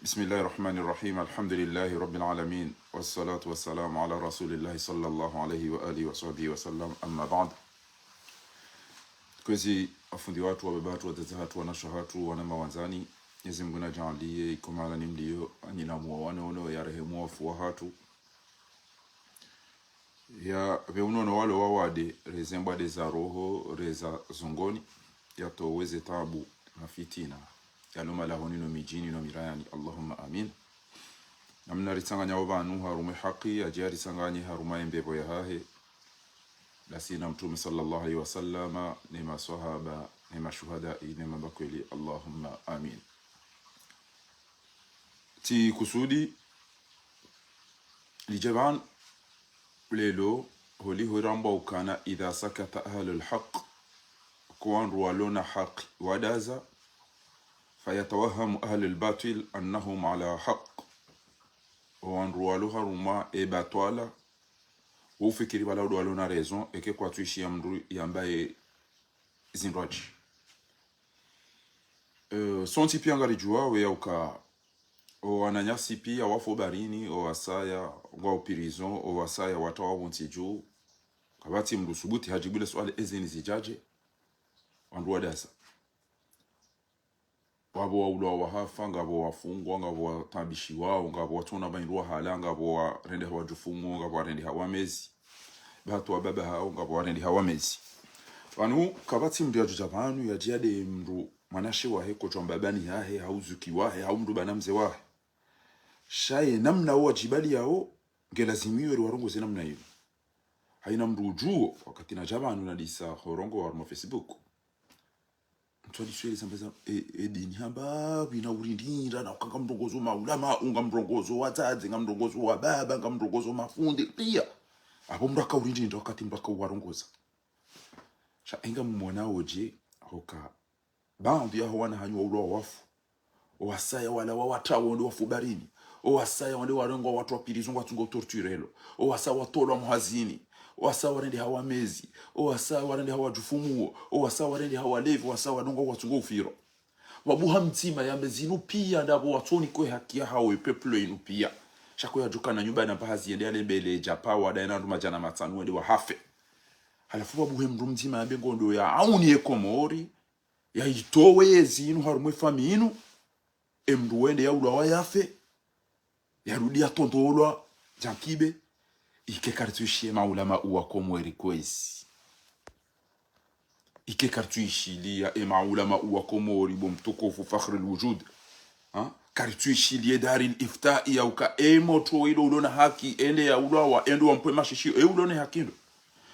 بسم الله الرحمن الرحيم الحمد لله رب العالمين والصلاة والسلام على رسول الله صلى الله عليه وآله وصحبه وسلم أما بعد. Kwezi afundi watu wabebatu watazahatu wanashahatu wanama wanzani Mwenyezi Mungu najalie ikomala ni mlio anyinamuwa wanono ya rehemu wafu wahatu ya veunono wale wawade rezembade za roho reza zongoni ya toweze tabu na fitina ya luma lahonino mijini no mirayani Allahumma amin. Namna risanganya wabanu harume haki ya jari sanganya harume mbebo ya hahe lasina mtume sallallahu alaihi wasallama ni maswahaba ni mashuhada ni mabakweli Allahumma amin. Ti kusudi lijaban lelo holi huramba ukana idha sakata ahlul haqq kuwan ruwalona haqq wadaza fayatawahamu ahlul batil annahum ala haqq wan ruwaluha ruma e batwala ufikiri wala walona raison eke kwa tuishi ya mru yambaye zinroji sonti pia ngarijua we yauka o ananyasi pia wafo barini o asaya ngwa prison o asaya watawa wontiju kabati mrusubuti hajibule swali ezeni zijaje wanduwa dasa wabo waulo wahafa ngabo wafungwa ngabo watabishi wao ngabo watona baindwa hala ngabo warende hawajufungu ngabo warende hawamezi batu wababa hao ngabo warende hawamezi wanu kabati mdiaju japanu ya jiade mru manashe wahe kochwa mbabani hahe hauzuki wahe haumdu banamze wahe shaye namna wajibali yao ngelazimiwe ruwarongo ze namna hiyo haina mru ujuo wakati na japanu nalisa horongo wa Facebook mtuali sweli sambaza edini hamba bina urindira na ukanga mrongozo maulama unga mrongozo watazi nga mrongozo wa baba nga mrongozo mafundi pia abo mraka urindira wakati mraka warongoza sha enga mmona oje hoka baadhi ya wana hanywa ulo wafu wasaya wala watawo ndo wafu barini wasaya wale warongo watu wapirizongo watungo torturelo wasaya watolo muhazini wasa warende hawamezi wasa warende hawajufumu wasa warende hawalevi wasa wadongo watungo ufiro wabuha mtima yambezinu pia ndabo watoni kwe haki ya hawe peplo inu pia shako ya juka na nyumba na bahazi yende ale mbele japa wadaina nduma jana matanu wende wahafe halafu wabuhe mru mtima yambe ngondo ya auni ekomori ya itowe yezinu harumwe faminu emru wende ya ula wayafe ya rudia tondolwa jankibe ike kartuishi maulama uwa komweri kwezi ike kartuishi liya maulama uwa komori bomtukufu fakhrul wujud kartuishi liya daril iftai ya uka moto ilo ulona haki ende ya ulawa endo wampwe mashishi ulone hakindo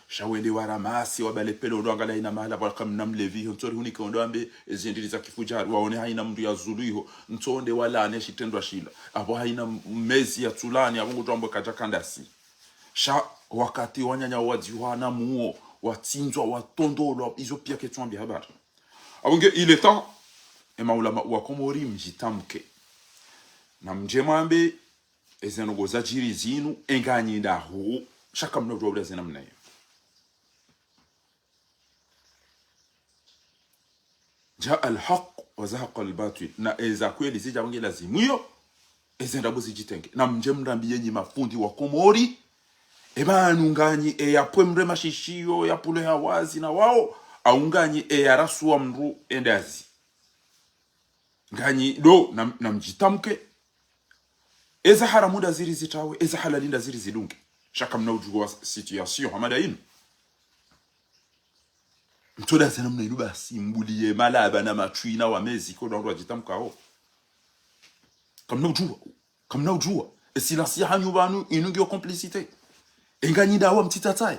shawende waramasi wabalepele ulo angala ina mahala walakam namlevi ntori hunike ondo ambe ezendili za kifujari waone haina mdu ya zuluiho ntonde wala aneshi tendwa shila abo haina mezi ya tulani abungu tuambo kajakandasi sha wakati wanyanya wajiwana muo watinzwa watondolo izo pia ketwambia habari abunge ile temps maulama wa komori mjitamke na mjemambe ezenogo za jiri zinu enganyi ndaho shaka mnodo wala namna ja alhaq wa zahaqa albatil na eza kweli zija wange lazimio ezendabo zijitenge na mjemrambi yenyi mafundi wa komori ebanu nganyi yapwe mre mashishio yapule hawazi na wao aunganyi yarasua mru endazi nganyi do na mjitamke eza haramuda ziri zitawe eza halalinda ziri zidunge shaka mnaujua situation hamada inu mtoda zena mna inu basi mbuliye malaba na matuina wa mezi koda ndo ajitamka ho kamna ujua silansi hanyu banu inungio complicité enganyi dawa mtitatai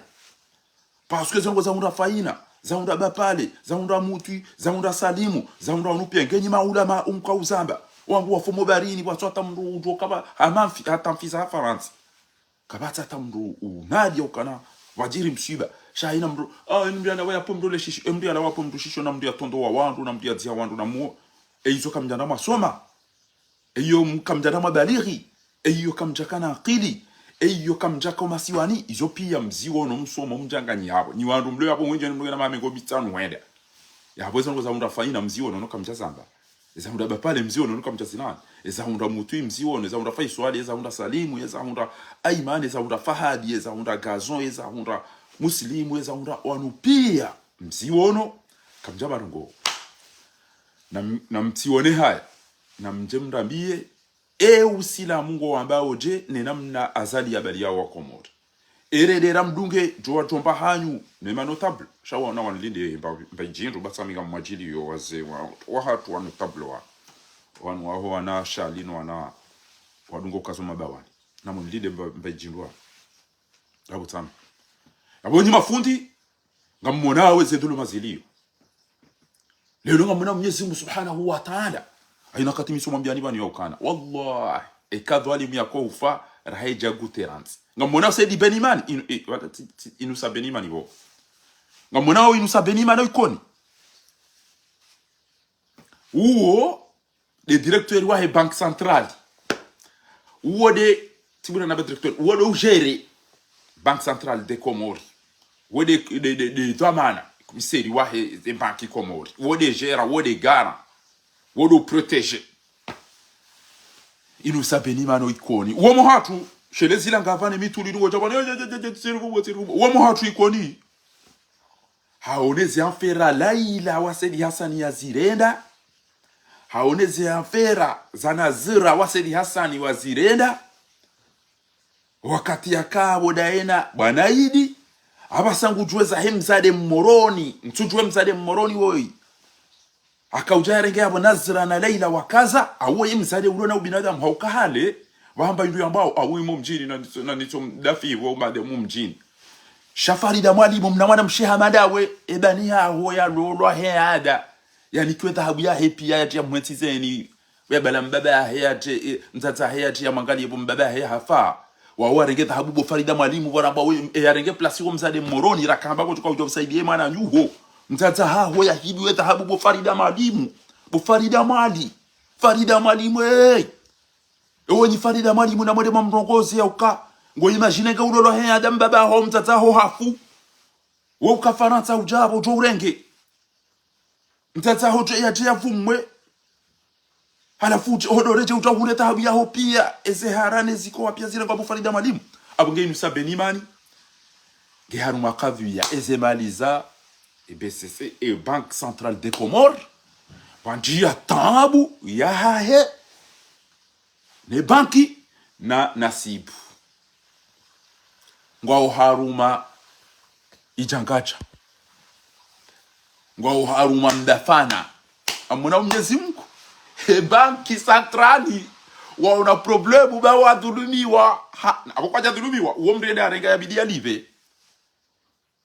parce que zongo zaunda faina zaunda bapale zaunda mutu zaunda salimu zaunda unupia ngenyi maulama umkauzamba wangu wafomo barini watu atamru ujo kaba amafi atamfiza France kabata atamru unadi ukana wajiri msiba shaina mru ndia na wapo mrule shishi ndia na wapo mru shisho na mdia tondo wa wandu na mdia zia wandu na muo eizo kamjana masoma eyo mkamjana mabalighi eyo kamjakana akili eyo kamjako masiwani izo pia mziwo no msomo mjanganyi yabo ni wandu mlo yabo mwenje mlo na mamengo bitanu wenda yabo zo ngoza unda faina mziwo no kamjazamba eza hunda bapale mzio nonuka mchazinani, eza hunda mutui mzio, eza hunda Faiswali, eza hunda Salimu, eza hunda Aiman, eza hunda Fahadi, eza hunda Gazon, eza hunda Muslimu, eza hunda wanupia mzio no kamjaba ngo na mtione haya na mjemrambie usila mungu wambao je nenamna azali ya bali ya wakomori eredera mdunge joa jomba hanyu nema notable shawa na wanlinde mba jinru basamiga mwajili yo waze wa hatu wa notable wanu waho wana shalino wana wadungo kazoma bawani na mwilinde mba jinru wa rabu tami abonyi mafundi ngamona weze dulu mazilio lelo ngamona Mwenyezi Mungu Subhanahu wa Ta'ala aina katimiso mwambiani bani yokana wallahi ekadwali myako ufa raheja guterans ngamona sedi benimani inusa benimani bo ngamona inusa benimani ikoni uo de directeur wa banque centrale uo de tibuna na directeur uo de gere banque centrale de Comores uo de domana commissaire wa de banque Comores uo de gera uo de gara wodo protéger inusa benimano ikoni uwo mohatu shelezila ngavane mituli ngo jabane uwo mohatu ikoni haonezi afera Laila wasedi Hasani yazirenda haonezi afera zanazira wasedi Hasani wazirenda wakati yakabo daena bwanaidi abasangu jweza hemzade mmoroni mtujwe mzade mmoroni woi akaujare ngabo Nazira na Laila wakaza awo imzade ulona ubinadamu haukahale wahamba ndu ambao awo imo mjini na nito dafi wo made mu mjini Shafarida Mwalimu mnamwana msheha madawe ebani hawo ya lolwa heada yani kweta habu ya happy ya tia mwetizeni webala mbaba ya tia mtata ya tia mangali yebo mbaba ya hafa wawo rengeta habu bo Farida Mwalimu bora ambao ya renge place wo mzade moroni rakamba ko tukao saidie mana nyuho mtata hawo ya hibi weta habu bo Farida Mwalimu bo Farida Mwali Farida Mwalimu ewe ni Farida Mwalimu na mwede mamrongozi ya uka ngo imagine ka ulolo he adam baba ho mtata ho hafu wo ukafaransa ujabo jo urenge mtata ho ya tia vumwe halafu hodoreje utahuleta habu yaho pia eze harane ziko wapia zile kwa Farida Mwalimu abunge inusa benimani ge haruma kavuya eze maliza e BCC e Banque Centrale des Comores banjia tabu ya hahe ne banki na nasibu ngwa haruma ijangacha ngwa haruma mdafana amuna Mwenyezi Mungu banki centrali waona problemu ba wadhulumiwa abokwaja dhulumiwa uo mrede arenga ya bidia live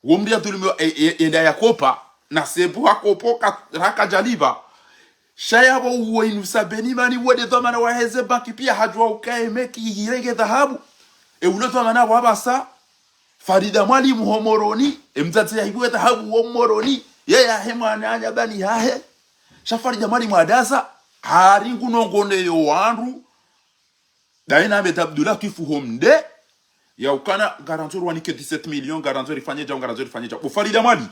uo mrede dhulumiwa enda yakopa na sebu hakopoka raka jaliva shayabo uo inusa benimani wode dhamana wa heze banki pia hajwa ukae meki hirenge dhahabu ulo dhamana wabasa Farida Mwalimu homoroni mzati ya hibu dhahabu uo moroni yeye hemwana anya bani hahe Farida Mwalimu adasa haringu nongone yo wandu daina bet Abdullah kifu homde ya ukana garantor wanike 17 million garantor ifanye ja Farida Mwali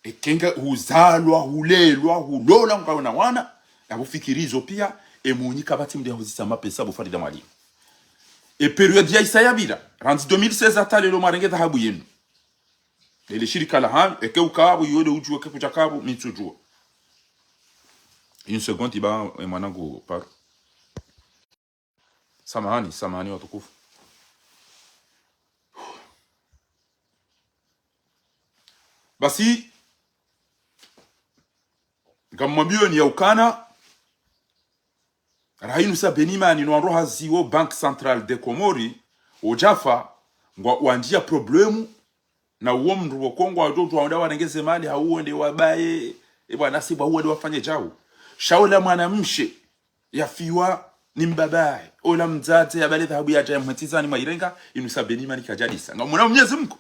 ekenga huzalwa hulelwa hulola mkaona wana yabufikirizo pia emunyika bati mde huzisa mapesa Farida Mwali periode ya Isayabira randi 2016 atalelo marenge dhahabu yenu ile shirika la ham ukaabu yode ujue kuchakabu mitsujua une seconde iba mwanangu par samahani watukufu basi ngamwambio ni ya ukana rahinu sa benimani no roha ziwo Banque Centrale des Comores ojafa ngwa wanjia problemu na uo mru Kongo watoto waonda wanengeze mali hauende wabaye bwana siba huende wafanye jao shaula mwanamshe yafiwa ni mbabaye ola mzate ya bale dhahabu ya mhatizani mairenga inusa benimani kajadisa ngamona Mwenyezi Mungu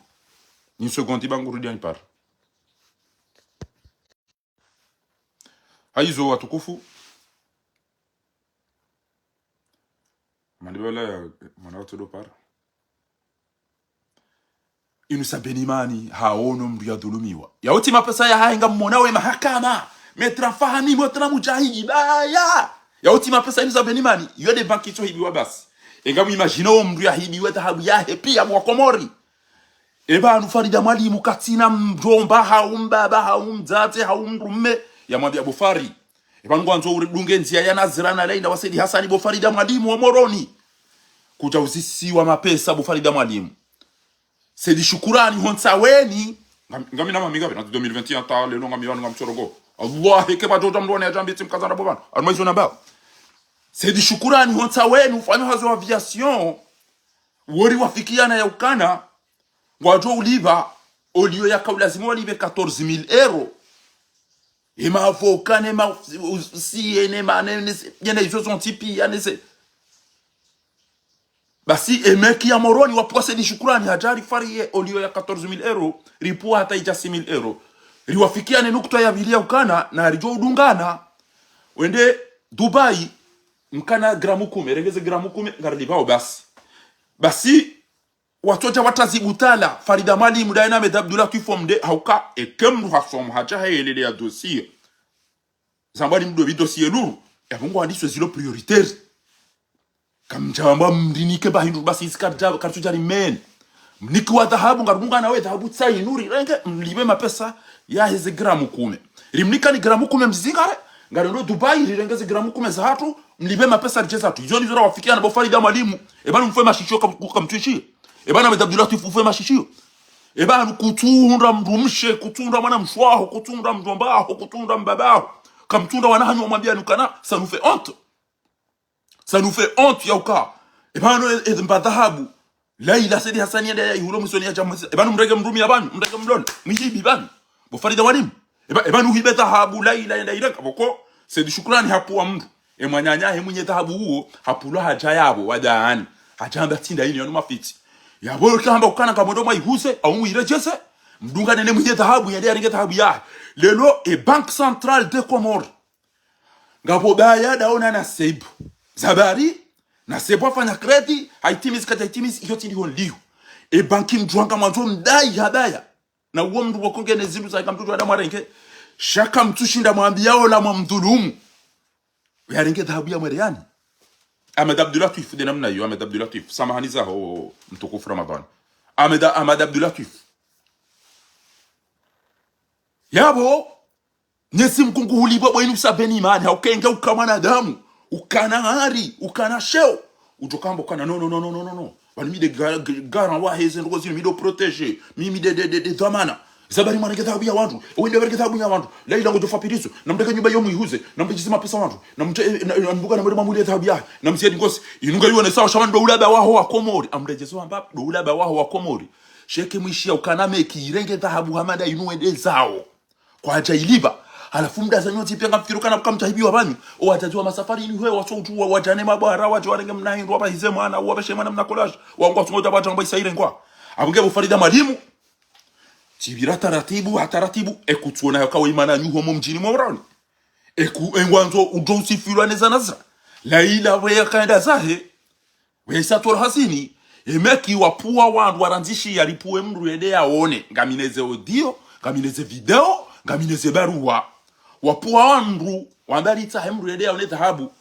ni seconde bangu rudiani par haizo watukufu mandiwala ya mwanauto do par inusa benimani haono mru ya dhulumiwa ya uti mapesa ya hainga mmonawe mahakama metra fahami motra mujahidi baya ya utima pesa hizo za benimani yode banki cho hibiwa basi engamu imagine mndu ya hibiwa dhahabu yahe pia mwa Komori eba Farida Mwalimu katina mjomba haumbaba haumzate haumrume ya mwambia Bofari eba ngwanzo urudunge nzia ya Nazirana Leina wasedi Hasani Farida Mwalimu wa Moroni kuja uzisi wa mapesa Farida Mwalimu sedi shukurani honsa weni ngami na mamiga na 2021 ta lelo ngami wana ngamchorogo Allah hekeba doda mdwane ajambi timkazana bobana almaizo na ba sedi shukurani honsa weni ufanya hazo aviation wori wafikiana ya ukana ngwajo uliva olio ya kaulazima walive 14,000 euros ema avokane ma siene manene yana hizo son tipi yanese basi emeki ya Moroni wapwase ni shukurani hajari farie olio ya 14,000 euros ripua hata ija 6,000 euros riwafikiane nukta ya vilia ukana na rijo udungana wende Dubai mkana gramu 10 regeze gramu 10 ngarlibao basi watoja watazibutala Farida Mwalimu daina med Abdullah Kifomde hauka ekemru hasom haja hayelele ya dossier zambali mdo bi dossier luru ya mungu andiswe zilo prioritaire kamjamba mdinike bahindu basi iskadja kartujari men mniki wa dhahabu ngarunga nawe dhahabu tsai nuri renge mlibe mapesa ya hizi gramu 10 rimnika ni gramu 10 mzingare ngaro Dubai rirengeze gramu 10 za hatu mlibe mapesa rjeza tu hizo ndizo wafikia na Farida Mwalimu ebana mfwe mashishio kamtuishi ebana med Abdullah tufufe mashishio ebana kutunda mrumshe kutunda mwana mshwaho kutunda mjombaho kutunda mbabaho kamtunda wanahanyo mwambia nukana ça nous fait honte ya uka ebana mbadhahabu Laila Sedi Hasani ya yulo musoni ya jamu ebana mrege mrumi yabanyu mrege mlon mihibi bani Farida Mwalimu ebana uhibe dhahabu Laila ya ireka boko sedi shukrani hapo wa mtu emwanyanya hemunye dhahabu huo hapula haja yabo wadaani hajamba tinda yini yonu mafiti yabo kamba ukana kamondo maihuse au mwirejese mdunga nene mwenye dhahabu yale aringe dhahabu ya lelo banque centrale de Comores ngabo baya daona na seibu zabari na seibu afanya credit haitimizi kata haitimizi yote ndiyo liyo banki mjuanga mwanzo mdai habaya na uo mdu wakonge nezilu za kamtutu wa damu arenke shaka mtushinda mwambiao la mwamdhulumu yaringe dhahabu ya mwereyani Ahmed Abdullah Tuif de namna yo Ahmed Abdullah Tuif samahaniza ho mtukufu Ramadhan Ahmed Abdullah Tuif yabo nyesi mkungu hulibo bwenu sabeni imani haukenge ukamana damu ukana hari ukana sheo utokamba ukana no bali de garan wa hezen rozini mido protéger mimi de dhamana zabari mwanenge dhahabu ya watu wende bereke dhahabu ya watu Laila ngojo fapirizo namdeka nyumba yomu ihuze namtejizima pesa watu nambuka na mwema muli dhahabu ya namsiedi ngosi inunga liwe sawa shamani do ulaba waho wa Komori amrejezo amba do ulaba waho wa Komori sheke mwishia ukaname kirenge dhahabu hamada inuende zao kwa haja iliba halafu mda za nyoti pia ngamfiruka na kamtahibiwa banyu o watajua masafari ni wewe waso utuwa wajane mabara waje warenge mnahindu waba hize mwana wabashe mwana mnakolaje wangwa tungoja bata ngamba isaire ngwa abunge Farida Mwalimu tibira taratibu ekutuona yakawa imana nyuho mu mjini Moroni engwanzo udonsi filwa neza nazra Laila we kaenda zahe we sator hasini emeki wapua wandu waranzishi yalipuwe mru ede aone ngamineze audio ngamineze video ngamineze barua wapua wandu wandari ta mru ede aone dhahabu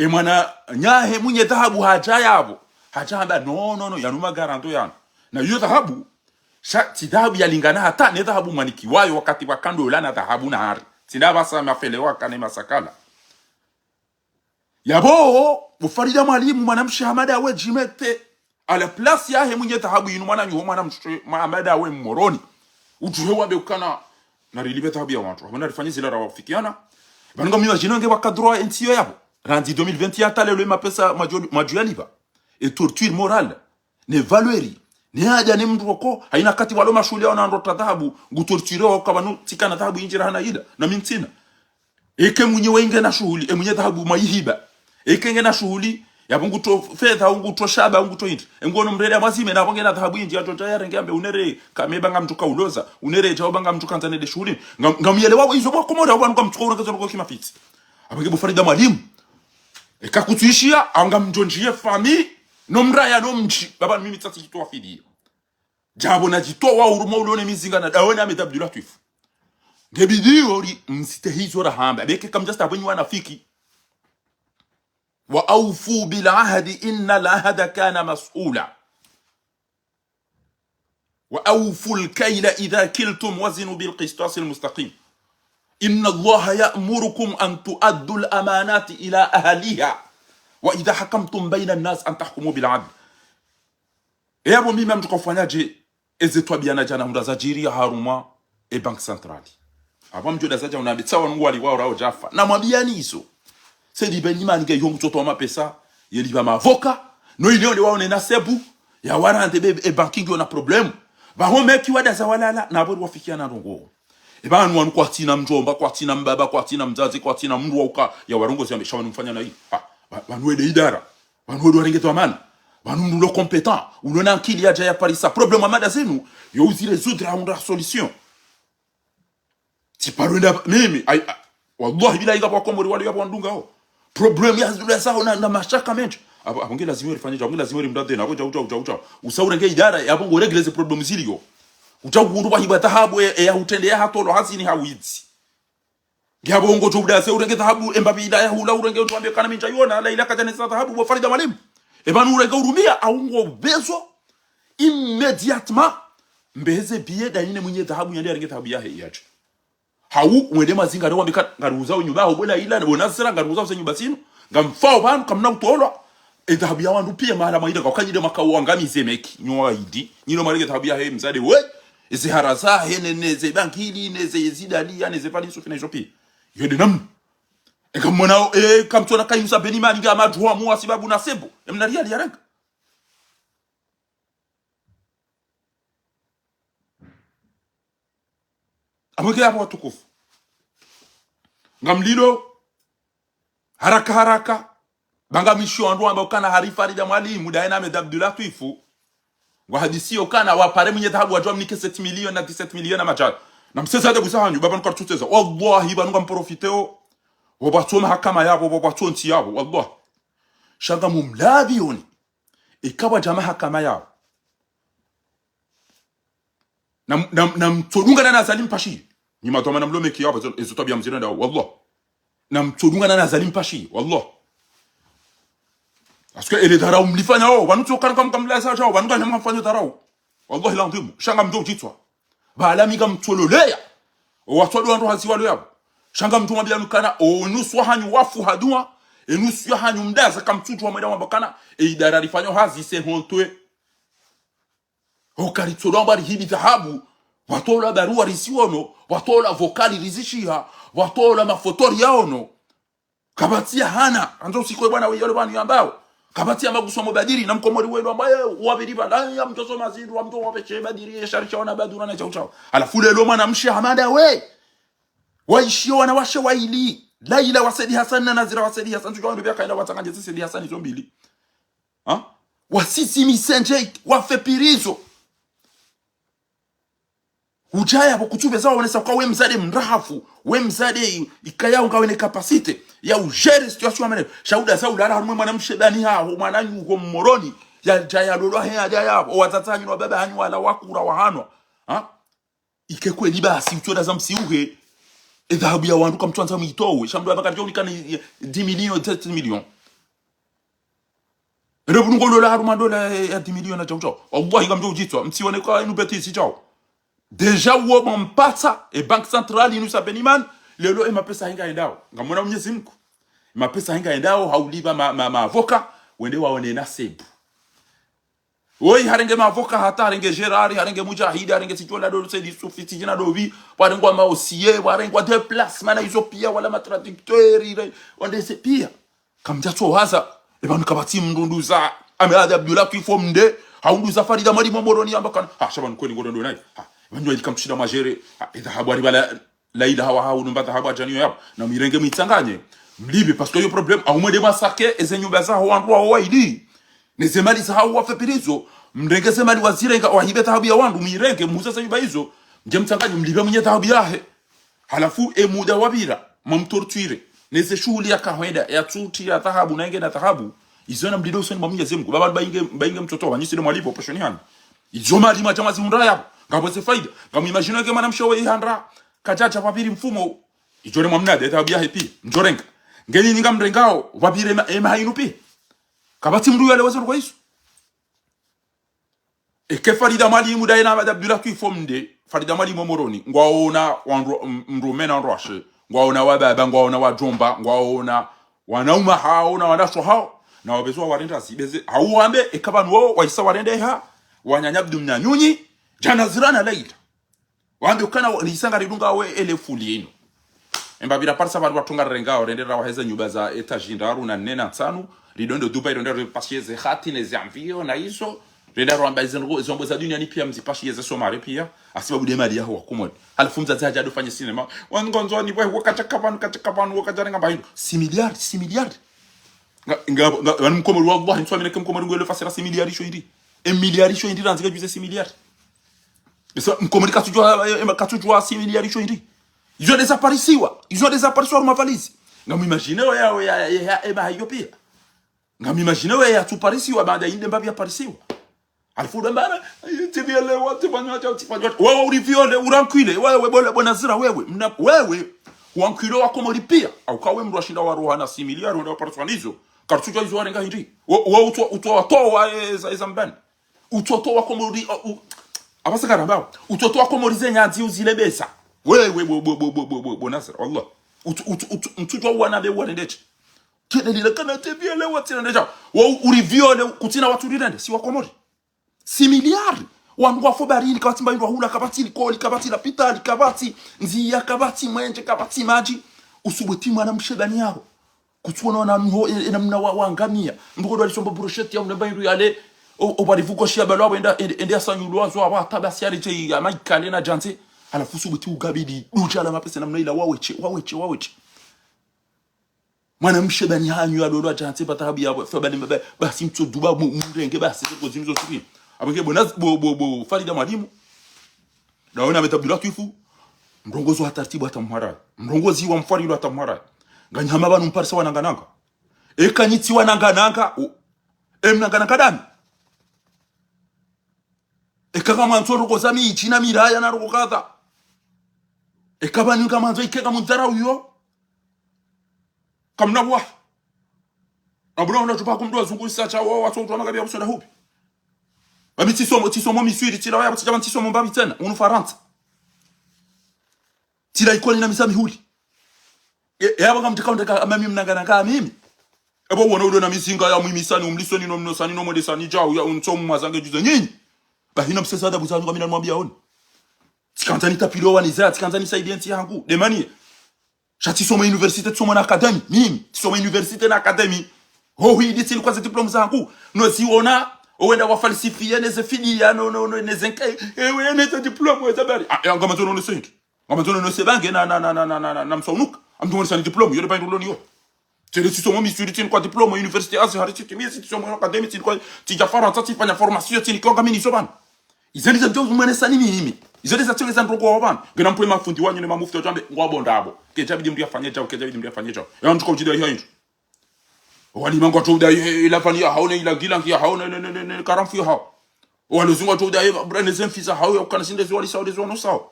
mwana nyahe munye dhahabu haja yabo haja amba no yanuma garanto yana na hiyo dhahabu dhahabu yalingana hata ne dhahabu maniki wayo wakati wakando ulana dhahabu na hari tindaba sama felewa kane masakala yabo Farida Mwalimu mwanamshi Hamada awe jimete ala place yahe mwenye dhahabu inu mwana nyuho mwanamshi Hamada awe Moroni utuhe wabe ukana na rilibe dhahabu ya watu hamana rifanya zila rawafikiana banunga miwa jinonge wakadroa NCO yabo randi 2020 atale lwe mapesa majua liba et torture morale ne valueri ni haja ni mtu wako haina kati walo mashule wana ndota dhahabu ngutorture wako banu tikana dhahabu injira hana ida na mintina eke mwenye wenge na shughuli mwenye dhahabu maihiba eke nge na shughuli ya bungu to fedha ungu to shaba ungu to indi ngono mrede amazime na bonge na dhahabu inji ya tota yare ngambe unere kameba ngamtuka uloza unere jawaba ngamtuka nzane de shughuli ngamiyele wao izo kwa komoda wanu ngamtuka unakazo kwa kimafiti abenge Farida Mwalimu eka kutuishia anga mjonjie fami no mraya no mji baba mimi tsati kitoa fidi jabo na jitoa wa uruma ulone mizinga na daona Ahmed Abdullah Tuif ngebidio ri msite hizo rahamba beke kamjasta abwenyi wanafiki wa awfu bil ahdi inna al ahda kana mas'ula wa awfu al kayla idha kiltum wazinu bil qistas al mustaqim inna allaha ya'murukum an tu'addu al amanati ila ahliha wa idha hakamtum bayna an nas an tahkumu bil adl. Ebo mimi mtukofanyaje ezetwa biana jana mndazajiri haruma e bank centrali aba mjoda zaja unabitsawa nungu wali wao rao jafa na mwabiani hizo sedi benima nge yongu toto wa mapesa yeli ba mavoka no ile ole wao na sebu ya warante be e banking na problem ba home ki wada za walala na abo wafikia na ndongo e ba anu kwa tina mjomba kwa tina mbaba kwa tina mzazi kwa tina mndu uka ya warongo zia meshawa mfanya na hii banwede idara banwede warengeto amana banundu lo compétent unona akili aja ya parisa problem amada zenu yo uzi résoudre a solution si parwenda mimi wallahi bila inga kwa komori wali yapo ndunga ho problem ya zile sawa na mashaka menjo abonge lazima ifanye jambo lazima rimdade na uja usaure nge idara yabongo regle ze problem ziliyo utagundu bahiba tahabu ya utendea hatolo hazini hawizi ngiyabongo jobuda se urenge tahabu embabi idaya hula urenge utwambie kana minja yona la ila kajane sa tahabu bo farida mwalimu ebanu urenge urumia aungo bezo immédiatement mbeze biye danine mwenye tahabu yande arenge tahabu yahe yacho hawu mwende mazinga rewa mbika ngaruza unyuba ho bwela ila bonasera ngaruza usenyu basino ngamfao banu kamna utolwa tahabu ya wandu pia mahala maida kwa kanyide makawa ngamize meki nyoa idi nyino marege tahabu yahe mzade we ezi haraza hene neze bankili neze yezidali ya neze pali sufi na isopi yode nam ekamona kamtona kayusa benima nga madwa mu asibabu na sebo emnaria liaranga amweke hapo watukufu ngamlilo haraka banga misho andu amba kana harifa rida mwalimu daina Ahmed Abdullah Twifu wa hadisi okana wa pare mwenye dhahabu wajua mnike 7 milioni na 17 milioni na majal na msesa de kusahanyu baba nkar tuteza wallahi banu ngam profiteo wabatoma hakama yabo wabatonti yabo wallahi shanga mumlabioni ikawa jamaa hakama yabo na mtodunga na Salim Pashi ni matoma na mlome kiyabo ezotabia mzina dawo wallahi na mtodunga na Salim Pashi wallahi parce que ele darau mlifanya wao wanuto kama kamla jao wanuka nyama mfanya darau wallahi la ndimu shanga mdo jitwa bala miga mtololea watwado ndo haziwalo yabo shanga mtu mwambia nukana onuswa hanyu wafu hadua enuswa hanyu mdaza kamtutu wa mweda mbakana idara rifanyo hazi se hontwe okaritolo mbari hibi dhahabu watola barua risiwono watola vokali rizishia watola mafotori yaono kabatia hana anzo sikwe bwana wewe bwana ambao kabatia magusomo badiri na mkomori wenu ambaye wabiriba la mtoso mazindu wa mtu wapeche badiri sharishaona badura na chao alafu lelo mwana mshi hamada we waishio wanawashe waili Laila wasedi Hassan na Nazira wasedi Hassan tukiwa ndio kaenda watanganje sisi Hassan hizo mbili wasisi misenje wafepirizo ujaya bokutube zao wanesa kwa we mzade mrahafu we mzade ikaya ungawene capacity ya ujere situation amene shauda za ulara harumwe mwanamshe dani hao mwananyu uko mmoroni ya jaya lolo haya jaya watatsanyu no baba hanyu wala wakura wahanwa ikekwe libasi utoda za msiuhe dhahabu ya wandu kamtwanza mwitowe shamdu abakati unikana 10 milioni 30 milioni rebu ngolo haruma dola ya 10 milioni na chao wallahi kamjo ujitwa msione kwa inu betisi chao deja uo mpata bank centrale inusa beniman lelo mapesa hinga endao ngamona Mwenyezi Mungu mapesa hinga endao hauliba avoka wende waone na sebu oi harenge mavoka hata harenge Gerard harenge Mujahidi harenge Sijola do Sedi Sufi Tijina dovi warengwa maosie warengwa de place mana hizo pia wala matraducteur wande se pia kamjatso haza ebanu kabati mndunduza Ahmed Abdullah Twifu mde haunduza Farida Mali Momoroni ambakana shaban kweli ngondo ndo nai banyo ilikamtushida majere dhahabu ari bala laila hawa numbata habu ajaniyo yapo na mirenge mwitsanganye mlibe parce que yo problem aumwede masake ezenyumba za wandu wa waidi nezemali za hawa wafepirizo mrenge zemali wazirenga wahibe dhahabu ya wandu mirenge muza za nyumba hizo nje mtsanganye mlibe mwenye dhahabu yahe halafu muda wabira mamtortuire neze shughuli ya kawaida ya tuti ya dhahabu na inge na dhahabu izona mlido usoni Mwenyezi Mungu baba bainge mtoto wanyisi ni mwalipo operation yani izoma lima chama zimunda yapo ngabo se faida ngamu imagine ke mwanamsho we handra kachacha papiri mfumo ijore mwamnade tabia hepi njorenga ngeni ninga mrengao papire ema hainu pi kabati mdu yale wazo kwa isu ke Farida Mali mudaina Abdullah Kuifomde Farida Mali momoroni ngwaona mrumena nrwashe ngwaona wababa ngwaona wajomba ngwaona wanauma hao na wanasho hao na wabezwa warenda zibeze hauambe ekabanwo waisa warende ha wanyanyabdu mnyanyunyi jana zirana laita wambe ukana lisanga ridunga we elefu lino embabira parsa badu watunga rengao rendera waheza nyumba za etajindaru na 45 ridondo Dubai ridondo pashieze khati ne zamvio na hizo rendera wamba zombo za dunia ni pia mzipashieze somare pia asibabu de mali yao wakumod alfumza zaja dufanye cinema wangonzo ni wewe katakapanu wakajarenga bayindo 6 milliards nga mkomo wallahi nswamene mkomo ngwele fasira 6 milliards sho indi 1 milliard sho indi ranzika juze 6 milliards eso mkomo katujua 6 milliards sho indi ils ont desaparecido ma valise nga m'imaginer ya eba yopia nga m'imaginer ya tu parisiwa baada inde mbabi ya parisiwa alfuda mbana tibele wote banyo wewe uliviole urankile wewe bona zira wewe wankile wako molipia au kawe mru ashinda wa roha na 6 miliari ndio parisiwanizo kartujo hizo warenga hindi wewe utoa za mbani utoa wako mori abasakara mbao utoa wako mori zenyazi uzilebesa wewe bonasra wallah mtujwa wana be wanendeche kile lile kana tebia le watina ndeja uriviole kutina watu rirende si wakomori 6 miliards wangu afobarini kabati mbaindwa hula kabati likoli kabati la pitali kabati nzia kabati mwenje kabati maji usuboti mwana mshedani yao kutuona na mna wangamia mbugo alisomba brochette ya mbaindu yale obarivuko shiabalo enda asanyulwa zo abatabasi yale je ya maikale na janze alafu subuti ugabidi ujala mapesa namna ila waweche mwana mshebani hanyu alolo janze batabi yabo fabani basi mtu duba murenge basi ko zimzo subi abenge bonaz bo Farida mwalimu naona metabdula tufu mrongozo hataratibu atamhara mrongozi wa mfarilo atamhara nganyama banu mparisa wanangananga ekanyiti wanangananga emnangananga dami ekagama ntoro kozami ichina miraya na rokada ekabani ngamanzo ikega munzara uyo kamnabwa abuna ona tupa kumdwa zungulisa cha wao watu wamagabi abusonda hupi babiti tisomo miswiri tila waya batijama tisomo mbabi tena unu faranta tila ikoli na misami huli yaba ngamtikaunda amami mnangana mimi ebo wona udo na misinga ya mwimisani umlisoni no mnosani no modesani jao ya untomu mazange juze nyinyi bahina msesada buzangu kamina mwambia oni tikanzani tapilo waniza tikanzani saidienti yangu demani shati soma universite tsoma na academy mimi tsoma universite na academy hidi tili kwa diploma zangu no ziona owenda wa falsifie neze filia no nezenke ewe neze diploma zabari ngama zono no sente ngama zono no sebange na msaunuka amdumoni sani diploma yole bayi ndoloni yo tele tsoma misuri tini kwa diploma universite azhar tini tsoma academy tini kwa tijafara tati fanya formation tini kwa ngamini sobana izali za jozo mwana sani mimi izali za tele za ndrogo wabana ngena mpwe mafundi wanyu ne mamufuti ojambe ngwabondabo ke jabidi mdia fanye jao ke jabidi mdia fanye jao yantuko jida hiyo hiyo wali mango toda ila fani ya haone ila gilangi ya haone ne karamfu ya hao wali zungo toda brane zenfisa hao ya kana sinde zwali saudi zwono sawa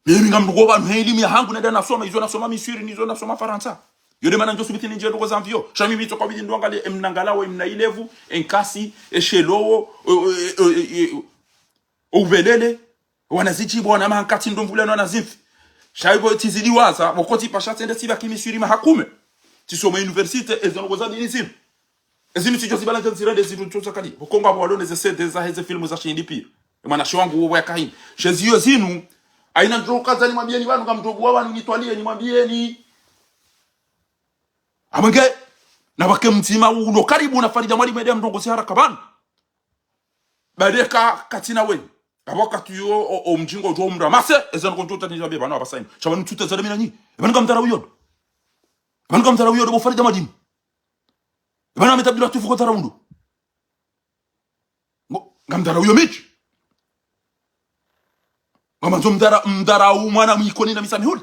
mimi ngamdugo banu elimu ya hangu nenda nasoma izo nasoma misiri nizo nasoma faransa yode mana njosu bitini nje ndoko zanvio shami mito kwa bidi ndwangale emnangalawo emnailevu enkasi eshelowo uvelele wanazichi bwana mahankati ndomvule na nazimfi shaibo tizidi waza bokoti pasha tende siba kimisiri mahakume tisoma universite ezongo za dinizim ezini tijosi balanga zirande ziru tsosa kali bokonga bwalone ze sede za heze filmu za shindi pia mwana shwangu wo yakaini shezio zinu aina ndoka za nimwambieni banu kamdogo wanu nitwalie nimwambieni amenge na bake mtima uno karibu na Farida Mwalimu ede mdongo si haraka bana badeka katina we aboka tuyo o mjingo jo mra mase ezan ko tota ni jabe bana abasaini chabanu tuta zara mina ni bana kamtara uyo bo Farida Mwalimu bana metabdila tufu ko tarawundo ngamdara uyo michi ngamanzo mdara umwana mwikoni na misami huli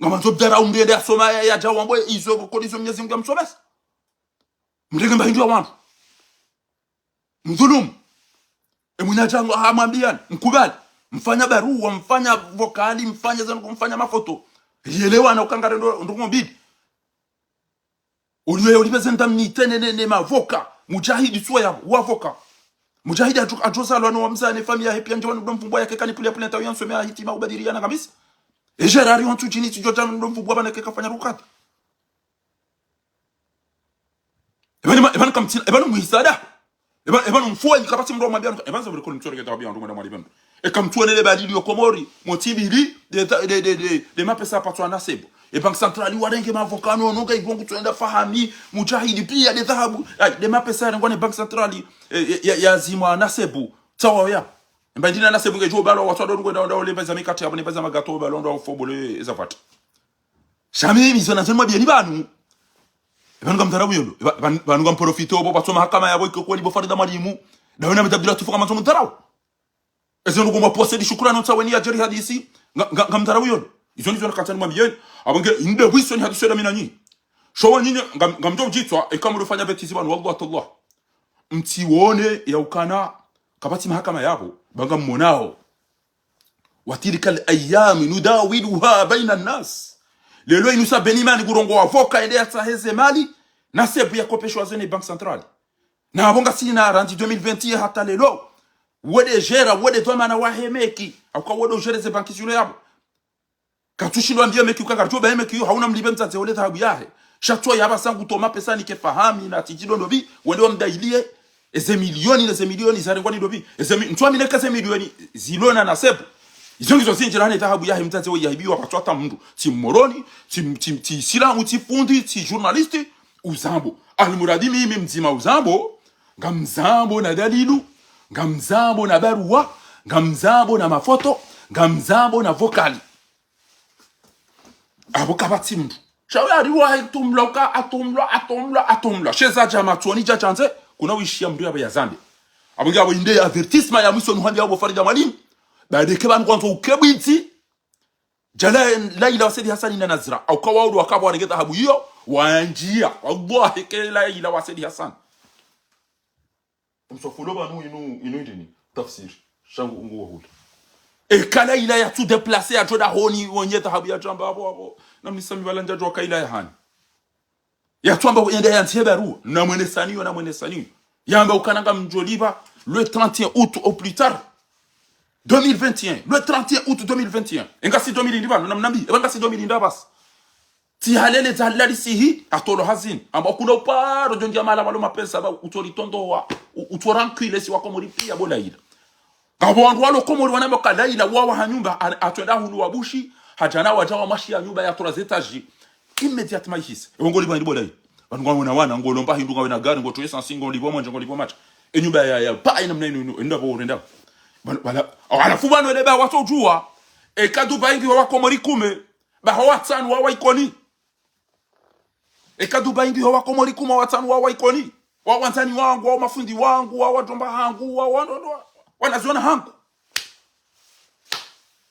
ngamanzo mdara umrede asoma ya jawambo izo ko izo Mwenyezi Mungu amsomesa mrege mbahindu wangu mdhulum Mnajango hamwambiani mkubali. Mfanya barua, mfanya vokali, mfanya mafoto. Yelewa na ukangare ndo mbidi. Ulipezenta mnitene ne mavoka. Mujahidi suwa ya wavoka. Mujahidi ajosa lwano wa mzane familia hepi anjwa ndo mfumbwa yake kanipulia pulenta uyansomea hitima ubadiriana kabisa. Gerari wantu chini tijota ndo mfumbwa bana keka fanya rukata. Ebani kamtina, ebani muhisada. Ebani mfuwa yikapati mdo mwambia. Ebani zaburi kuli mtuwa reketa wabia ndo mwanda mwalibendo. Kamtuone le badili yokomori. Motiviri de mapesa patwa nasebo. Banque centrale warenge mavokano nonga ibongo tuenda fahami mujahidi pia de dhahabu de mapesa ngone banque centrale ya zima nasebu tawa ya mbandina nasebu ngejo balo watu ndo ngenda ndo lemba za mikati abo nemba za magato balo ndo fobole ezapata jamais misona sema bien banu ngam tarabu yondo banu ngam profito bo batoma hakama yabo ko libo farida malimu dawana metabdila tufuka matongo tarawu ezo ngo mapose di shukrani taweni ya jeri hadisi ngam tarabu yondo izo nizo nakatani mwambie abange inde wiso ni hadisera minanyi showa nyinyi ngamjo mjitwa kama ulifanya betizi banu wallahi tallah mtione ya ukana kabati mahakama yabo banga mmonao watilika alayam nudawiluha baina an-nas lelo inusa benimani gurongo avoka ende ataheze mali na sebu ya kopeshwa zene banque centrale na abonga sina randi 2020 hata lelo wode gera wode dhamana wahemeki akwa wode gere ze banki zile yabo katushindwa mbia meki ukanga tuba meki hauna mlibe mtate ole thabu yahe shatwa yaba sangu toma pesa nike fahami na tijido ndobi wende wamdailie eze milioni zarengwani ndobi eze ntwa mileka ze milioni zilona na sebu izongizo zinjirane thabu yahe mtate we yahibiwa patwata mndu ti moroni ti silamu ti fundi ti journaliste uzambo almuradi mimi mzima uzambo ngamzambo na dalilu ngamzambo na barua ngamzambo na mafoto ngamzambo na vokali abokabati mndu shawe ariwa atumla sheza jama tuoni jachanze kuna wishia mndu yaba ya Zambia abonge abo inde advertisement ya mwiso nuhandi abo farida mwalimu baade ke ban kwanzo ukebwiti jala Laila Wasedi Hassan na Nazra au kawaulu wakabo wanegeta habu hiyo wanjia wallahi ke Laila Wasedi Hassan msofuloba inu ndini tafsir shangu nguo huli kala ila ya tu déplacer a joda honi wonyeta habu ya jamba abo na mnisami balanja jo kaila ya hani ya tuamba yende ya ntiheberu na mwene saniyo yamba ukananga mjoliba le 31 août au plus tard 2021 le 31 août 2021 engasi 2020 na mnambi engasi 2020 bas ti halele zalali sihi atolo hazin amba kuna uparo jonja mala malo mapesa ba utoritondo wa utorankile si wako moripia bola ila kabo wandu walo komori wanamba kalaila wawa hanyumba atwenda hulu wabushi hajana wajawa mashi ya nyumba ya 3 etaji immédiatement his ngoli bandi bola ila wandu wana ngolomba hindu ngawe na gari ngotoye sansingo libo manje ngolibo macha enyumba ya pa ina mnaino ndabo urenda bala alafu bano leba watu jua kadu baingi wa komori kume ba hawatsan wa waikoni kadu baingi wa komori kuma watsan wa waikoni wa wanzani wangu wa mafundi wangu wa wajomba hangu wa wanaziona hangu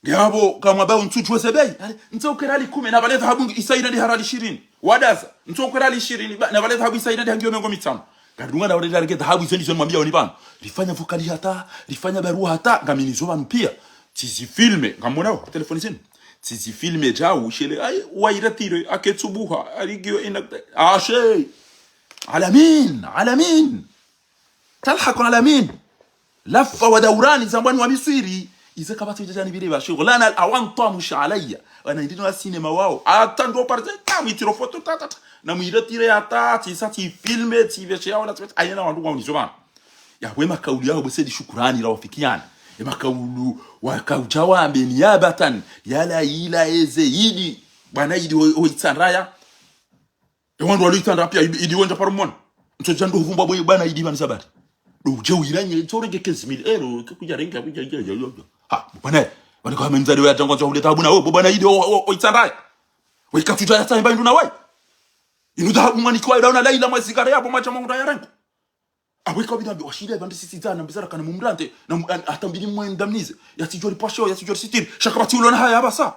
yabo kama bao ntujwe sebei ntokerali 10 na baleta habu isaida ndi harali 20 wadaza ntokerali 20 na baleta habu isaida ndi hangio mengo mitano kadunga na wale alike habu izo ndizo mwambia oni bana lifanya vokali hata lifanya barua hata ngaminizo banu pia tizi filme ngamona telefoni zenu tizi filme jao shele ay wairatire aketsubuha aligio ina ashe alamin talhaq alamin lafa wa dawrani zambani wa misiri iza kabati jajani bile ba shughlana alawanta mush alayya wana ndino asinema wao atando parze mitiro foto tata na muiratire hata tisati filme tiveshe yao na twet ayena wandu wao nizoma ya wema kauli yao bose di shukrani la wafikiana ya makaulu wakaujawa niabatan yala ila ezeidi bana idi oitsanraya wandu walitandra pia idi wonja parumon nto jando vumba boy bana idi ban sabati do jewiranye torenge 15000 kuja renga kuja ha bana bana kwa menzali wa tango za huleta abuna wewe bana idi oitsanraya wewe katuja hata imba nduna wewe inuda mwani kwa ila Laila mwezigara yabo macha mwangu yarangu aweka bidambi washida bandi sisi zana mbizara kana mumrante na atambili mwendamnize yatijori pasho yatijori sitiri shakabati ulona haya abasa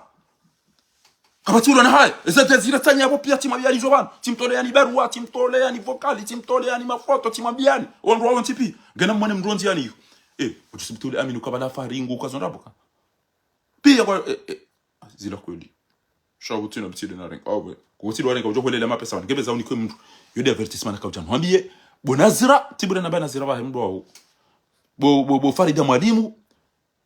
kabati ulona haya ezete zira tanya hapo pia timabiyani zobana timtolea ni barua timtolea ni vokali timtolea ni mafoto timabiyani wandu wao ntipi gena mwane mronzi yani ujisibitule amini ukabala faringu ukazondabuka pia kwa zila kweli shawu tina bitide na renga awe kuwatili warenga ujo hwelela mapesa wana gebeza unikwe mtu yode advertisement ka ujana wambie bonazira tibure na bana zira bahe mdu wao bo Farida Mwalimu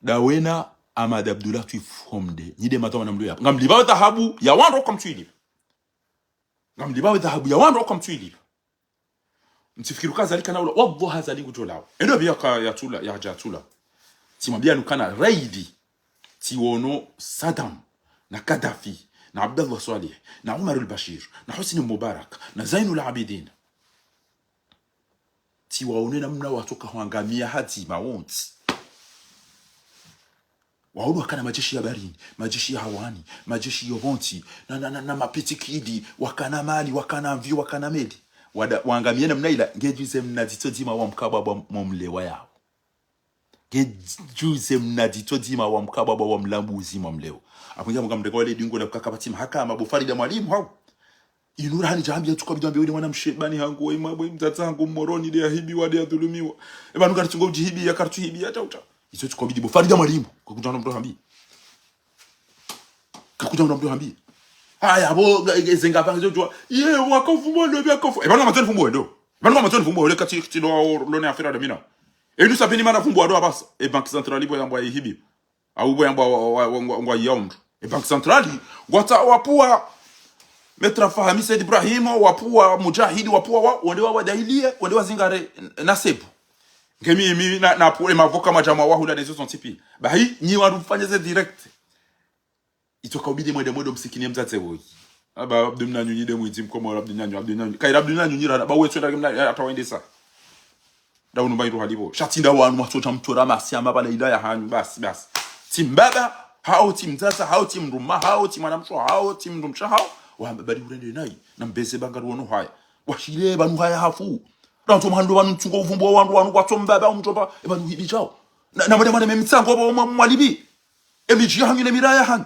dawena Ahmad Abdullah Twifomde nyide matoma na mdu ya ngamlibawe dhahabu ya wando kwa mtuili ngamlibawe dhahabu ya wando kwa mtuili mtifikiru kaza alika na ula wadho haza lingu jolao endo biya ka ya tula ya jatula timambia nukana raidi tiwono Saddam na Gaddafi na Abdallah Saleh na Umar al-Bashir na Hosni Mubarak na Zainul Abidin tiwaone namna watoka huangamia hatima wonti waono wakana majeshi ya barini majeshi ya hawani majeshi ya wonti na mapitikidi wakana mali wakana mvio wakana meli waangamia namna ila ngejuze mnaditodima wa mkababa momlewa yao ngejuze mnaditodima wa mkababa wa mlambuzi momlewa apunja mgamdeka wale dingo la kakabatima haka Abu Farida Mwalimu hao inura hani jambi tukabidambia ule mwana mshebani hangu wa imabwe mtatangu moroni de hibi wade adhulumiwa eba nuka tungo jihibi ya kartu hibi hata uta iso tukabidi Abu Farida Mwalimu kukuja ndo hambi kukuja ndo hambi haya abo zenga panzo jwa ye wakafumo ndo byakafu eba ngama tofumbo ndo eba ngama tofumbo ole kati tilo lone afira de mina enu sapeni mana fumbo ado abasa banque centrale bo yamba hibi au bo yamba ngwa yaundu banque centrale wata wapua Metra Fahmi Said Ibrahim wapua mujahidi wapua wande wa wadahilie wande wa zingare nasebu ngemi mimi na pole mavoka majama wa hula nezo sontipi bahi nyi warufanya ze direct itoka ubidi mwende mwodo msikini mzate woyi aba abdumna nyunyi de mwiti mkomo abdumna kaira abdumna nyunyi ra ba wetwe da atawende sa daunu bayiru halibo shatinda wanu matocha mtora masiama bala ila ya hanyu basi timbaba hao timzaza hao timruma hao timanamsho hao timrumsha hao wambari urende nayi nambeze bangaru wono haya washire banu haya hafu ranto mhando banu tsungo uvumbo wanu kwatomba umtoba ebanu hibijao na mwana memtsango bo mwalibi emiji hangile miraya han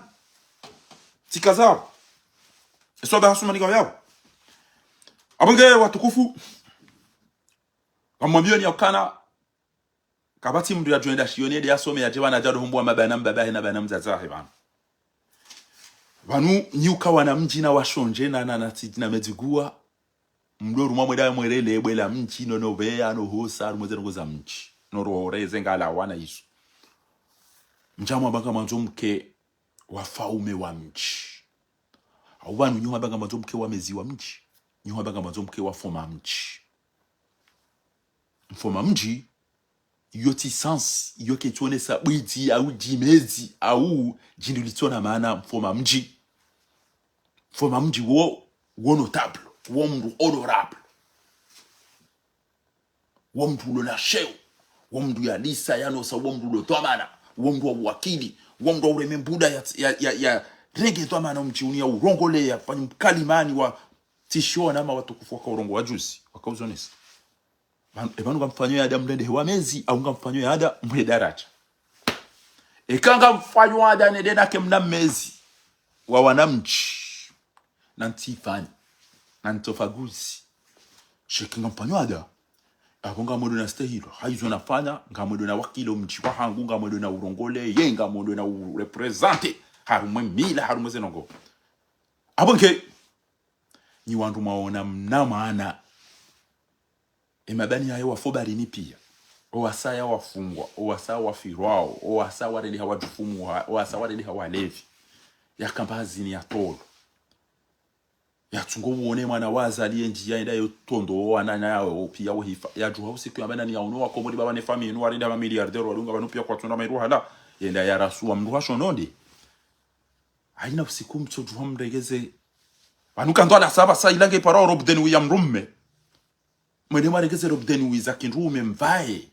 tikazao esoba hasuma niga yao abange watukufu amwambio ni yakana kabati mdu ya joenda shione de asome ya jebana jado humbo mabana mbaba na bana mzazahe bana Vanu nyuka wana mji na washonje na medzigua mdoru mwamweda mwerele bwela mji no novea no hosa rumweze ngoza mji no rohoreze ngala wana isu mjamu abanga manzo mke wafaume wa mji au vanu nyuma abanga manzo mke wa mezi wa mji nyuma abanga manzo mke wa foma mji mfoma mji yoti sans yoke tuone sa bwiti au jimezi au jindulitona maana mfoma mji wo notable wo mdu honorable wo mdu lo la sheo wo mdu ya lisa yano sa wo mdu lo tomana wo mdu wa wakili wo mdu wa uremembuda ya rege tomana mji unia urongole ya fanyi mkalimani wa tishona ama watukufu waka urongo wa juzi wakauzonesa ebanu ngamfanyo ya Adam ndende wa mezi au ngamfanyo ya Adam mwe daraja ekanga mfanyo ya Adam ndende na kemna mezi wa wanamchi nantifani nantofaguzi shekinga mfanyo ya Adam akonga modo na stehilo haizo nafanya ngamodo na wakilo mchi wa hangu ngamodo na urongole ye ngamodo na represente harumwe mila harumwe zenongo abonke ni wandu maona mna maana emabani yayo wafobari ni pia owasaya wafungwa owasa wafirwao owasa wareli hawadufumu owasa wareli hawalevi yakambazi ni atolo yatungo uone mwana wazaliye njia enda yotondo wana nayo pia wohifa yajuha usiku yabana ni yaono wakomori baba ne famille no warenda ba milliardaire walunga banu pia kwa tunda mairu hala yenda yarasuwa mndu hashononde haina usiku mtojuha mregeze banuka ndo ala saba sa ilange para rob den wi amrumme mwede maregeze rob den wi zakinrume mvae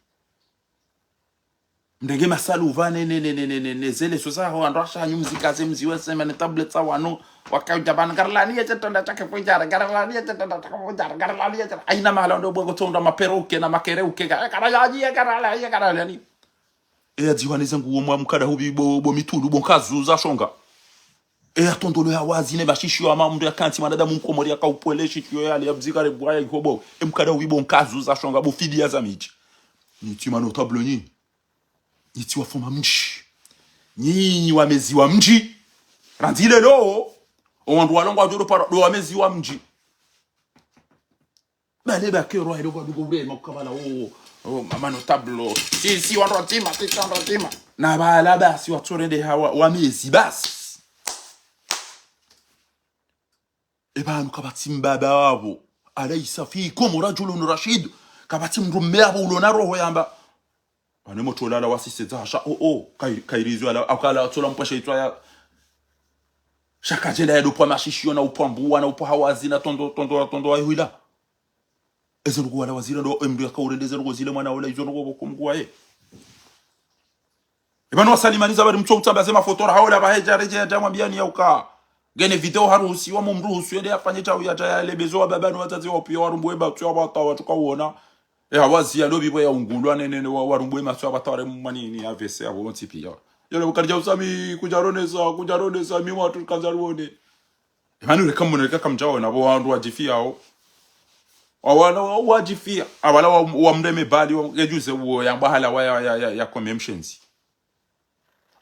mdenge masalu uvane ne zele sosa ho andasha nyumzika zemziwe sema ne tablet sa wanu wakauja ban garlani ya tonda chake funjara garlani ya tonda chake funjara garlani ya aina mahala ndo bongo tonda maperuke na makereuke karayaji ya garlani diwane zangu wo mwamkada hubi bo mitulu bonkazu za shonga atondolo ya wazi ne bashishi wa mamundu ya kanti madada munkomori akaupweleshi kiyo yali ya bzikare bwaya ikobo mkada hubi bonkazu za shonga bo fidi ya zamiji ni tima notable ni iti wafoma mji nyinyi wamezi wa mji randile lo owandu walongo ajoro para do wamezi wa mji bale ba kero ile kwa dugo bre makabala mama notable si wandu tima na bala basi watorende hawa wamezi basi ebanu kabati mbaba wabo alaysa fikum rajulun rashid kabati mrumme abo ulona roho yamba ane motolala wasise zasha kairizo ala akala tola mpasha itwa ya shaka jela ya dopo mashishio na upambua na upo hawazi na tondo ayuila ezo rugo wala wazira ndo emdu akaurendeze rugo zile mwana wala izo rugo kumgua ye ebanu wasalimaniza bari mcho utambazema fotora haola baheja reje jamwambiani yauka gene video harusi wa mumruhusu yende afanye chawi ya tayale bezo babanu watazi opio warumbwe batwa watawa tukawona hawazi ya lobi bwa ungulwa nene warumbwe matwa batare manini avese abo ontipi yale ukarja usami kujaroneza mi watu kanzaruone ebanu reka muneka kamjawo nabo wandu wajifiao awala wajifia awala wa mreme bali wajuze wo yambahala wa ya conventions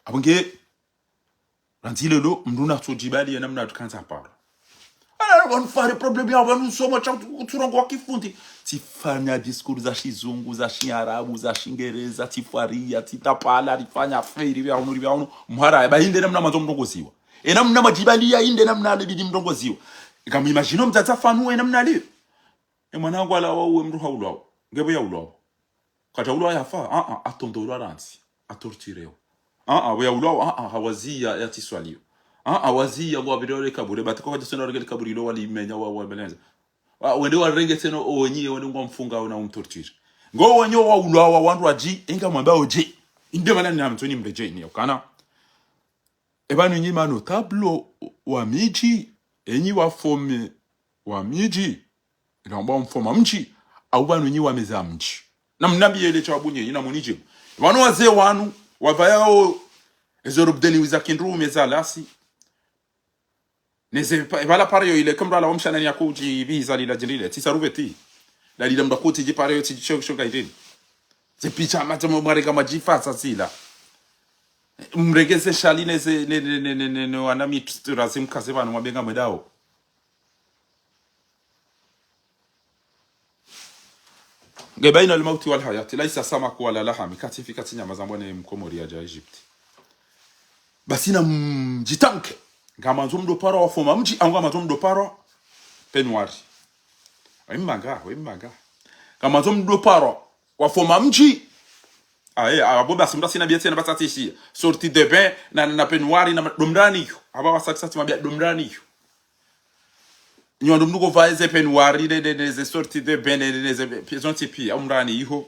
abonge rantile lo mnduna tojibali ya namna tukanza para wanufare problemi ya wanu soma cha uturongo wa kifundi tifanya diskuru za shizungu za shiarabu za shingereza tifaria titapala rifanya feri vya unu mhara ya bahinde namna mazo mndongoziwa namna majibali ya inde namna alibidi mndongoziwa kama imagino mtata fanu namna leo mwanangu ala wawe mru haulwa ngebo ya ulwa kata ulwa yafa atondolwa ransi atortireo we ulwa hawazia ya tiswalio wazia wa bidole kabure batako kwa jisona regel kaburilo wali menya wa belenza wende wa renge teno onyi wende ngwa mfunga na umtortire ngo wanyo wa ulwa wa wandu aji inga mwamba oje inde mana ni amtoni mreje ni okana ebanu nyi mano tablo wa miji enyi wa fome wa miji inaomba mfoma mji au banu nyi wa meza mji na mnabi ele chabunye ina munije wanu wazee wanu wavayao ezorubdeli wizakindru mezalasi neze bala pareyo ile kamra la wamshana ya kuji visa lila jilile tisaruveti la lila mdakuti ji pareyo ti shoka idini ze picha mata mwarega majifa sasila mregeze shaline ze ne wanami turazim kaseba no mabenga medao gebaina almauti wal hayati laisa samak wala lahami katifi katinya mazambone mkomori ya Egypt basina mjitanke ngama nzomdo paro wafoma mji anga mazomdo paro penwari wimanga ngama nzomdo paro wafoma mji aboba simba sina biati na batatishi sorti de bain na penwari na domrani aba wasakisati mabia domrani nyondo mnuko vaeze penwari de sorti de bain de pizonti pi umrani iho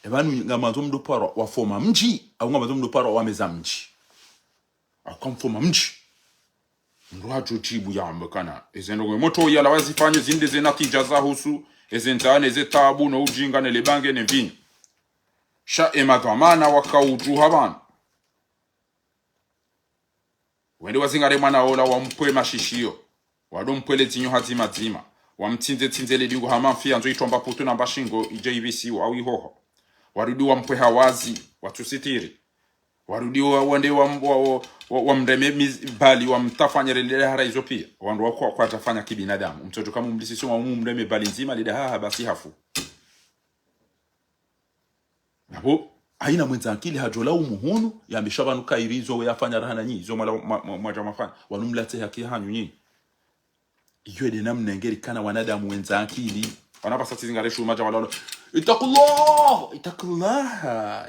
ebanu ngama nzomdo paro wafoma mji anga mazomdo paro wameza mji akamfoma mji Mruhajo jibu ya mbekana ezendo moto ya lawazi fanye zinde zenatija za husu ezentane zetabu no ujinga ne lebange ne vini sha emadhamana wakauju haban wende wazingare mwana ola wampwe mashishio wadompwele tinyo hazima wamtinze le dingo hamafia nzo itomba putu na bashingo JVC au ihoho warudi wampwe hawazi watusitiri warudi wande wa mreme bali wa mtafanya lile hara hizo pia wandu wako kwa tafanya kibinadamu mtoto kama mlisisi wa mreme bali nzima lile basi hafu hapo haina mwenza akili hajola umuhunu yameshabanu kairizo we yafanya rahana nyi zo mwaja mafanya wanumlate haki hanyu nyi iyo de namna ngeri kana wanadamu wenza akili wanapasa tizingare shu maja wala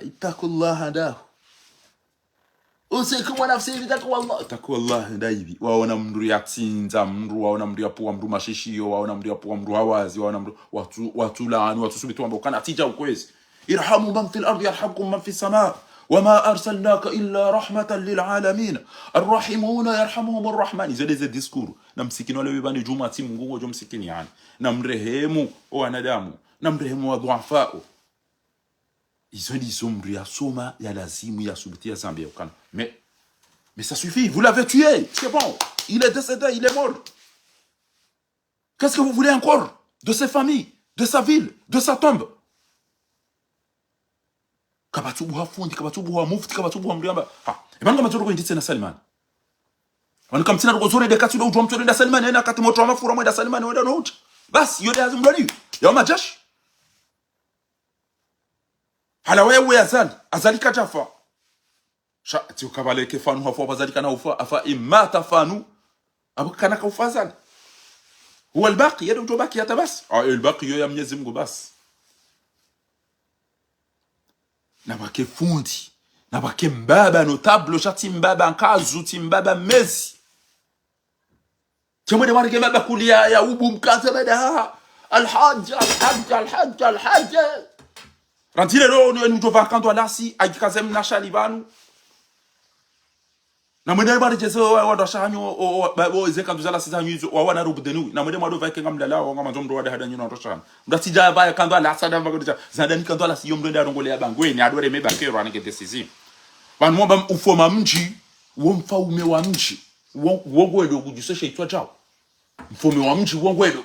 itakullah da usiku wanafsiri takwa Allah ndaibi waona mndu yaksinza mndu waona mndu yapuwa mndu mashishio waona mndu yapuwa mndu hawazi waona mndu watu laani watu subitu ambao kana tija ukwezi irhamu man fil ardi yarhamkum man fis samaa wama arsalnaka illa rahmatan lil alamin arrahimuna yarhamuhum arrahman zile diskuru na msikini wale wibani juma ti Mungu jo msikini yani na mrehemu wanadamu na mrehemu wa dhuafa ils ont dit mndu ya soma ya lazimu ya subitia zambia ukana mais ça suffit, vous l'avez tué, c'est bon, il est décédé, il est mort. Qu'est-ce que vous voulez encore de ses familles, de sa ville, de sa tombe? kabatubu hafundi kabatubu wa mufti kabatubu wa mriamba ha ebanga mazoro ko nditse na Salman wani kamtina ko zore de katudo utwa mtore nda Salman ena kati moto amafura mwenda Salman wenda no uta basi yote azumlani ya majashi hala wewe azali katafa sha ti ukabale ke fanu hafu bazali kana ufa afa imata fanu abukana ka ufazana huwa albaqi yadu tobaki hata basi albaqi yo ya Mwenyezi Mungu basi na bake fundi na bake mbaba notable shati mbaba nkazu ti mbaba mezi kemwe de marike mbaba kulia ya ubu mkaza bada alhajj rantile ro ni utova kanto alasi ajikazem na shalibanu na mwende bari jezo wa ndo shanyo o zeka nduzala sizanyu wa wana rubudenu na mwende mwado vaike ngamdala wa ngama ndomdo wada hadanyu na ndo shan ndatija baya kanto ala sada mbagoja zadani kanto ala siyo mdende arongole ya bangwe ni adore meba kero anike decisive van mwamba ufoma mji wo mfaume wa mji wo ngwedo kujisesha itwa chao mfaume wa mji wo ngwedo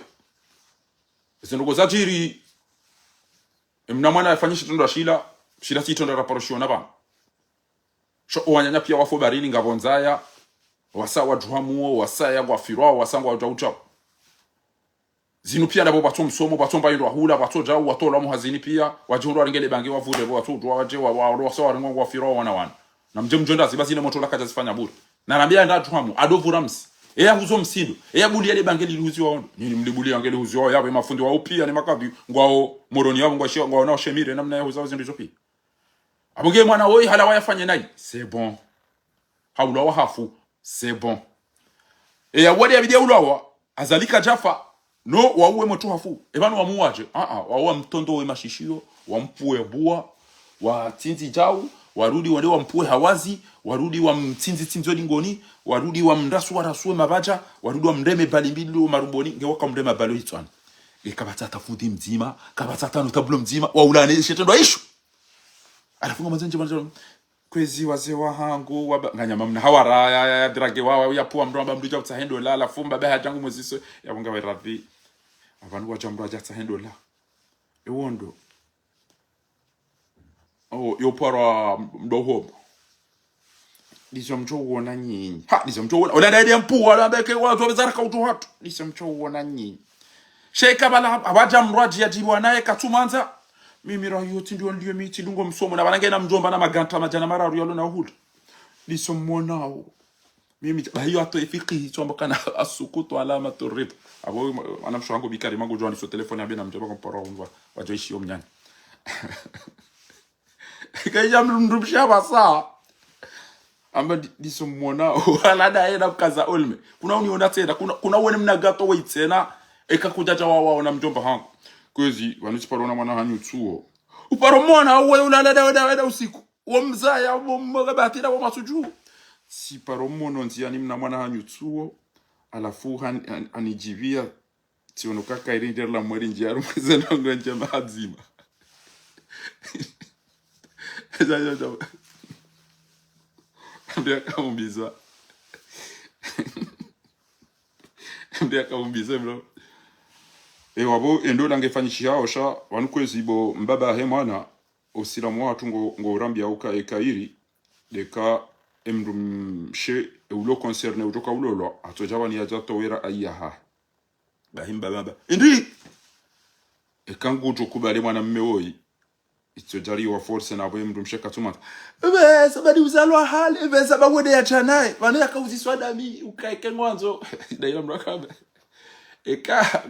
zindogo zatiri mna mwana afanyisha tondo ashila shila titondo raparoshona ba sho wanyanya pia wafo barini ngabonzaya wasa wadruhamuo wasa ya gwafirwa wasangwa wajaucha zinu pia nabo bato msomo bato mbayiro hula bato jawu watola muhazini pia wajuru arengele bangi wavude bato dwa waje wa so warengo gwafirwa wana na mjonda zibazine moto la kaja zifanya bure na nambia nda druhamu adovura msi eya huzo msindo eya buli yale bangeli lihuziwa ono nini mlibuli angeli huziwa yawe mafundi wa upia ni makabi ngwao moroni yabo ngwashio ngwao nao shemire namna ya huzawa zindizo pia abonge mwana oi hala wayafanye nayi c'est bon hawula wa hafu c'est bon eya wadi ya bidia ulawa azalika jafa no wauwe moto hafu ebanu wamuwaje wawa mtondo we mashishio wampue bua wa tinzi jau warudi wale wampue hawazi warudi wa mtinzi tinzodi ngoni warudi wa mrasu warasue mabaja warudi wa mreme balimbili wa maruboni ngewaka mreme balo hitwana ikabatata fundi mzima kabatata no tablo mzima waulane shetendo aishu alafunga manzenje manzo kwezi wazee wa hangu nganyama mna hawara ya drage wawa ya puwa mramba mduja utahendo la fumba beha jangu mweziso ya bunga we radhi abantu wajamro aja tahendo la ewondo yo para mdoho diso mcho wona nyinyi diso mcho wona ola ndade mpuwa la beke watu wazara ka utu hatu diso mcho wona nyinyi sheka bala abajamro aja jibwa naye katumanza mimi raho yote ndio miti ndungo msomo na banangena mjomba na maganta majana mararu yalo na uhud lisommonao mimi hiyo ato ifiki chombo kana asukutu alama turib abo anamsho wangu bikari mangu jwani so telefoni abena mjomba komporo unwa wajoishi omnyani kaija mrumrumsha basa amba lisommonao ala daenda kaza olme kuna uniona tena kuna wene mnagato waitena ekakujaja wao na mjomba hangu kwezi wanisparona mwana hanyu tuo uparo mwana wewe unalada usiku wamzaya wamgabatira wa masuju si paro mono nziani mna mwana hanyu tuo alafu anijivia tiono kaka irindira la mweri njiaru mweze nango njema azima zayo ndio kaumbiza bro wabo endo langefanyishia osha wanukwezi bo mbaba he mwana osiramu watu ngo rambia uka ekairi deka emrumshe ulo concerne utoka ulolo atojawa ni aja towera ayaha bahimba baba indi ekangu jokubale mwana mmeoi itojari wa force na bo emrumshe katumata sabadi uzalwa hali sabawede ya chanae bana yakauziswa dami ukaike ngwanzo dayo mrakabe eka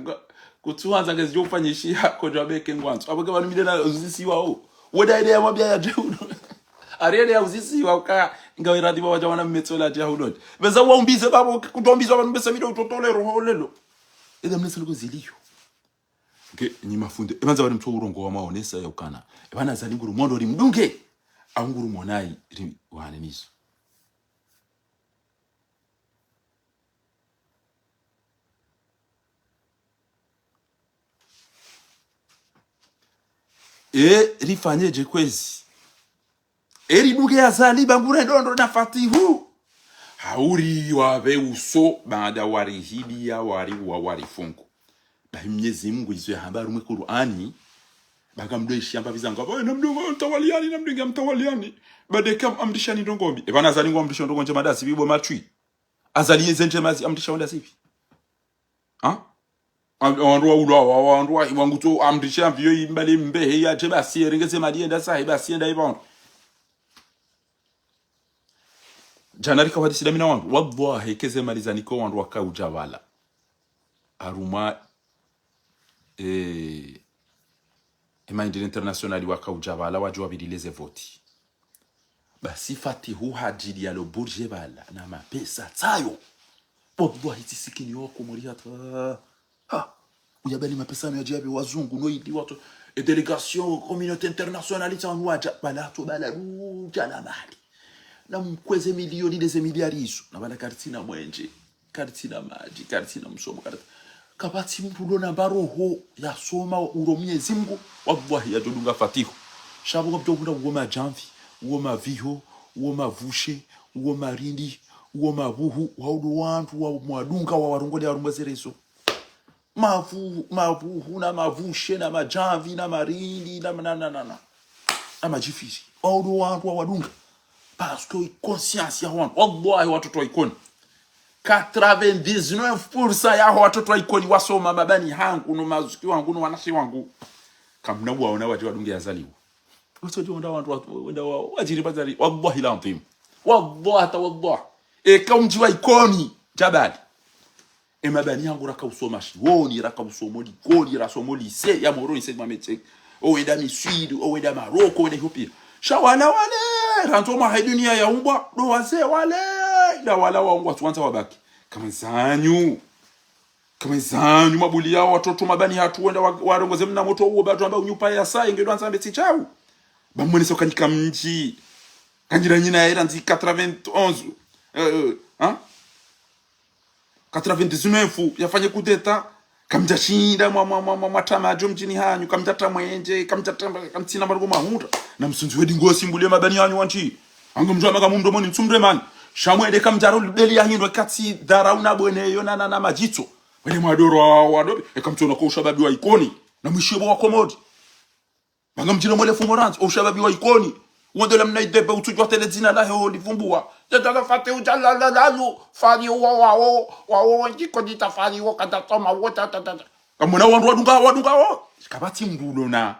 kutuanza ngezi ufanyishia kodwa beke ngwanzo aboke banu midena uzisiwa o weda ile ya mabya ya jehudo ariele ya uzisiwa ka ngawe radiba waja wana mmetsola jehudo beza waumbize babo kutombizwa abantu bese video utotole roho lelo eda mneselo koziliyo ke ni mafunde ebanza bali mtho urongo wa maonesa ya ukana ebana zalinguru mondo limdunge anguru monai wane niso rifanyeje kwezi riduge yazali bangure ndondo na fatihu hauri wawe uso baada warihibia wari wa warifungu Mwenyezi Mungu izo habari mu Qur'ani bakamdo shamba bizanga boy namdo mtawaliani namdo mtawaliani badeka amdishani ndongombi e bana azali ngo amdisha ndongonje madasi bibo matwi azali zenje mazi amdisha onda sipi ha andwa ulwa andwa wanguto amdisha mbiyo imbale mbehe ya je basi ringeze madienda sahi basi enda ibondo janari kwa hadisi damina wandu wallahi keze malizani ko wandu wakaujawala aruma Imani internationali wakaujawala wajua bidileze voti basi fatihu hajili ya lo burje bala na mapesa tayo wallahi tisikini wako muri hata ha uyabali mapesa no yajabi wazungu no idi watu e delegation communauté internationale tanwaja bala to bala jana mali na mkweze milioni deze miliari hizo na bala kartina mwenje kartina maji kartina msomo kartina kabati mpulo na baroho ya soma uromye zimgo wallahi ya dodunga fatihu shabo ko byo ngoma janvi woma viho woma vushe woma rindi woma buhu waudu wantu wa mwadunga wa warongole ya rumbazerezo mavuhu na mavushe na majanvi na marindi na majifisi waudu wantu wa wadunga parce que conscience ya wantu wallahi watoto ikoni 99% ya watoto ikoni wasoma mabani hangu no mazuki wangu no wanashi wangu kamna waona waje wadunge yazaliwa usoje ndo wantu wenda wajiri bazali wallahi la antim wallahi ta wallahi e kaunji wa ikoni jabali e mabani hangu raka usoma shiwoni raka usomo likoli rasomo lycée ya moro lycée mamete o wenda misud o wenda Maroko wenda Ethiopia shawala wale ranto ma dunia ya umbwa do wazee wale ila wala waungwa tuanza wabaki kama zanyu mabuli yao watoto mabani hatu wenda warongoze mna moto huo bado ambao nyupa ya saa ingedwa anza mbeti chao bamwene so kanika mji kanjira nyina era nzi 91 99 yafanye kudeta kamjashinda mwatama ajo mjini hanyu kamjata mwenje kamjata kamtina marugo mahuta na msunzi wedi ngosi mbule mabani hanyu wanchi angumjwa maka mumdo moni msumre man shamwede kamjaro beli ya hindo kati darauna bwene yo na majito wale mwadoro wadobe kamtona ko ushababi wa ikoni na mwishibo wa komodi bangamjira mwele fumoranzi ushababi wa ikoni wonde lamna idebe utujwa telezina la ho livumbua tata fate ujala lalu fali wa njiko ditafali wo kata toma wota tata kamona wandu wadunga kabati mbulo na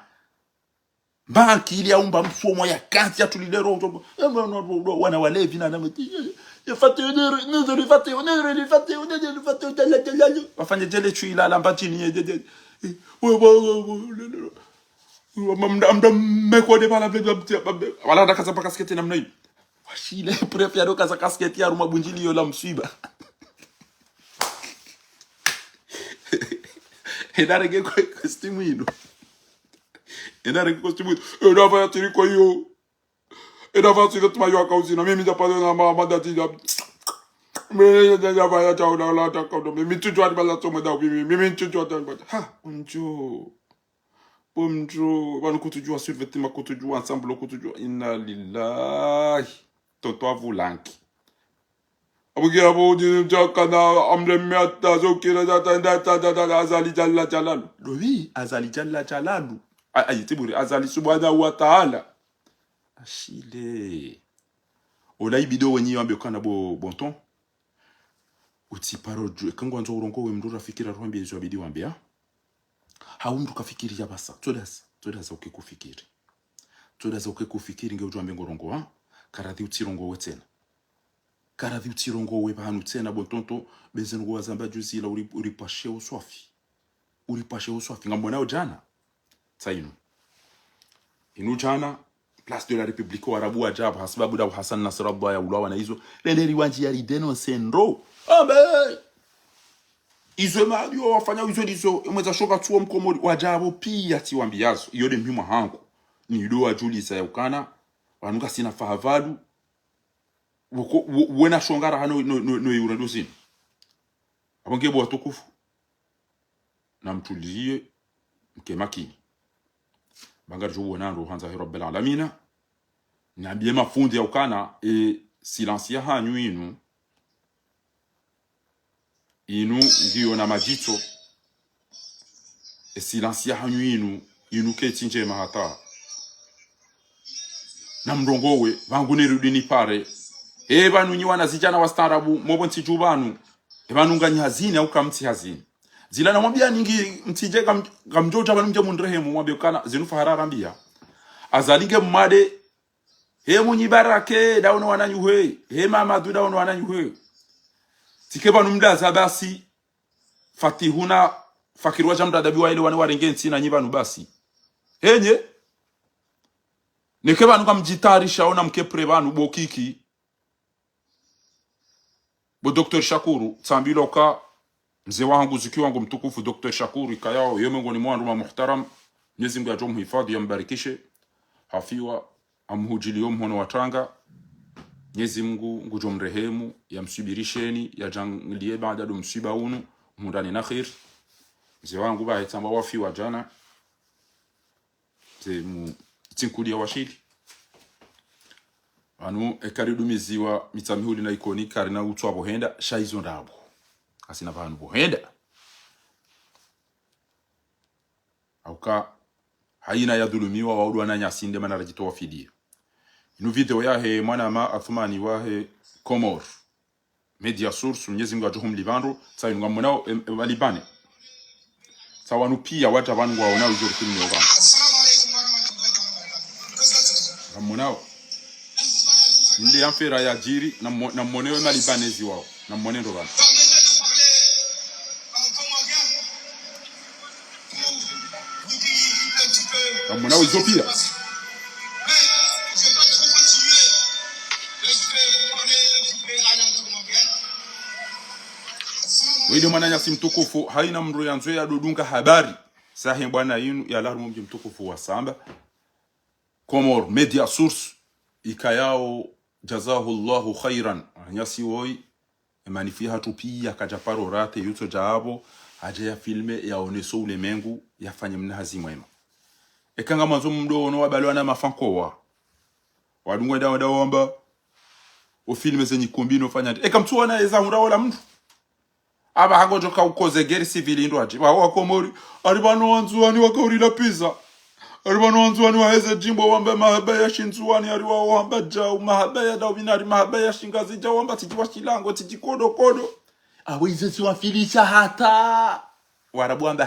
banki ili aumba mfumo ya kanti ya tulilero wana walevi na nameti fate wafanye jele chuila lamba chini mda mekode bala wala ndakaza pa kasketi namna hiyo washile pref ya doka za kasketi ya ruma bunjili yo la mswiba edarege kwa costume hino edarege costume hino edava ya tiri kwa hiyo edava ya tiri tumayo akauzina mimi japade na madati ya mimi japade ya chao na la takao mimi tujwa bala tomo da mimi tujwa da ha unjo Pomjo, banu kutujua survetima kutujua ensemble kutujua inna lillahi toto avulanki. Abugi abo jakana amre miata zokira data azali jalla jalalu. Oui, azali jalla jalalu. Ayitiburi azali subhanahu wa ta'ala. Ashile. Ola ibido wenyi yambe kana bonton. Uti parojo kango nzo urongo we mndura fikira rwambe zo abidi wambia. Haundu kafikiri ya basa tudaza ukikufikiri tudaza ukikufikiri nge ujwa ngorongo ha karadhi utirongo wetena karadhi utirongo we bahanu tena botonto bezengo wazamba juzi la uripashe uswafi ngambona jana tainu inu jana place de la République arabu ajab hasbabu da Hassan Nasrallah ya ulawa na hizo lenderi wanji ya rideno sendro abe izo mario wafanya izo dizo mweza shoka tuwa mkomori wajabo pia tiwambiazo iyo de mpima hangu ni doa Julisa ya ukana wanuka sina fahavadu wena shongara hano no yuradosini abangebo watukufu na mtulizie mke makini bangar juwa nando hanza Rabbil Alamina na biema fundi ya ukana silencia hanyu inu ngiyo na majito silencia hanyu inuke tinje mahata na mrongowe vangu nirudi ni pare banu nyi wana zijana wastarabu mobonti jubanu banu ngani hazini au kamti hazini zila na mwambia ningi mtije kamjoja banu mje mundrehemu mwambia kana zinufa hararambia azalige mmade munyi barake dauna wananyuhe mama du dauna wananyuhe tike banu mdaza basi fatihuna fakirwa jamda dabiwa ile wana warengensi na nyibanu basi henye nike banu kamjitarisha ona mkepre banu bokiki bo Dr. Shakuru tsambiloka mzee wangu ziki wangu mtukufu Dr. Shakuru ikayao yemengoni mwandu wa muhtaram Mwenyezi Mungu ajom hifadhi yambarikishe hafiwa amhujili mhono watanga Mwenyezi Mungu ngujomrehemu yamsubirisheni yajangilie baada ya msiba unu mundani na khair mzee wangu ba itamba wafiwa jana mu tinkulia washili anu ekaridumiziwa mitamihuli na ikoni karina utwa bohenda shaizo ndabo asina bantu bohenda auka haina ya dhulumiwa waudu wananyasinde mana rajitoa fidia inu video yahe mwana ma athmani wahe Komor media source Mwenyezi Mungu ajuhum libando sa inu ngamonao walibane sa wanu pia wata wanu waonao ijoro kumi oga ngamonao Ndi amfera ya jiri na mwonewe malibanezi wao na mwenendo wao na mwonewe Ethiopia Widi mwananya simtukufu haina mru ya nzoe ya dudunga habari sahi bwana yinu ya larumu mtukufu wa samba Komor media source ikayao jazahullahu khairan nyasi woi emanifiha tupia kajaparo rate yuto jaabo aje ya filme ya oneso ulemengu yafanye mnazi mwema ekanga manzo mdo ono wabalwana mafankowa wadungwa dawa daomba o filme zenye kombino fanya ekamtuona eza uraola mtu aba hagojo ka ukoze geri civil ndo aje wa Komori aribano wanzuani wakaurila pizza aribano wanzuani waheze jimbo wamba mahaba ya shinzuani ariwa wamba jao mahaba ya dawinari mahaba ya shingazi jao wamba tijiwa shilango tijikodo kodo awize siwafilisha hata warabu wamba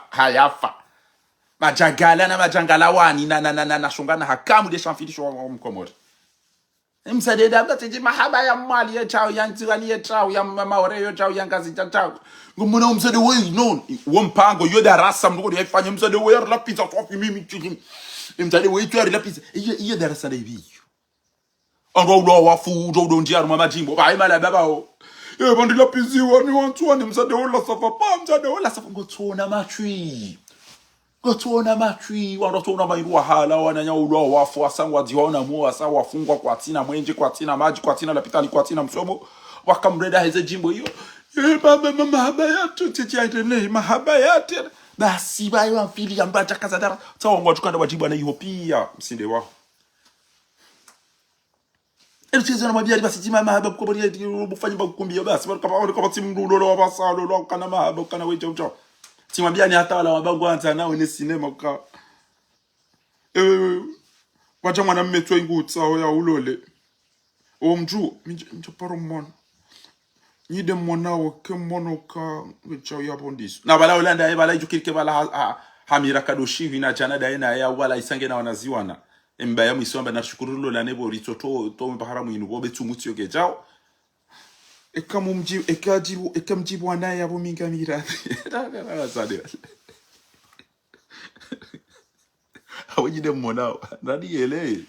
hayafa majangala na majangalawani na shungana hakamu de shamfilisho wa Mkomori msadeda abda tiji mahaba ya mali ya chao ya nziwani ya chao ya maore ya chao ya ngazi ya chao ngumuna umsade we no wompango yo darasa mnuko yafanye msade we la pizza tofi mimi chicken msade we tu la pizza iyo darasa la hivi ando ndo wafu ndo ndiaru mama jimbo ba imala baba o bandi la pizza wani wantu ni msade la safa pa msade la safa ngotona matri Gotona matri wanatona mairua hala wananya ulwa wafu asangwa diona mu asa wafungwa kwa tina mwenje kwa tina maji kwa tina lapitani kwa tina msomo wakamreda heze jimbo hiyo baba mahaba yatu titiaitene mahaba yatu basi bayo amfili ambacha kazadara sawa ngwachukanda wajibu na Ethiopia msinde wao elcheze na mabia basi jima mahaba kwa bali bufanye bakumbia basi kwa timu ndo basalo lo kana mahaba kana weje ucho timwambia ni hata wala wabangu anza nao ni sinema ka wacha mwana mmetwa ingutsa ya ulole omju mjoparo mona nyide mona wo ke mono ka wecha ya bondiso na bala ulanda bala ijukirike bala hamira kadoshi hina jana daina ya wala isange na wanaziwana mbaya mwisomba na shukuru lo la nebo ritoto to mpahara mwinu bobe tumuti yoke jao ekamjibu anaye yabo minga mirathi sade awajide mmonao nani ele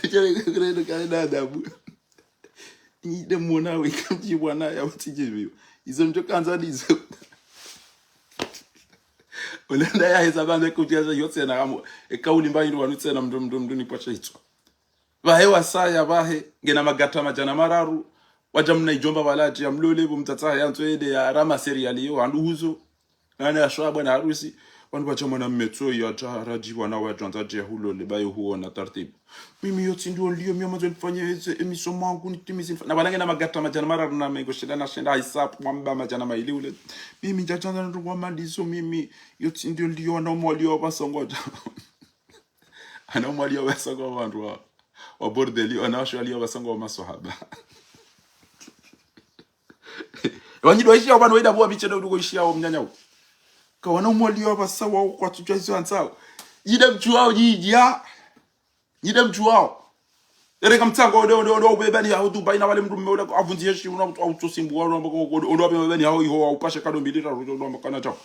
kile kana adabu ide mmonao ekamjibu anaye yabo tijibu izo njo kanza dizo olenda ya hesabande kutiaza yote na kamo ekauli mbayi ndo wanutse mdu ni kwacha hitwa bahe wasaya bahe ngena magata majana mararu wajamna ijomba walaji ya mlole mtata ya ntwede ya rama seriali yo anduhuzo nane ashwa bwana harusi wanu bachamana mmetso ya rajibu na wajanza je hulo le bayo huona taratibu mimi yote ndio mimi amazo nifanye emission mangu nitimize na banange na magata majana mara na mengo shida na shenda hisap mwamba majana maili ule mimi jajanza ndo kwa mandizo mimi yote ndio na mwalio basongoja ana mwalio basongo wandu wa bordeli ana shwalio basongo maswahaba wanyido ishia bana wenda bwa biche ndo ishia o mnyanya ka wana mwalio basawa kwa tujazo ansao yide mchuao yijia yide mchuao ere kamtsango ndo bebani ya Dubai na wale mdume ule avunzie shi una autosimbu ndo ndo bebani hao iho au pashe kado milita ndo makana chao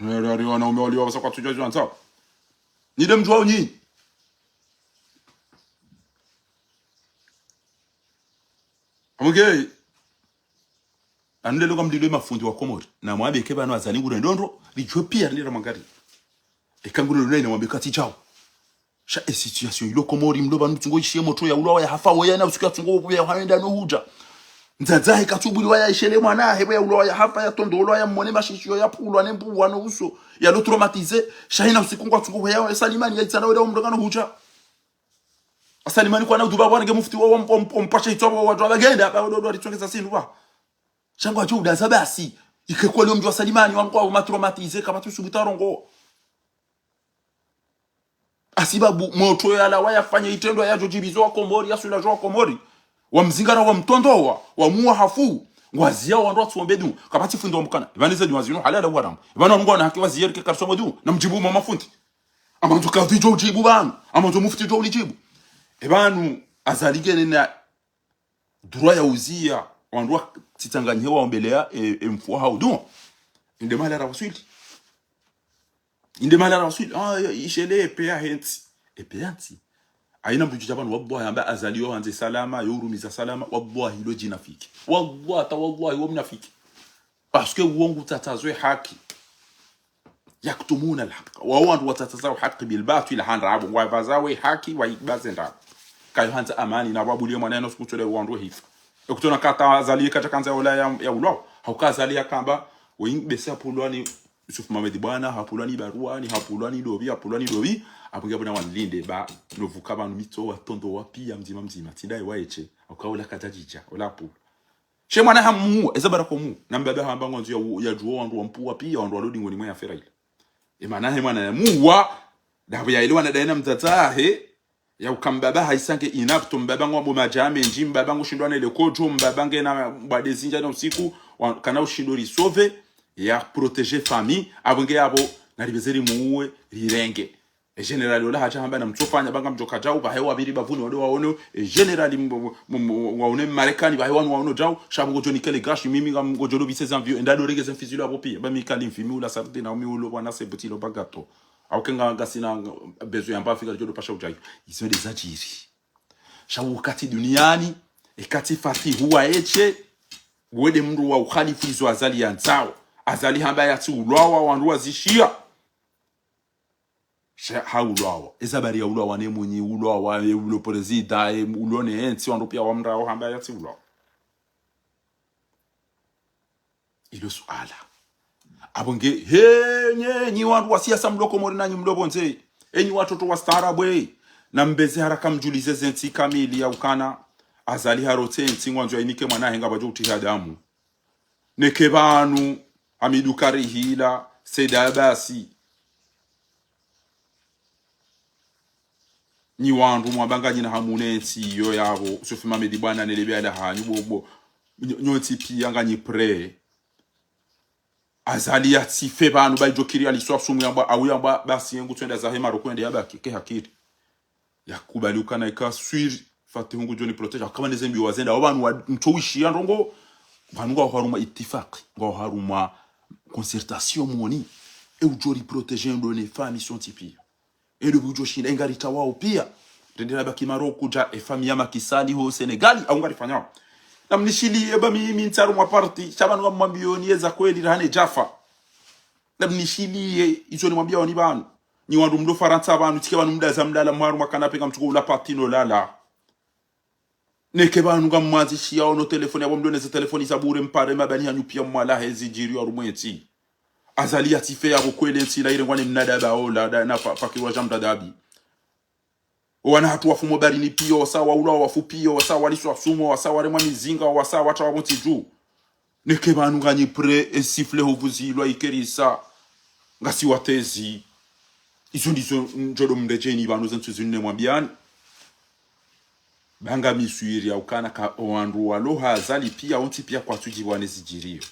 ere wana mwalio basawa kwa tujazo ansao yide mchuao nyi amge anele ngamdilo mafundi wa Komori na mwabe ke bana azali ngure ndondo Ethiopia ndira mangari ekanguro nene mwambe kati chao sha situation ilo Komori mloba mtungo ishie moto ya ulawa ya hafa woya na usikia tungo ya haenda no huja nzazahe katubuli waya ishele mwana hebe ya ulawa ya hafa ya tondo ulawa ya mwone mashishio ya pulwa ne mbu wana uso ya lo traumatiser shahina usikungwa tungo ya Salimani ya tsana wala umndogano huja Salimani kwa na duba bwana mufti wa mpasha itwa wa dwa bagenda ba ndo alitongeza sinu ba shangwa juda zabasi ikekwa leo mjwa Salimani wangu matraumatiser kama tusubutarongo asibabu moto ya la waya fanya itendo ya jojibizo wa Komori asula jo Komori wa mzingara wa mtondowa wa muwa hafu ngwazia wa ndo tsombedu kapati fundo mukana ibanize nyazino halala waram ibana ngwana haki waziyeri ke karsomo du namjibu mama fundi amanzo ka vijo jibu banu amanzo mufti jo lijibu ibanu azaligene na droit ya uzia wandwa titanganye wa mbelea mfua haudu inde mala rawsuli ishele pea henti epeanti aina mbuju jabanu wallahi amba azaliyo hanze salama yorumiza salama wallahi lo jinafiki wallahi wa mnafiki parce que wongu tatazwe haki yaktumuna alhaq wa wandu watatazaw haqi bil batil hanrabu wa bazawe haki wa ibazenda kayo hanza amani na wabulie maneno sikutole wandu hifa ekutona kata azaliye kacha kanza ya ulo haukazalia kamba wengi besa pulwani Yusuf Mohamed bwana hapulwani barua ni hapulwani dobi apunga bwana wanlinde ba novuka banu mito watondo wapi ya mzima tidai waeche akaola katajija olapo she mwana hamu ezabara komu na mbaba hamba ngonzo ya juo wandu wampuwa pia wandu walodi ngoni mwa ya feraile emana he mwana muwa dabu ya ilwana daina mtatahe ya ukambaba haisange inapto mbaba ngwa majame njimba bangu shindwana ile kojo mbaba ngena badezinja na usiku kana ushindori sove ya protéger famille abonge yabo naribezeri muwe rirenge general ola haja hamba na mtofanya banga mjoka jao ba hewa biri bavuni wado waone general waone Marekani ba hewa waone jao shabu gojo nikele gashi mimi ngam gojo lo bises envio ndado regeze fizilo abopi ba mikali mfimi ula sarde na umi ulo wana se petit lo bagato au kenga gasina bezo ya Afrika jodo pasha ujai izo des ajiri shabu kati duniani ekati fati huwa eche wede mru wa ukhalifu izo azali yanzao azali hamba yati ulwawa wandu wazishia haulwawa ezabari ya ulwawa ne munyi ulwawa ulo prezida ulone enti wandu pia wamra hamba yati ulwawa ilo suala abonge nyi wandu wasiasa mloko mori nanyi mlobonze enyi watoto wa starabwe na mbeze haraka mjulize zenti kamili ya ukana azali harote enti ngwanzo inike mwana henga bajo utihadamu nekebanu Hamidou Karihila Seda Abasi ni wandu mwabanga nyina hamunensi yo yabo Yusuf Mohamed bwana nelebya la hanyu bobo nyoti pia ngani pre azali atife banu bayijokiri aliswa sumu yamba awuyamba basi yengu twenda za hema rokwende yabaki ke hakiri yakubali ukana ikaswiri fatihungu joni protege akama nezembi wazenda abantu mtowishi ndongo banwa haruma ittifaq ngo haruma concertation moni e ujori protéger ndone famille sont tipi e le bujo shinda ngari tawao pia ndendera baki Maroko ja e famille ya Kisali ho Senegal au ngari fanya na mnishili eba mimi ntaru mwa party chabanu ngambambioni yeza kweli rane Jafa na mnishili izo ni mwambia wani banu ni wandu mdo Faransa banu tike banu mdaza mdala mwaru makanape ngamtuko la patino lala neke banu ngamwanzishia ono telefoni yabo mdoneze telefoni zabure mpare mabani hanyu pia mwala hezi jiri wa rumweti azali atife abo kwele tsila ile ngwane mnadaba ola na pakirwa jamda dabi wana hatu wafumo barini pio sawa ula wafu pio sawa waliswa sumo sawa remwa mizinga sawa wata wabonti juu neke banu ganyi pre esifle hovuzilwa ikerisa ngasi watezi izo ndizo njodo mndejeni banu zentu zinne mwambiani banga miswiri au kana ka oandu waloha azali pia onti pia kwa tujibwane zijirio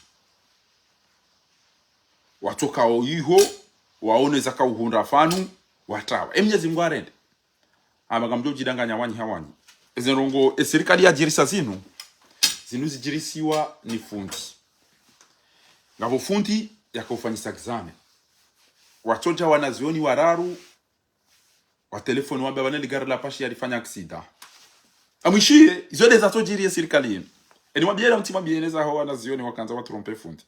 watoka oiho waone zaka uhunda fanu watawa emnyezi mgwarende amagamdo jidanganya wanyi hawanyi ezerongo serikali ya jirisa zinu zijirisiwa ni fundi ngabo fundi yakofanyisa examen watoja wanazioni wararu wa telefoni wambe waneli gari la pashi yalifanya aksida amwishie izode za tojirie serikali yenu eni mwabiera mtima bieneza ho wanazioni wakanza watrompe fundi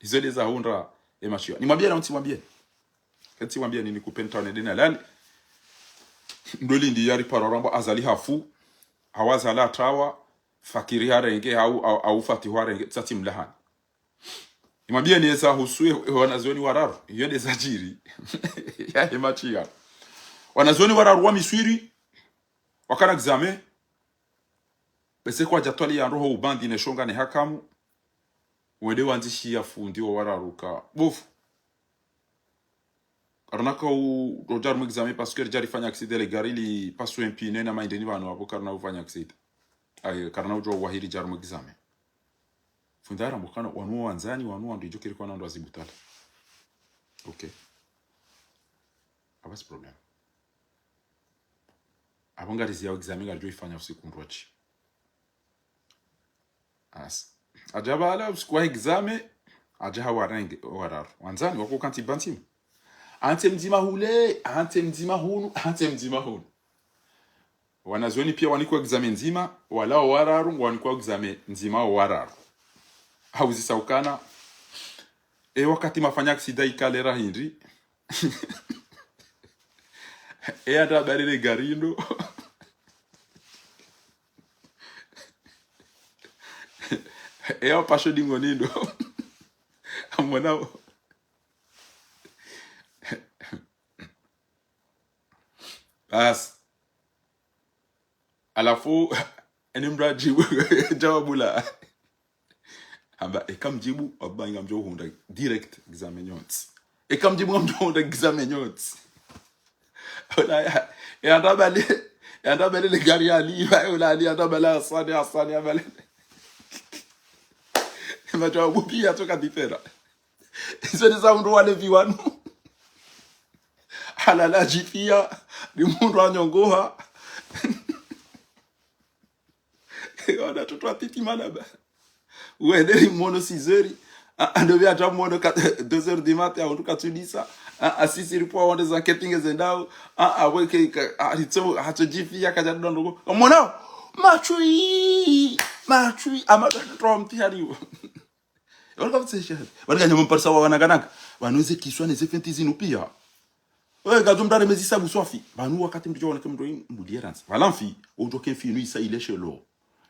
izode za hundra emashia ni mwabiera mtima bien kati mwambia nini kupenta ne dena lali ndoli ndi yari pararambo azali hafu hawazala tawa fakiri harenge au fati harenge tsati mlahani imwambia ni esa husue wanazioni wararu yende za jiri ya emachia wanazioni wararu wa miswiri wakana examen bese kwa jatwali ya roho ubandi ne shonga ne hakamu wede wanzishi ya fundi wa wararuka bofu karnaka u rojar mu examen parce que jari fanya accident le gari li passo impine na maindeni banu abo karna ufanya accident ay karna ujo wahiri jar mu examen fundara mukana wanu wanzani wanu ndo jokeri kwa ndo azibutala okay abas problem abongarizi ya examen garjo ifanya usiku ndwachi as ajabala usiku examen ajaha warenge warar wanzani wako kanti bantim ante mzima hunu wanazioni pia waniko examen nzima walao wararu waniko examen nzima wararu hauzisaukana wakati mafanya aksida ikalera hindi anda barele garindo pasho dingonindo amona as alafu enemra jibu jawabula amba ekamjibu abanga mjo hunda direct examen notes ekamjibu mjo hunda examen notes ola ya ndabale le gari ali ola ali ndabale asani abale majawabu pia toka difera hizo ni za ndo wale viwanu halala jifia ni mundu anyongoha ona tutwa titi manaba uendeli mono 6h ando vya ta mono 2h du matin on tuka tudisa asisi ripo wonde za ketting zendao aweke ritso hatojifia kaja ndondo mona machui amaka trompi hariwo on ka tsesha wanga nyama parsa wanaganaka wanuze kiswane zefentizi nupia wewe gazumdare mezisa buswafi banu wakati mtu jona kemdo mbulieranza walamfi ojoke finu isa ile shelo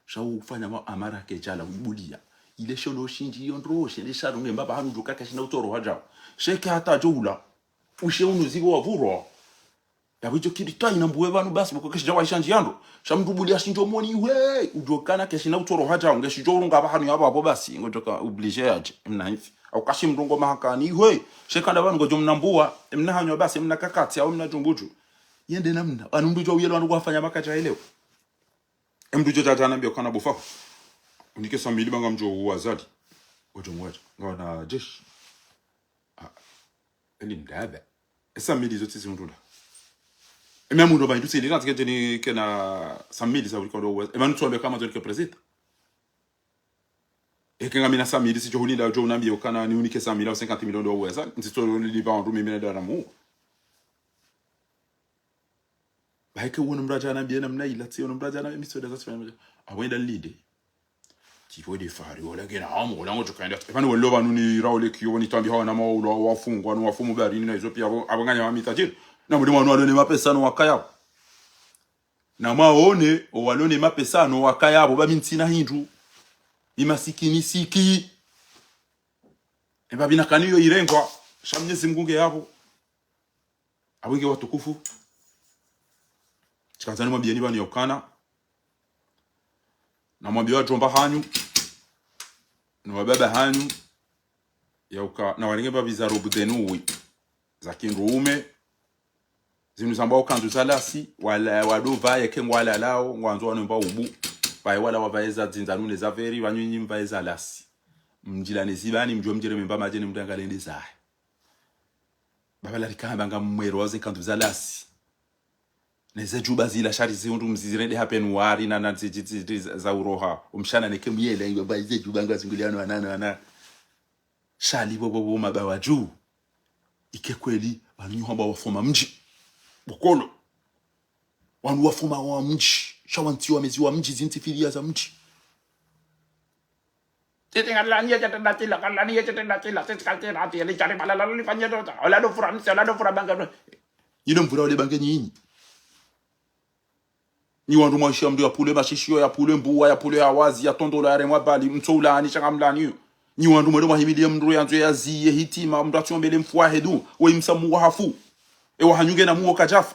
shawu kufanya ma amara kejala wibulia ile shelo shinji yondro shele sharunge mbaba hanu jokaka shina utoro haja sheke hata joula ushe unuzigo wavuro yabijo kidita inambuwe banu basi bako kesha waishanji yando shamdubulia shinjo moni we ujokana keshina utoro haja ngeshijo urunga bahanu yabo abo basi ngojoka oblige aje mnaifi au kashi mrongo mahakani we shekanda banu ngojo mnambua mnahanyo basi mnakakati au mnajumbuju yende namna anumdujo uyelo anu wafanya makaja eleo mdujo jajana mbio kana bufa unike samili banga mjo wazadi ngojo mwaje ngona jeshi elimdabe samili zote zindula même ndo ba ndusi ndina tike ni kena samili sa ulikondo wa emanu tuambe kama tonike president ekenga mina samili si johuli la jo nambi okana ni unike 100 millions 50 millions de wesa ntito li ba ndu mimene dara mu ba ke wona mraja na bien namna ila tsi wona mraja na miso da zasifanya awenda lide tipo de fari wala gena amu wala ngoto kaenda efani walo banu ni rawle kiyo ni tambi hawa na maulo wafungwa no wafumu bari na izo pia abanganya mamitajiri na muri mwana walo ni mapesa no wakaya na maone walo ni mapesa no wakaya abo ba mintina hindu imasikini siki eba binakaniyo irengwa Mwenyezi Mungu nge hapo awinge watukufu chikazani mwambieni bani yokana na mwambie watu omba hanyu na wababa hanyu yauka na walenge babiza robudenuwi za kinruume zinu zambao kanzu zalasi wala wadova yeke ngwala lao ngwanzo wanomba ubu bae wala wabaeza zinzanune za veri wanyinyi mbaeza lasi mjilane zibani mjua mjire memba majeni mtangalende zae babala rikamba nga mwero waze kanzu zalasi neze juba zila shari zindu mzirende happen wari na za uroha umshana neke myele ngo baize juba nga zinguliano wana shali bobo mabawa juu ike kweli wanyuhamba wafoma mji bukolo wanu wafoma wa mji shawanti wa mezi wa mji zintifilia za mji titingalania jatadatila kalania jatadatila tikaltera ati ali chari balala lifanya dota ola do fura banga yino mvura ole banga nyinyi ni wandu mwaishia mdu ya pule mashishio ya pule mbuwa ya pule awazi ya tondola ya remwa bali mtoulani changamlani ni wandu mwede mwahimilia mdu ya nzo ya ziye hitima mdu atuombele mfuwa hedu we msamu wa hafu ewa hanyunge na muo kajafu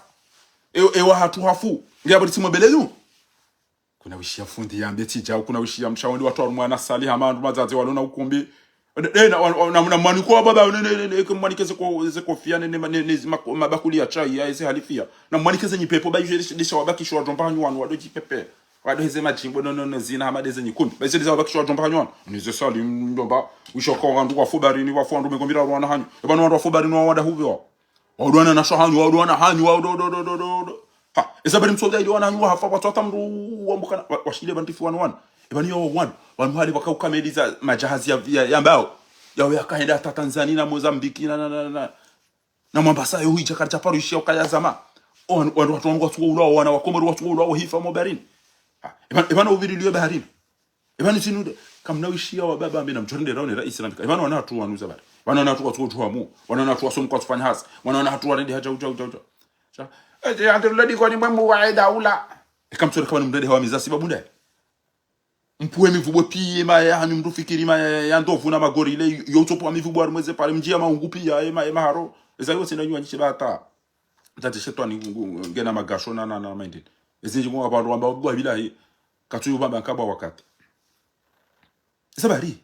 ewa hatu hafu ngiyabari timo belelu kuna wishia fundi ya mbeti jao kuna wishia mshawondi watu wa mwana sali hamandu mazaze walona ukumbi na mwaniko baba mwanikeze ko fia mabakuli ya chai ya ese halifia na mwanikeze nyipepo ba yisha wabaki shwa jomba hanywan wado jipepe wado heze majimbo no zina hamadeze nyikundu ba yisha wabaki shwa jomba hanywan nize sali ndomba wisho ko ngandu kwa fubarini wa fondu megombira rwana hanyu ebana wandu wa fubarini wa wada hubyo wadwana na shahanyu wadwana hanyu do ha esabari msoda ili wana hanyu hafa watu atamru wambuka washile bantifi wan ebani yo wanu hali wakaukameliza majahazi ya mbao yao yakaenda hata Tanzania na Mozambiki na Mombasa yo hija karcha paru ishia ukayazama watu wangu watu ulao wana wakomoru watu ulao hifa mobarini ebana uviriliyo baharini ebani sinude kamna ishia wa baba amena mjorinde raone rais na ebana wana watu wanuza bari wana watu watu hamu wana watu wasomu kwa kufanya hasa wana watu warende haja uja andelodi kwa ni mwemu wa daula kamsore kama mdede hawa miza sibabunda mpuwe mivubwe pie maya hanyu mrufikiri maya ya ndovu na magori ile yotopo mivubwe arumweze pale mjia maungu pia ema haro eza yose na nyuwa nchiche bata mtate shetwa ni ngena magasho na maindi ezi njingu abantu wamba wabwa bila hii katuyu bamba nkaba wakati isabari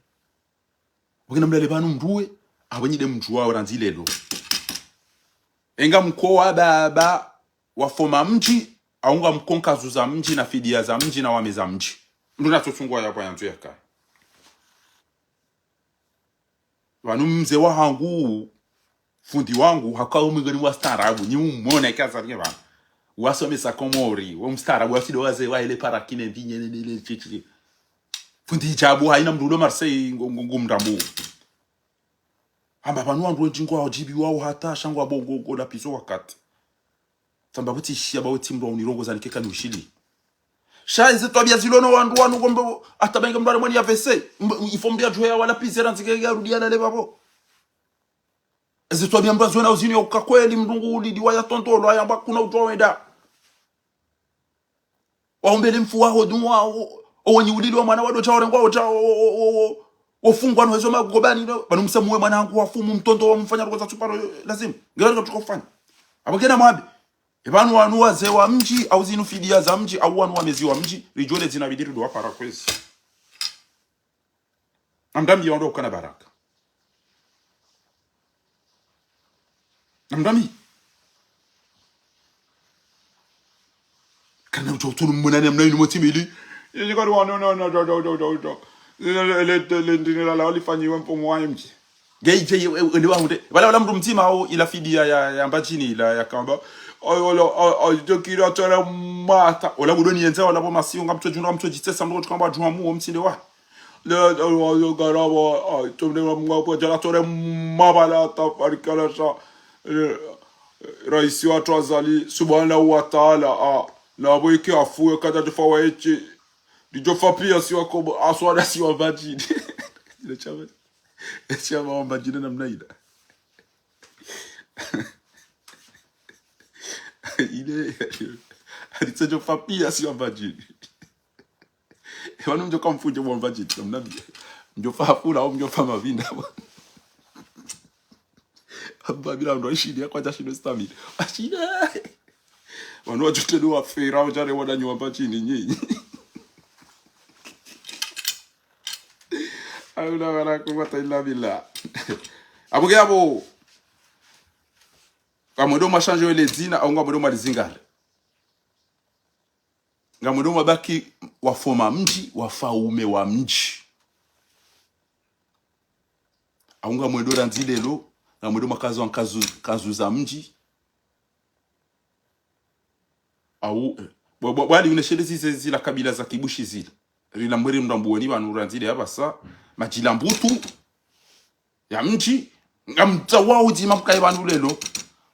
wakina mlele banu mruwe abanyide mjuwa oranzilelo enga mkoa baba wafoma mji aunga mkonka zuza mji na fidia za mji na wameza mji nduna tutungwa ya kwa yanzu ya kai wanu mze wa hangu fundi wangu hakao mingani wa starabu ni umone kaza nye bana wasome sa komori wa mstarabu wasido waze wa ile parakine ndinye nile chichi fundi jabu haina mdulo Marseille ngumdambu hamba banu wandu njingwa ojibi wao hata shangwa bongo la pizo wakati tamba buti shia bauti mro unirongo za nikeka nushili shaize twabia zilono wandu wanu gombo atabenga mdare mwani ya vese ifombia joya wala pizera nzike ya rudia na babo ezitwabia mbazo na uzini okakweli mdungu ulidiwa ya tontolo ayamba kuna utowenda waombele mfu wao dumwa owanyi ulilwa mwana wado cha orengwa cha wafungwa no hizo magobani banu msamuwe mwanangu wafumu mtondo wa mfanya roza tuparo lazima ngelo tukofanya abagena mwabi ebanu wanu waze wa mji au zinu fidia za mji au wanu wamezi wa mji rijole zinabidiri do para kwezi amdambi yondo kana baraka amdambi kana utotunu munane mnaini motimili yikari wanu no le ndinela la walifanyiwe mpomo mji geje ndiwa hunde wala mtu mtima au ila fidia ya mbachini ila ya kamba oyo dokira tore mata ola budoni yenza wala bo masiyo ngamto junga mto jitesa mndo tukamba juamu mtsinde wa le garabo tumde mwapo jala tore mabala ta parikala sa raisi wa twazali subhanahu wa ta'ala na boyeke afu kada tufawa echi dijofa pia si wako aswada si wabajini ile chama wabajini namna ile ile alichofa pia si wabajini wanu mjoka mfunje wabajini namna mjofa fula au mjofa mavinda babila ndo ashidi kwa jashido stamina ashida wanu wajutelu wa fera ujare wada nyumba chini nyinyi aula wala kuwata illa billah abuge abo kamodo machange le dina au ngamodo malizingala ngamodo mabaki wafoma mji wafaume wa mji au ngamodo ranzilelo ngamodo makazo kazu za mji au bwali uneshele zile kabila za kibushi zile rila mweri mdambuoni banu ranzile hapa sa majila mbutu ya mji ngamtawao di mamkai banu lelo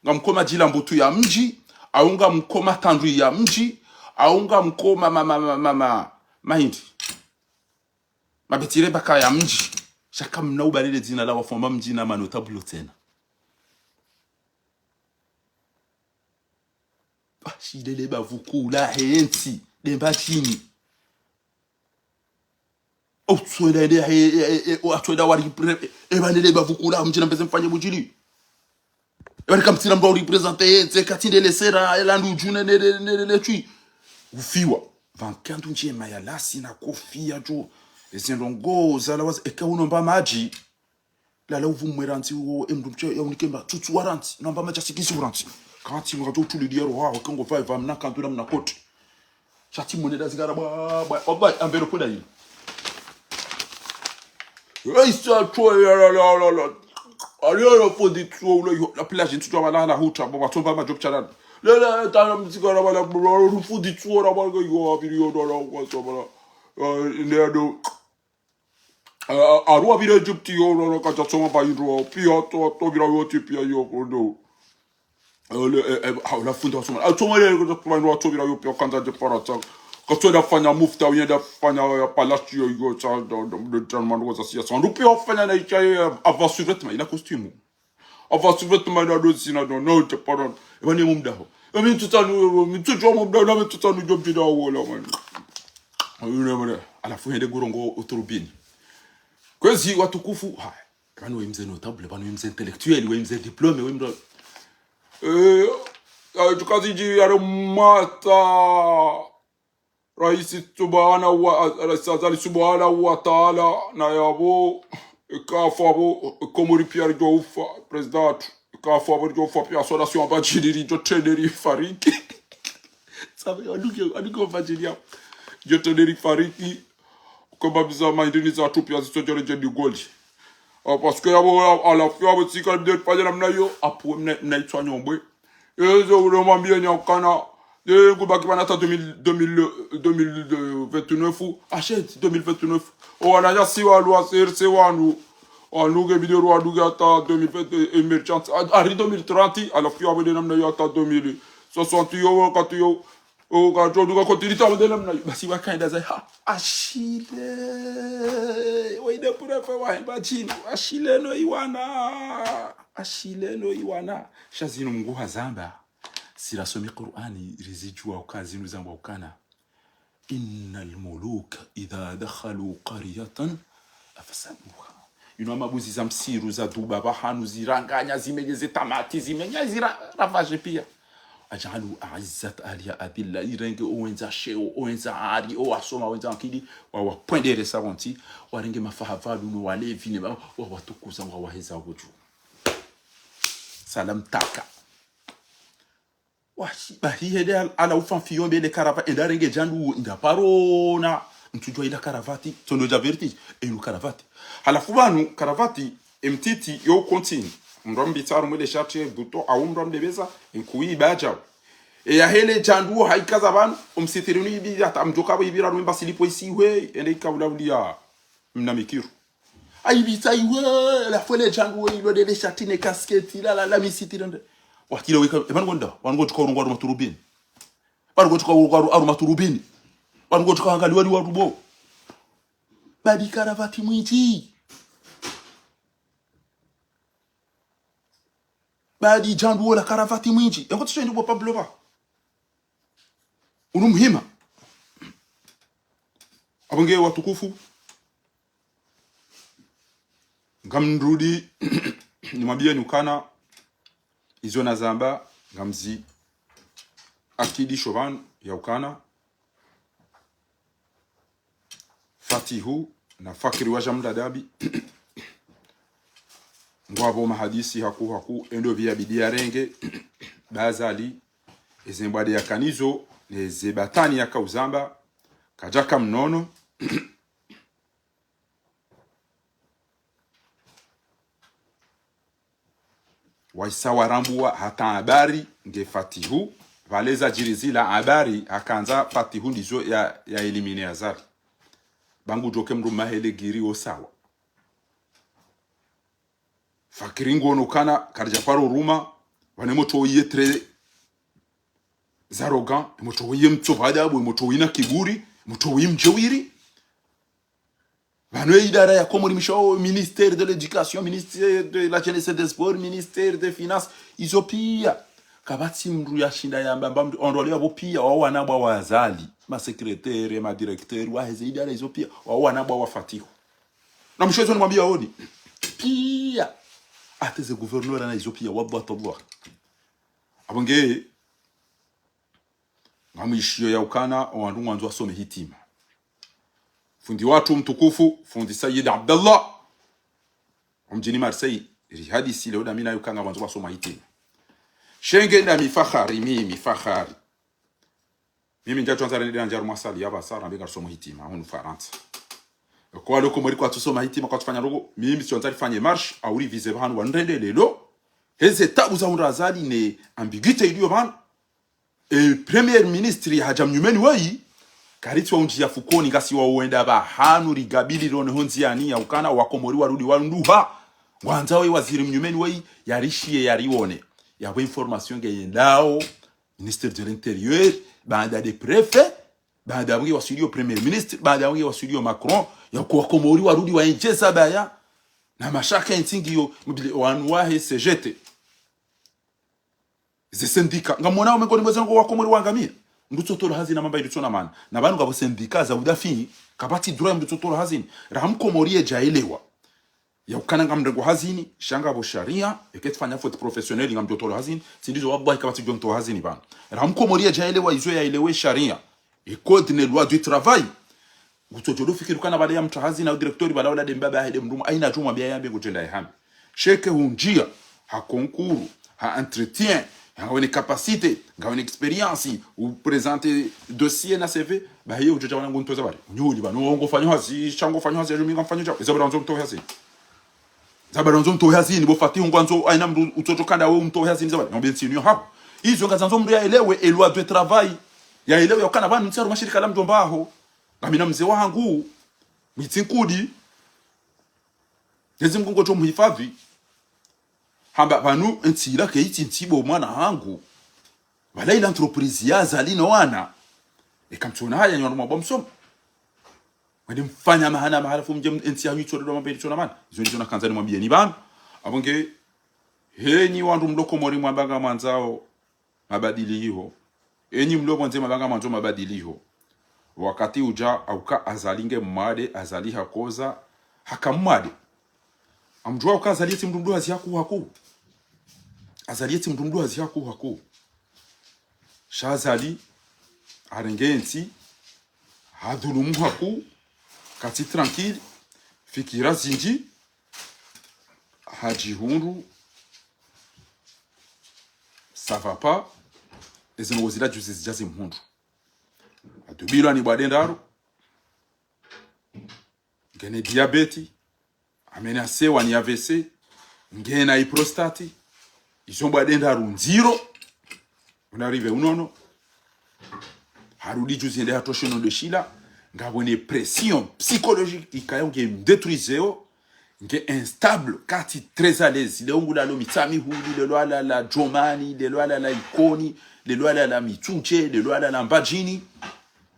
ngamkoma jila mbutu ya mji au ngamkoma tandwi ya mji au ngamkoma mahindi mabetire baka ya mji shaka mnaubalile dina la wafoma mji na manotable tena shidele bavuku la henti lemba chini otsoda de otsoda wari ebanele bavuku la mjina mpeze mfanye bujili ebani kamtira mba representer tse katinde lesera elandu june ne tui ufiwa vankandu njema ya lasi na kofia jo ezendongo zala was ekauno mba maji la uvumweranti wo emdumche ya unikemba tutu waranti namba maji sikisi waranti quand il me retourne tout le dire wa quand on va mna quand on na côte chati moneda zigara ba oba ambero poda yi ça toi la alors faut dit trop la plage tu dois la route ba tomba ma job challenge la ta zigara ba la faut dit trop la ba yo video do la so ba ne do arua video job ti yo la ka tsoma ba yiro pio to vira yo ti pio yo kondo la fondation automobile ko to mano to vira yo pio kanda de parata ko to da fanya mufta unya da fanya palacio yo cha de tranman ko association du pio fanya na ikai avant survêtement il a costume avant survêtement da do sina do no te pardon e bani mum da ho e min tout anu min tout jo mum da na min tout anu job di da wala man une mane ala fu hede gorongo otorobini kwezi watukufu ha bani wemze notable bani wemze intellectuel wemze diplôme wemze tukaziji yarumata Raisi subhanahu wa ta'ala na yabo ikafabo komori Pierre Joufa president ikafabo Joufa pia association abajiri jo teneri fariki sabe aduke fajiria jo teneri fariki comme bizarre mindini za tu pia zo jore de gold parce que yabo à la fois abo tikal de pas na yo apo na itwanyombe ezo vraiment bien nyakana de kubaki bana 2029 achète 2029 on a si wa loi c'est wanu on nous que vidéo wa duga ta 2020 émergent à 2030 à la fois abo de namna yo ta 2060 yo quand yo o ka jo duga continue ta de namna basi wa kaida za ashile waida pura fa wa bachini ashile no iwana shazino mungu hazamba sira somi Qur'ani rizijua ukazi nuzamba ukana innal muluka idha dakhalu qaryatan afasaduha mabuzi za msiru za duba bahanu ziranganya zimenyeze tamati zimenya ravage pia ajalu a'izzat aliya adilla irenge owenza sheo owenza ari o asoma owenza akili wa poindere savonti warenge mafahavalu no wale vile wa watukuza wa waheza boju salam taka bahihede ala ufanfiyo mbele karavati endarenge jandu ndaparona ntujwa ila karavati tono ja vertige enu karavati halafu banu karavati mtiti yo continue mrombi tsaru mwele sharte buto au mrombe beza enkuyi baja ya hele jandu haikaza banu umsitiruni ibi ata mjoka ibira rumba silipo isiwe ende ikawulia mnamikiru aibita iwe la fole jandu ilo de chatine casquette la misitirande wakile weka ebangonda wangoje ko rungwa rumaturubini bangoje ko arumaturubini bangoje ko angaliwa ni warubo badi karavati mwiti badi jandu la karavati mwiti yango tshende bo Pablo ba unumhima abange watukufu ngamrudi ni mabia nyukana izo nazamba ngamzi akidi shoban yaukana fatihu na fakiri wa jamdadabi ngwabo mahadisi haku endo vya bidia renge bazali ezembwade ya kanizo nezebatani ya kauzamba kajaka mnono waisawa rambua hata habari nge fatihu valeza jirizila habari akanza fatihu ndizo ya elimine azali bangu joke mru mahele giri osawa fakiringo nokana karja paro ruma wanemoto yetre zarogan moto yemtsovada bo moto ina kiburi moto yimjewiri Vanoe idara ya komurimisho ministère de l'éducation, ministère de la jeunesse et des sports, ministère des finances, izopia kabati mru ya shinda ya mbamba ondole abo pia wa wanabwa wazali ma secrétaire ma directeur wa heze idara izopia wa wanabwa wafatihu na mshezo nimwambia oni pia ateze gouverneur na izopia wabwa tobwa abonge ngamishio ya ukana wandu mwanzo asome hitima fundi watu mtukufu fundi Sayyid Abdullah mjini Marseille hadisi leo mimi nayo kanga mwanzo wasoma hitima shenge na mifahari mimi ndio tuanza ndio njaru masali hapa sara mbega somo hitima hunu Faransa kwa loko muri kwa tusoma hitima kwa tufanya rogo mimi tuanza fanye marche au rivize banu wandende lelo heze tabu za unrazali ne ambiguité iliyo bana premier ministre hajamnyumeni wai karitwa unji ya fukoni ngasi wa uenda ba hanu rigabili rone honziani ya ukana wakomori warudi wanduha ngwanza we waziri mnyumeni wai yarishie yarione yawe information ngeyendao ministre de l'intérieur baada de préfet baada wangi wasudio premier ministre baada wangi wasudio Macron ya wakomori warudi wa injeza baya na mashaka ntingi yo wanwahe CGT ze sendika ngamona umengoni mwezango wakomori wangamia mbutotora hazina mamba ilitona mana na bantu ngabo sendika za udafi kabati dura mbutotora hazini rahamkomorie jaelewa ya ukana ngamrengo hazini shanga bo sharia eketfanya faute professionnel ngamdotora hazini sindizo wabahi kabati jonto hazini bana rahamkomorie jaelewa izo ya elewe sharia e code ne loi du travail utojodo fikiru kana bale ya mtu hazina au directeur bala wala dembaba hede mrumu aina juma bia yambe gutenda yahame sheke hunjia ha concours ha entretien ngawene capacité ngawene expérience ou présenter dossier na CV ba hiyo ujoja wangu ntoza bari nyuli bano ngo fanyo hazi chango fanyo hazi jumi ngamfanyo cha zabara nzo mto hazi zabara nzo mto hazi ni bo fati ngwanzo aina mru utoto kanda we mto hazi zabara ngombe nsinyo hapo hizo ngazanzo mru ya elewe et loi de travail ya elewe yakana bana ntsaru mashirika la mdombaho ngamina mzee wangu mitinkudi ngezi mgongo to muhifadhi hamba banu ntira ke itintibo mwana hangu wala ile entreprise ya zalino wana ekamtuna haya nyoro mabomsom wadi mfanya mahala fumje ntsi hanyu tsoro do mabeli tsona mana izo nakanza nimwambie ni bana abonge henyi wandu mloko mori mwambanga mwanzao mabadiliho enyi mloko nze mabanga mwanzo mabadiliho wakati uja auka azalinge mmade azaliha koza hakamade amjua ukazalieti mdumdu hazi haku azalieti mdumdu hazi haku shazali arengensi hadulumu haku kati tranquille fikira zinji hajihundu ça va pas ezeno wazila juzi jazi mhundu adubilo ni bwadendaro ngene diabeti amenase wani AVC ngena prostate izomba denda runziro unarive unono harudi juzi ende hatoshono de shila ngabone pression psychologique ikayonge détruiseo nge instable kati très à l'aise le ongula lo mitami hudi le lwala la jomani le lwala la ikoni le lwala la mitunche le lwala la mbajini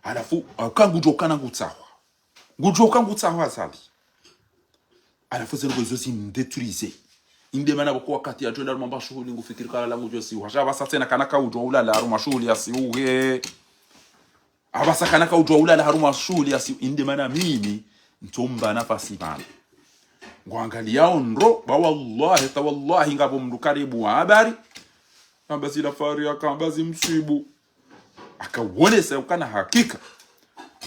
alafu akangujokana ngutsawa zali alafu zeno gozosi mdetruize inde mana bako wakati ya jona mamba shughuli ngufikiri kala langu josi washaba sasa tena kanaka ujwa ulala haruma shughuli asiuge abasa kanaka ujwa ulala haruma shughuli asi inde mana mimi ntomba nafasi bana ngwangalia onro ba wallahi ta wallahi ngabo mdu karibu habari ambazi la fari akambazi msibu akauonesa ukana hakika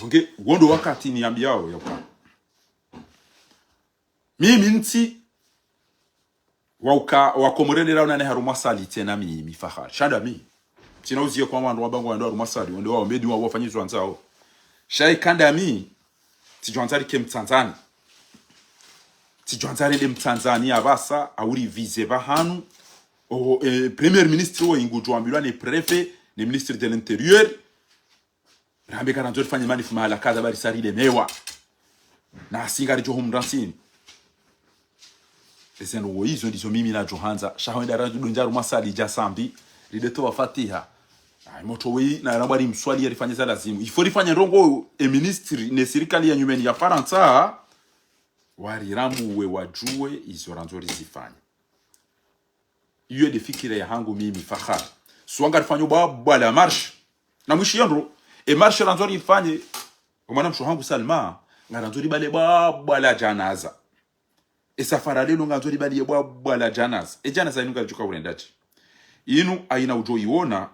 unge wondo wakati niambiao yakana mimi nti wakomorele rauna ne haruma sali tena mimi fahari shanda mi tinauzie kwa wandu wabangu wandu haruma sali wende wao medi wao wafanyizwa nzao shai kanda mi tijuanzari ke mtanzani tijuanzari de mtanzania basa auri vize bahanu o premier ministre wa ingujwa ambilwa ne préfet ne ministre de l'intérieur rambe kana nzori fanya manif mahala kaza bari sari de mewa na singari jo humransini eseno woizo ndizo mimi na Johanza shahwenda randu donjaru masali jasambi lideto wafatiha ai moto wi na nabari mswali alifanya za lazimu ifo lifanya rongo ministre ne serikali ya nyumeni ya Faransa wari rambu we wajue izo ranzori zifanya iyo de fikira ya hangu mimi fahari swanga alifanya baba la marche na mwishiandro e marche ranzori ifanye omana msho hangu Salma ngaranzori bale baba la janaza e safara lelo nganzori bali bwa la janaza e janaza inu ngajuka urendachi inu aina ujo iona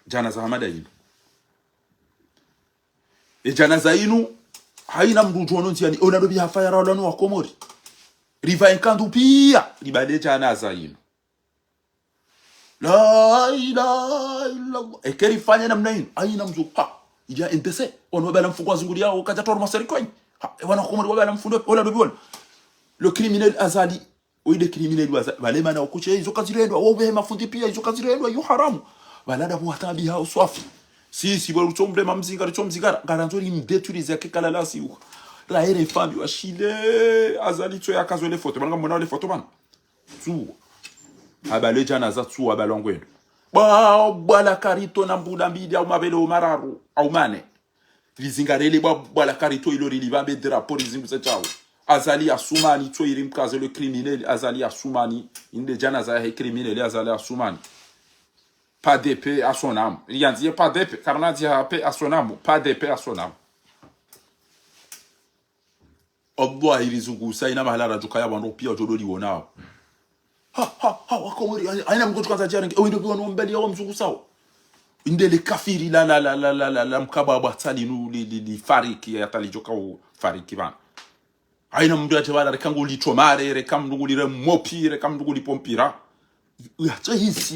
janaza hamada inu e janaza inu haina mdujo ononti yani ona dobi hafaya rawo lanu wakomori riva enkandu pia libale janaza inu la ilaha illallah e keri fanya namna inu aina mzuka ija entese ono bala mfugwa zunguri yao kaja toro masarikoni wana komori wabala mfundo ola dobi wona le criminel azali oui le criminel wale mana okuche hizo kazirendwa wowe mafundi pia hizo kazirendwa yu haramu balada buhatabi hao swafi si bolu tombe mamzinga chomzigara garanzori mdeturize akekala lasi u la ere fami wa Chile azali tso yakazo le photo banga mona le photo bana tu abale jana za tu abalongwendo bala karito na mbuda mbidi au mabelo mararu au mane lizingarele bala karito ilori libambe drapo lizinguza chao azali asumani to irimkaze le criminel azali asumani inde jana za he criminel azali asumani pas d'épée à son âme rien dit pas d'épée car on a dit paix à son âme pas d'épée à son âme obwa irizungu saina mahala rajuka ya bando pia jodoli wonao ha wakomori aina mgoto kaza jaringe o ndo biwano mbele ya mzungu sawa inde le kafiri la mkaba batali nu li fariki ya tali joka u fariki bana aina mndu atewala rekangu litomare rekamndu lire mopi rekamndu lipompira yacho hisi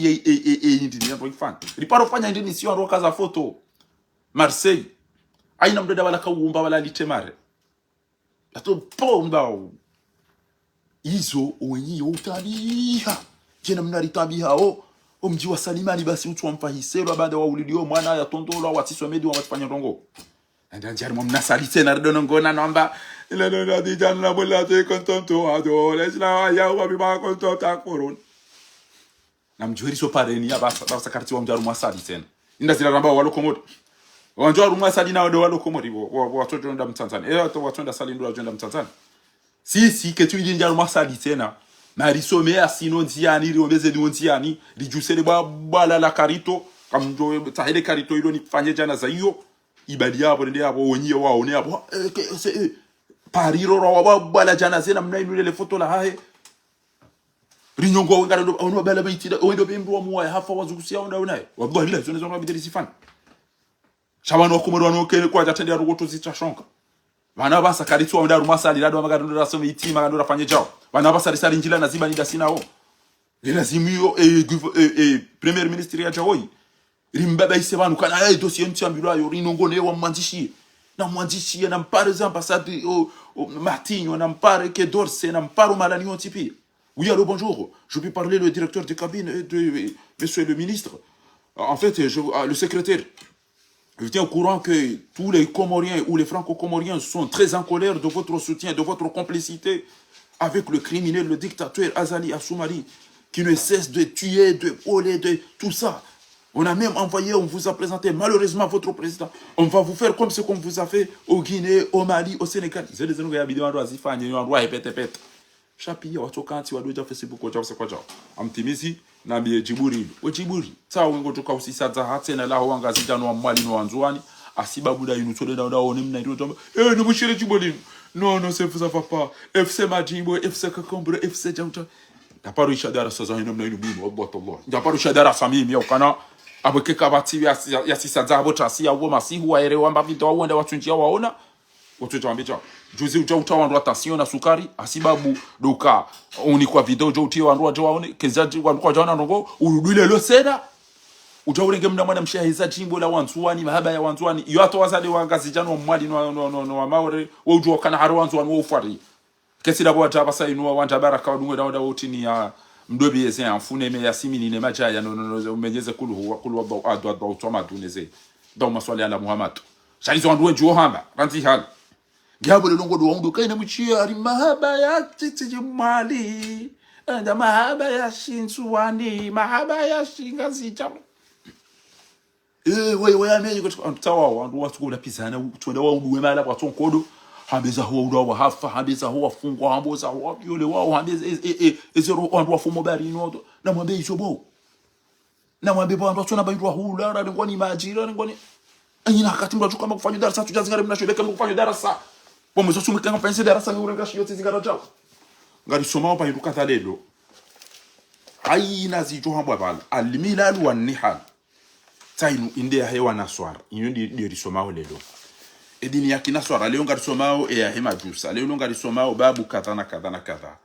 ndi nyanto ifanya riparo fanya ndi ni sio roka za foto Marseille aina mndu dabala kawumba wala litemare ato pomba izo onyi utaliha jena mnari tabiha o mji wa Salimani basi utu wamfahiselo abanda wa ulidio mwana ya tondolo wa tisomedi wa watfanya rongo ndio njari mnasali tena redono ngona namba ile ndio dijana na bola te kontonto adole sila ya wa biba kontonta koron na mjori so pareni abasa karti wa mjaru masali tena inda zila ramba wa lokomodi wanjwa masali na wa lokomodi wa tojo nda mtanzania to watonda sali ndo ajenda mtanzania si ketu njari masali tena na risome asino nziani riomeze nziani rijusele bala la karito kamjo tahede karito ilo ni fanye jana za hiyo ibadi yabo ndio yabo wenyewe waone hapo pariro ro bala jana zena mnainu le foto la hae rinyongo wengana ndo ono bala baitida wendo bimbu wa muwa hafa wazukusia onda unaye wallahi la zone zona bidiri sifani shabano komoro wanokele kwa jatendea rugoto zichashonka bana basa karito onda rumasali lado magando rasome itima ngando rafanye jao bana basa risali njila na ziba nida sina o lazimio premier ministre ya jawoi rimbaba isebanu kana dossier ntambirwa yo rinongone wa mwanzishi na mwanzishi na mpare ambassade Martinho na mpare que Dorse na mparo malani ontipi. Oui, allô, bonjour. Je peux parler le directeur de cabine de monsieur le ministre. En fait, le secrétaire. Je tiens au courant que tous les Comoriens ou les Franco-Comoriens sont très en colère de votre soutien, de votre complicité avec le criminel, le dictateur Azali Assoumani, qui ne cesse de tuer, de voler, de tout ça. On a même envoyé, on vous a présenté malheureusement votre président. On va vous faire comme ce qu'on vous a fait au Guinée, au Mali, au Sénégal. Ils ont des gens qui ont dit Chapi, watokanti wadoja Facebook wacha kwa jao. Amtimizi na mie jiburi. Ojiburi. Sawa wengo toka usisaza hatena la wanga zijano wa mwali no wanzuani. Asibabu da yinu tole da one mna ndio tamba. Ne mushire jiboli. Non, c'est ça va pas. FC Majimbo, FC Kakombre, FC Jauta. yaparo isha darasa za namna ino mimi wallahi yaparo isha darasa mimi ukana abweke kabati ya sisa zabo trasi ya woma si huwa ere wamba vita waenda watunjia waona watoto wambecha juzi uja utawa ndo attention na sukari asibabu doka oni kwa video uja utiwa ndo aja waone kezaji kwa jana ndongo urudile lo seda uja urenge mna mwana mshahiza jimbo la wanzuani mahaba ya wanzuani yo ato wazade wangazi jano mwali no maore wo uja kana haro wanzuani wo ufari kesi dabo atabasa inu wanta baraka wadungwe da wotini ya mdobi yeze amfune me yasimini ne majaya no umejeze kulu wadau adu utoma duneze daw maswali ala muhammad shaizo ndo njuo hamba ranzi hal gabo le longo do wangu kaina mchia ari mahaba ya titi mali anda mahaba ya shinsuani mahaba ya shingazi jamu wewe amenye kwa tawa wandu watu kula pizana twenda wangu wemala kwa tonkodo habeza huwa udawa wa hafa habeza huwa fungwa hamboza huwa yule wao habeza ezero wandu wafumo bari inodo na mwambe isobo na mwambe bandu tuna bayirwa hula ra ngoni majira ngoni anyina hakati mtu kama kufanya darasa tujazingare mnashobeka kufanya darasa pomwe zosume kanga pense darasa ngurenga shiyoti zingara jao ngari soma pa yiruka talelo aina zijo hambwa bala almilal wan nihal tainu inde hewa na swara inyo ndi risoma lelo edini yakina swara leo ngari somao ya hema jusa leo ngari somao babu kadha na kadha na kadha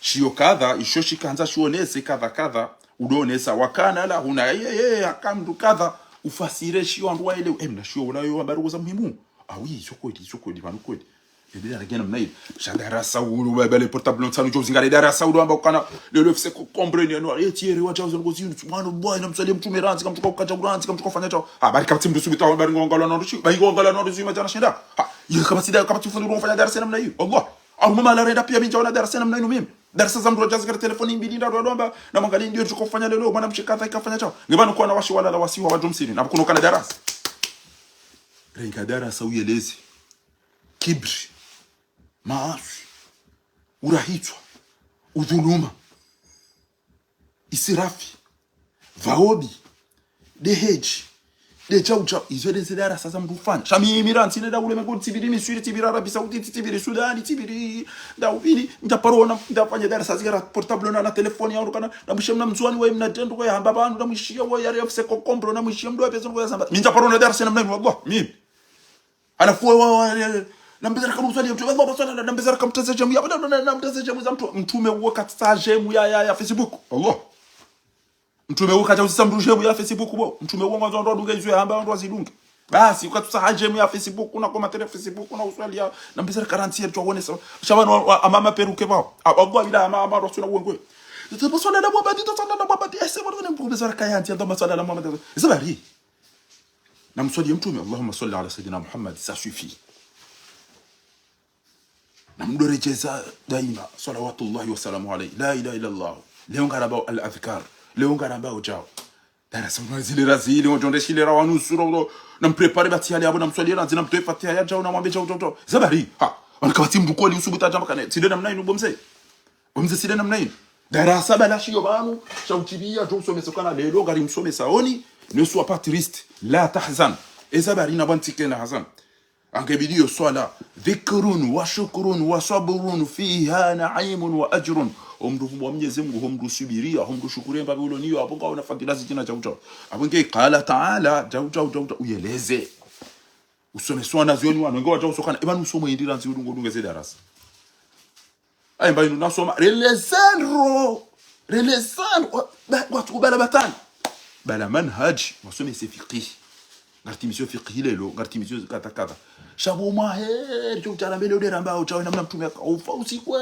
shio kadha ishoshi kanza shionese kadha kadha udonesa wakana la huna akamdu kadha ufasire shio andwa ile mna shio unayo habari za muhimu awi sokodi banukodi ebile aragena mnayi shadarasa ulu babele portable nsanu jozingare darasa ulu amba kana lelo fse comprendre no etiere wacha uzo ngozi mwana boy namsalie mtume ranzi kamtuka ukacha uranzi kamtuka fanya chao bari kapti mdu subita habari ngongala no rushi bai ngongala no rushi majana shinda yeye kama sida kama tufundu fanya darasa namna hiyo Allah au mama la renda pia binja na darasa namna hiyo mimi darasa za mdu jazingare telefoni mbili ndio ndo na mwangalie ndio tukofanya lelo mwana mshikata ikafanya chao ngibana kuwa na washi wala wasiwa wa jumsini na kuno kana darasa renga darasa uyelezi kibri maasi urahitwa udhuluma isirafi vaobi deheji dechaucha izwede zidara sasa mdufanya shami miranti ne daule mengo tibiri misuri tibiri Arabi Saudite tibiri Sudani tibiri daubini ndaparona ndafanya dara sasa zigara portable na telefoni yangu kana na mshemna mzwani wewe mnatendo kwa hamba bandu na mshia wewe yari afse ko kompro na mshia mdo pesa kwa samba ndaparona dara sasa namna Allah mimi alafu wewe nambezera kama usali mtu Allah basala nambezera kama mtazaje mu ya namtazaje mu za mtume wakati taje mu ya Facebook Allah mtume wakati usamruje mu ya Facebook bo mtume wangu ndo ndo dunga izwe hamba ndo azidunga basi ukatusahaje mu ya Facebook una koma tele Facebook una usali ya nambezera karantia tuone sawa shabana amama peruke bao Allah bila amama ndo tuna uongwe tubasona na mwabadi totana na mwabadi ese bado nambezera kayanti ndo masala na mwabadi zabari namsali mtume Allahumma salli ala sayidina Muhammad ça suffit namdorejeza daima salawatullahi wa salamu alayhi la ilaha illa Allah leo ngaraba al adhkar leo ngaraba ujao darasa zile razili wajonde shile rawanu suro na mprepare bati hali abo na mswali na zina mtoe fatia ya jao na mwambe jao toto zabari ha wanakawati mdukoli usubuta jamba kana side namna ino bomse side namna ino darasa bala shiyo banu shautibia jo somesa kana lelo gari msomesa oni ne sois pas triste la tahzan ezabari na bantike na hazan angebidio swala dhikrun wa shukrun wa sabrun fiha na'imun wa ajrun omdu wa Mwenyezi Mungu homdu subiria homdu shukure mbabe uloniyo hapo kwa una fadhila zijina cha utao abonge qala ta'ala jauta uyeleze usome swana zioni wana ngo wata usokana ebana usomo indira nzi udungo dungeze darasa ayimba inu nasoma relesandro watu bala batani bala manhaj wasome se fiqh ngarti misio fiqh lelo ngarti misio kata shabo maher jo tala mbele odera mbao chawe namna mtume akaufa usikwe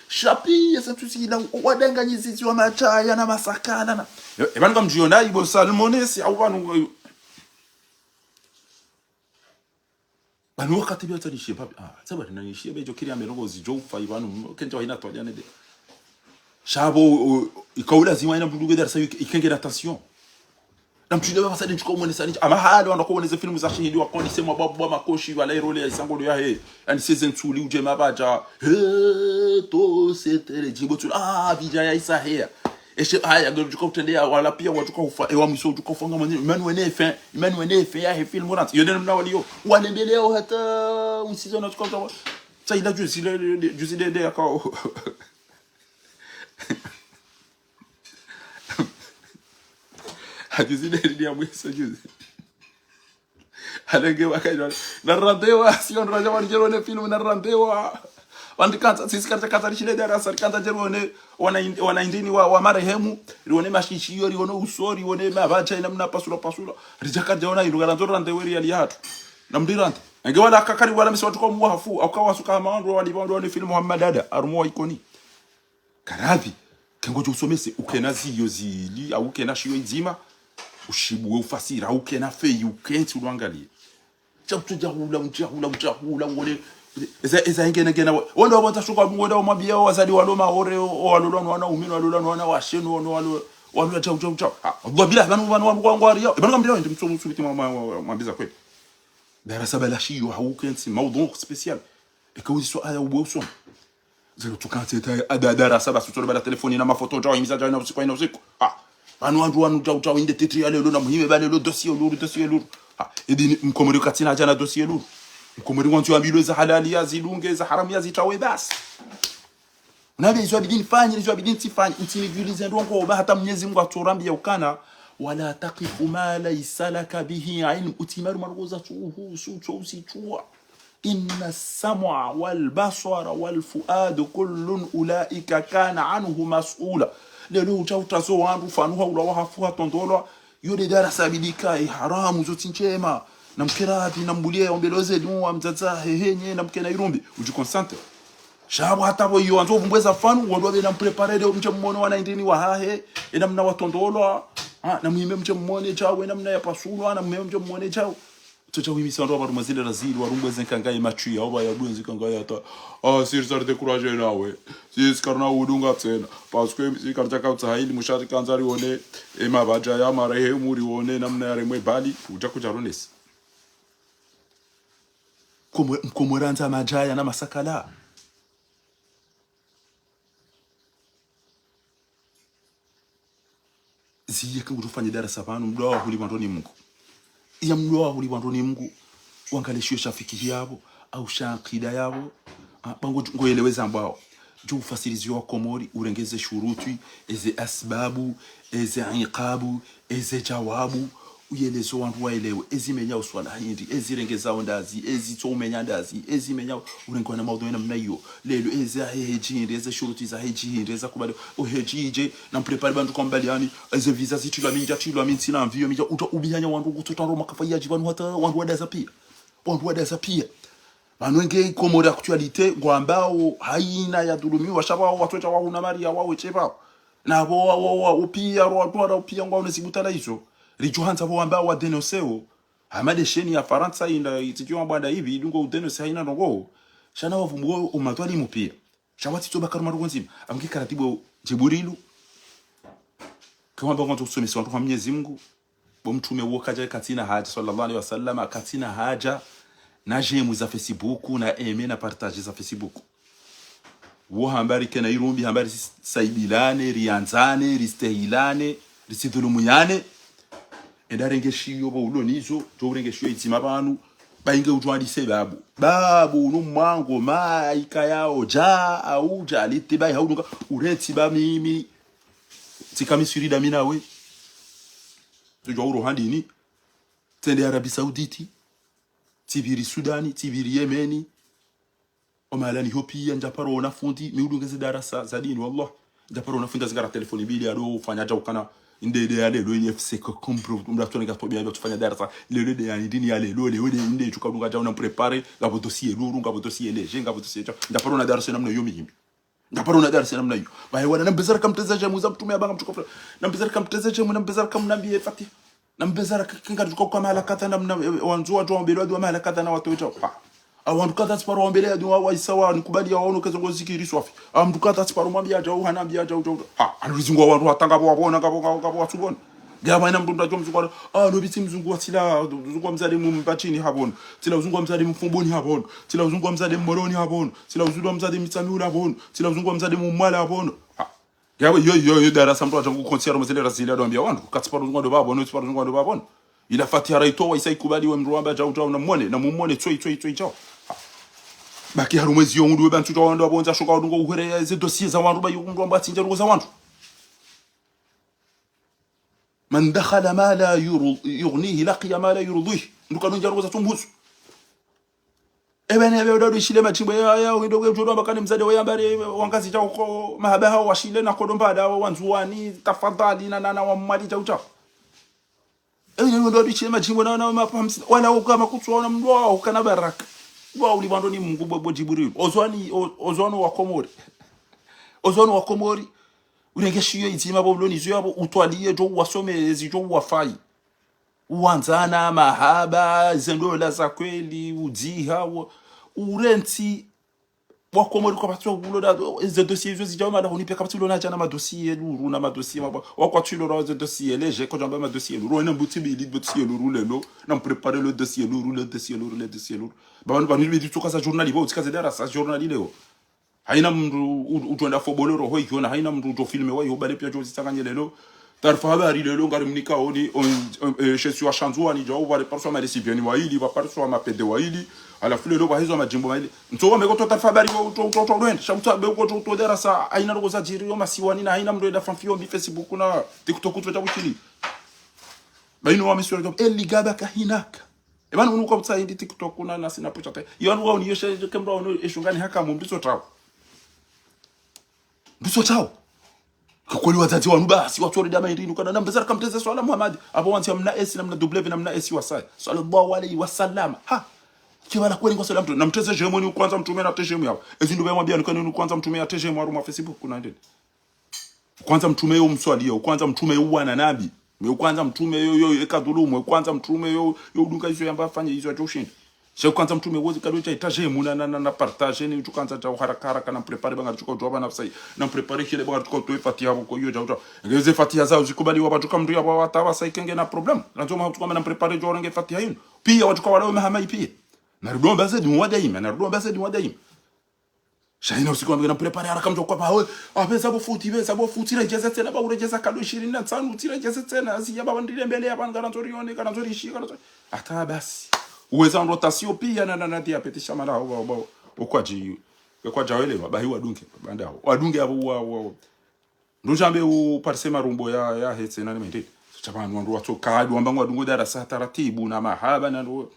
shapi yesa tusila wadanganyizi wa machaya na masakana na ebanga mjiona ibo salmonesi au banu banu wakati bya tani shepa sabari na shebe jo kiri amelongo zijo fa ibanu kenja ina to yana de shabo ikaula zima ina mduge darasa ikenge attention na mtu ndio basa nchukua mwone sana ama hali wanakuwa waneze filmu za shahidi wako ni sema babu makoshi wala irole ya isango ya he yani season 2 li uje mabaja to setere jibo tu bija ya isa here eshe haya ndio tuko kutendea wala pia watuka ufa ewa miso tuko funga maneno Emmanuel Nefe ya he filmu rat yode mna walio wanaendelea hata season tuko ça il a juzi de akao juzi de ya mwesa juzi alege wakaja na randewa sio raja wanjero film na randewa wandikanza sisi kata lishile darasa kanta jerone wana indini wa marehemu rione mashishio rione usori rione mabacha ina mna pasula rijaka jona ilugara nzo randewe yali hatu na mdirante nge wala kakari wala misi watu kwa muhafu au kawa suka maando wali film Muhammad Dada armo ikoni karabi kengoje usomese ukena ziyo zili au ukena shiyo izima ushibu ufasira au ukena fei ukenti uangalie chakutujahula ngole eza ingena wanda wabota shuka wanda wamabia wazali waloma ore walolano wana umino walolano wana washenu wanu chau Allah bila banu ngwaria banu ngamdia ndi msubiti mwabiza kweli darasa bala shiyo haukenti mawdu special ikawizi swala ubwoso zero tukateta darasa basi tutole bala telefoni na mafoto jao imiza jao na usiku wanu chau inde tetri ale lo na muhime bale lo dossier lo edini mkomori katina jana dossier lo mkomori wantu ambilo za halali zilunge za haramu zitawe basi unabe hizo bidini fanye hizo bidini tifanye intinibilize ndo ngo hata Mwenyezi Mungu aturambia ukana wala taqifu ma laysa laka bihi ilm utimaru margoza tuhu suusi chua inna as-sam'a wal basara wal fuada kullun ulaika kana anhu mas'ula lelo utazo wandu fanuha ula hafuha tondolwa yode darasa bidika haramu zote njema na mkerabi na mbulie ombeloze nwa mzaza hehenye na mkena irumbi ujikonsante shabu hata bo yo anzo bumbweza fanu wodo be na prepare de mche mmono wana indini wa hahe ena mna watondolwa na muhime mche mmone chawe na mna ya pasulwa na muhime mche mmone chawe tucha wimisa ndo ba rumazile razili warumbweze kangaye machi aba ya bunzi kangaye ata sir décourager nawe sis karna udunga tsena parce que si karta ka utsaili mushari kanzari one mabaja ya marehemu rione namna yare mwe bali uja kujaronesi mkomoranza majaya na masakala ziye kufanya darasa banu mdoa huli bandoni Mungu ya mdoa huli bandoni Mungu wangaleshio shafiki yabo au shakida yabo bango ngoeleweza ambao juu fasilizi wa komori urengeze shuruti eze asbabu eze iqabu eze jawabu uyelezo wantu waelewe ezimenya uswala hindi ezirengeza ondazi ezitsomenya ndazi ezimenya urengwana mawdo na mnayo lelo eze heji eze shuruti za heji eze kubale ohejije na prepare bantu kombaliani eze visa zitula minja tilo mintsina mvio minja ubihanya wantu kutotaro makafaya jivanu hata wantu wadaza pia banwenge komori actualite ngwambao haina ya dhulumiwa shaba watu wa una maria wawe cheba na bo pia ro pia ngwa unezibutala hizo rijuhanza bo ambao wa denoseo amade sheni ya Faransa ina itijua banda hivi ndungo udenose haina nongo shana wavumbo umatwali mupia shawati toba karuma rugonzima amki karatibu Jibrilu kama bongo tusomesa watu kwa Mwenyezi Mungu bo mtume wokaja katina haja sallallahu alaihi wasallam katina haja na jemu za Facebook na eme na partage za Facebook wo hambari kena irumbi hambari saibilane rianzane ristehilane risidulumuyane edarenge shiyo bo ulonizo to renge shiyo itima banu bainge utwali babu no mwango maika yao ja auja litibai haudunga ureti ba mimi tikamisuri da minawe tujwa urohandini tende Arabie Saoudite tibiri Sudani tibiri Yemeni omalani hopia njaparo na fundi miudungeze darasa za dini wallah njaparo na fundi zingara telefoni bili ado fanya jaukana indede yale lo NFC ko compro mdatoni gato bia tufanya darasa lelo de yani dini yale lo le ode inde tukadunga jauna prepare ngabo dossier luru ngabo dossier leje ngabo dossier njaparo na darasa namna yo mimi njaparo na darasa namna yo bae wana nambezara kamtezaje muza mtume abanga mtukofra nambezara kamtezaje mu nambezara kamnambie fati nambezara kinga tuko kwa malakata namna wanzua tu ombelwa wa malakata na watu wetu awantu kata tsiparo ombele ya duwa waisawa nikubali ya waonu kezongo zikiri swafi amtu kata tsiparo mwambia aja hanambia aja anrizingwa wantu watanga bo wabona ngabo watsubona ngaba ina mtundu ajo mzungwa no biti mzungwa tila mzungwa mzade mumbachini habona tila mzungwa mzade mfumboni habona tila mzungwa mzade moroni habona tila mzungwa mzade mitsamula habona tila mzungwa mzade mumala habona ngaba yo darasa mtu aja kukonsiera mzele rasili adoambia wantu katsiparo mzungwa ndo babona tsiparo mzungwa ndo babona ila fatihara itoa isaikubali we mruamba aja na muone tsoi chao baki haru mwezi yondu we bantu tawanda wabonza shoka wadungo uhere ze dossier za wandu ba yundu amba tinja rugo za wandu man dakhala ma la yughnihi laqiya ma la yurdihi nduka nunja rugo za tumbuzu ebene ebe dodo shile machimbo ya ndo ke jodo bakani mzade wayambare wangazi cha uko mahaba hao washile na kodombada wanzuani tafadhali na wamali cha ucha ebene ndo shile machimbo na mapamsi wala ukama kutsona mndo ukana baraka wa ulibando ni Mungu bobo Jibril ozwano wa Komori urengeshiyo izima bobo nizo yabo utwalie jo wasome zijo wafai uanzana mahaba zendola za kweli udziha urenti wa Komori kwa patwa uloda ze dossier zo zijama na unipe kapati ulona jana ma dossier luru na ma dossier wa kwa tu lora ze dossier léger quand jamba ma dossier luru na buti bi dossier luru lelo na préparer le dossier luru le dossier luru banu bidi tuka sa journal ibo tsikaze dara sa journal leo haina mndu utwenda fobolero ho ikiona haina mndu to filme wa yo bale pia jo zisanganye lelo tarfa habari lelo ngari mnika oni chez sur chanzo ani jo va parfois ma recipieni wa ili va parfois ma pede wa ili ala fule lo ba hizo majimbo maili ntowa meko to tarfa habari to rwenda shamuta be ko to dara sa haina rogo za jiri yo masiwani na haina mndu enda fanfio bi Facebook na TikTok utweta wikili baino wa monsieur eligaba kahinaka ebana unuko butsa indi TikTok na Snapchat yonu wa uniyeshe kemba ono eshungani haka mu mbiso tawo kwa kweli wazazi wanu basi watu wale dama irini kana namba zara kamteze swala Muhammad abo wanti amna S namna W namna S wasai sallallahu alaihi wasallam ha kibala kweli kwa salamu namteze jemoni kwanza mtume na tejemu yao ezindu bemwambia nikani kwanza mtume ya tejemu aru ma Facebook kuna ndeni kwanza mtume yo mswali yo kwanza mtume yo wana nabi kwanza mtume yo ekadulumu kwanza mtume yo dunga hizo yamba fanya hizo ajoshin sio kwanza mtume wozi kadu cha itajemu na partage ni tukanza cha haraka kana prepare banga tuko joba na sai na prepare kile banga tuko tu fatia ko yo jauta ngeze fatia zao zikubali wa watu kama ndio watawa sai kenge na problem lazima mtu kama na prepare jo range fatia yenu pia watu kwa wale mahamai pia na rudo bazedi mwadaima shaina usiku na prepare haraka mtu kwa pawe apesa bo futi rejeza tena ba urejeza kado 25 utirejeza tena asija baba ndile mbele hapa ngana torione kana torishi kana ata basi uweza rotation pia na diabetes shamara ho okwaji kwa jawele bahi wadunge banda wadunge abo ndujambe u parsema rumbo ya hetse na mende chabanu ndo watu kadi wambangu wadungo darasa taratibu na mahaba na ndo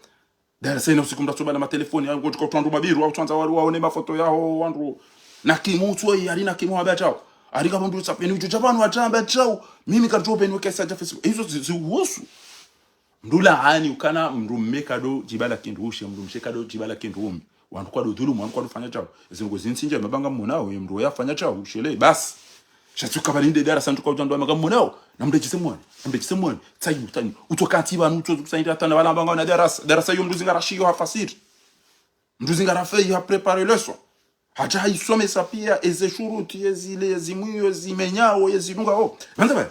darasa ina usiku mtatoba na matelefoni yangu kwa twandu mabiru au twanza waone mafoto yao wandu na kimutwa yari na kimu haba chao arika bandu sapeni ujo chabanu atamba chao mimi katope ni wekesa ja Facebook hizo zihusu ndula hani ukana mrummeka do jibala kindushe mrumsheka do jibala kindumi wandu kwa do dhulumu wandu kwa dufanya chao ezingo zinsinje mabanga mmonao mru yafanya chao shele basi shatuka balinde darasa ntuka ujando amaga mmonao namdechisemwani tani utokati banu utokusainda tana wala mbanga na darasa yo mruzinga rashiyo hafasiri mruzinga rafei ha prepare leso haja haisome sapia eze shuruti ezile zimwiyo zimenyao ezidunga ho banza